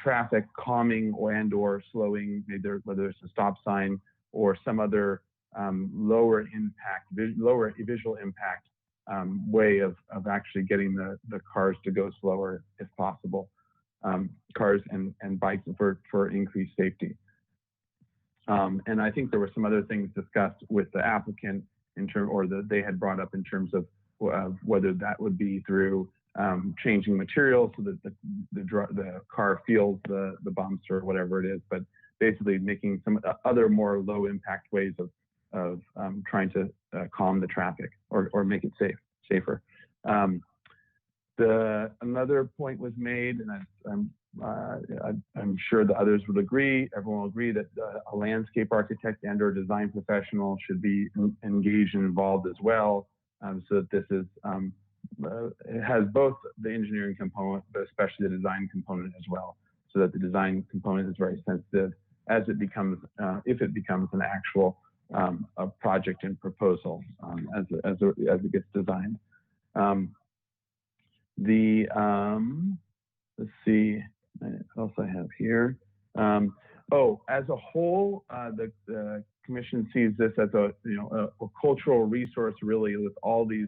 traffic calming or slowing, whether it's a stop sign or some other lower visual impact way of actually getting the cars to go slower if possible, cars and bikes for increased safety. And I think there were some other things discussed with the applicant they had brought up in terms of whether that would be through changing materials so that the car feels the bumps or whatever it is, but basically making some other more low impact ways of trying to calm the traffic or make it safer. Another point was made, and I'm sure the others would agree, everyone will agree that a landscape architect and or design professional should be engaged and involved as well, so that this is, it has both the engineering component, but especially the design component as well, so that the design component is very sensitive as it becomes, if it becomes an actual a project and proposal as it gets designed. Let's see what else I have here. As a whole, the commission sees this as a cultural resource, really, with all these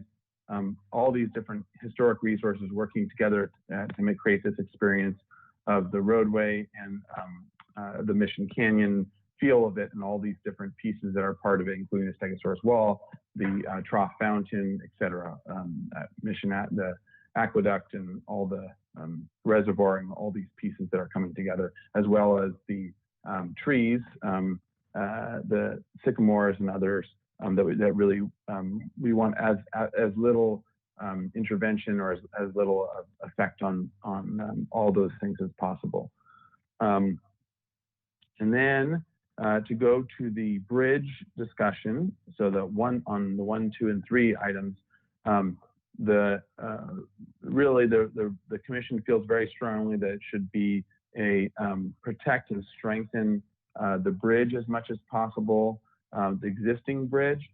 different historic resources working together to create this experience of the roadway and the Mission Canyon feel of it, and all these different pieces that are part of it, including the Stegosaurus Wall, the Trough Fountain, etc., the aqueduct, and all the reservoir, and all these pieces that are coming together, as well as the trees, the sycamores and others that really we want as little intervention or as little effect on all those things as possible. And then to go to the bridge discussion, so the 1, 2, and 3 items, really the commission feels very strongly that it should be a protect and strengthen the bridge as much as possible, the existing bridge,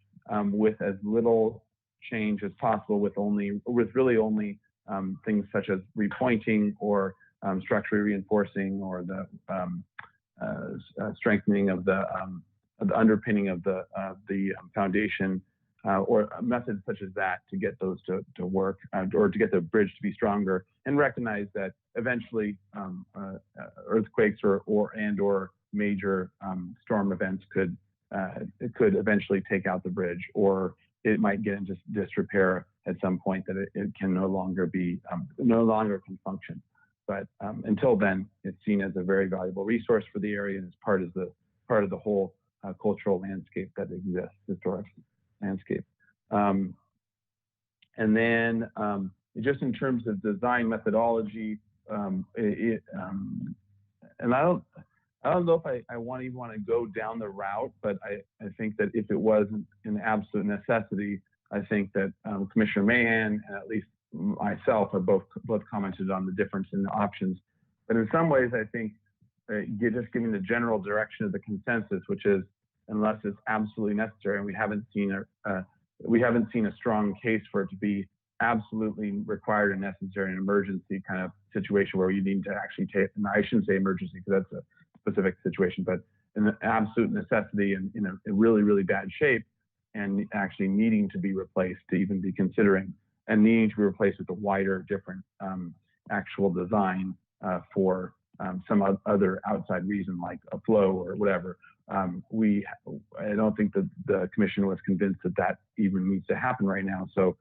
with as little change as possible, with really only things such as repointing or structurally reinforcing, or the strengthening of the underpinning of the foundation, or methods such as that to get those to work, or to get the bridge to be stronger, and recognize that eventually earthquakes or major storm events could eventually take out the bridge, or it might get into disrepair at some point that it can no longer can function. But until then, it's seen as a very valuable resource for the area, and it's part of the whole cultural landscape that exists, historic landscape. And then just in terms of design methodology, and I don't know if I want to go down the route, but I think that if it wasn't an absolute necessity, I think that Commissioner Mahan and at least myself have both commented on the difference in the options. But in some ways, I think just giving the general direction of the consensus, which is unless it's absolutely necessary, and we haven't seen a strong case for it to be absolutely required and necessary, an emergency kind of situation where you need to actually take, and I shouldn't say emergency because that's a specific situation, but an absolute necessity and in a really, really bad shape, and actually needing to be replaced, to even be considering, and needing to be replaced with a wider, different actual design for some other outside reason, like a flow or whatever. I don't think that the commission was convinced that even needs to happen right now. So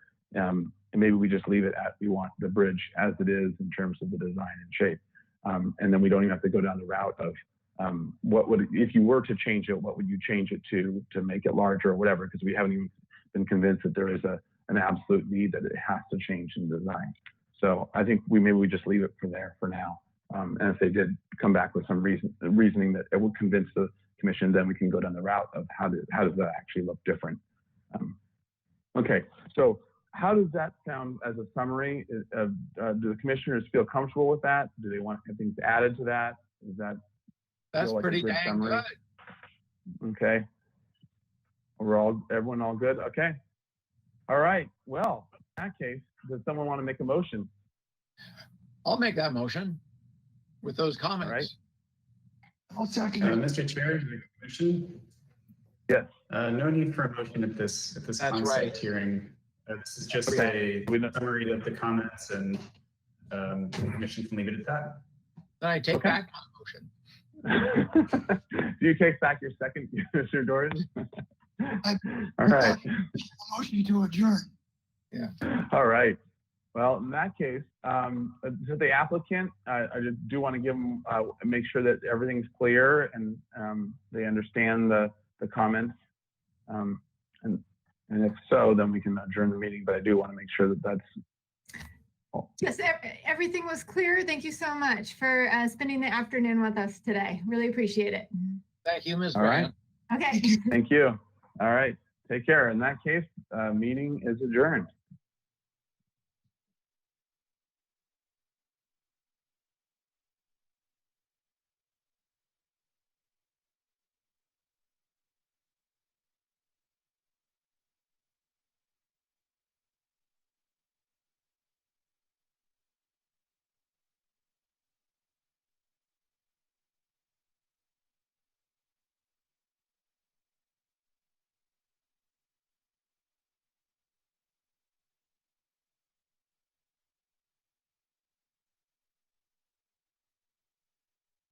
maybe we just leave it at, we want the bridge as it is in terms of the design and shape. And then we don't even have to go down the route of if you were to change it, what would you change it to make it larger or whatever, because we haven't even been convinced that there is an absolute need that it has to change in design. So I think maybe we just leave it for there for now. And if they did come back with some reasoning that it would convince the commission, then we can go down the route of how does that actually look different. Okay, so how does that sound as a summary? Do the commissioners feel comfortable with that? Do they want things added to that? Is that That's feel like a pretty good dang summary? good. Okay. Everyone all good? Okay. All right. Well, in that case, does someone want to make a motion? I'll make that motion with those comments. right. I'll second Mr. Chair, the commission? Yes. No need for a motion at this That's concept right. hearing. This is just Okay. a summary of the comments, and the commission can leave it at that. Then I take Okay. back my motion. Do you take back your second, Mr. Dorton? I- All right. motion to adjourn. All right. Well, in that case, to the applicant, I just do want to give them, make sure that everything's clear and they understand the comments. And if so, then we can adjourn the meeting, but I do want to make sure that that's. Yes, everything was clear. Thank you so much for spending the afternoon with us today. Really appreciate it. Thank you, Ms. All right. Grant. Okay. Thank you. All right. Take care. In that case, meeting is adjourned.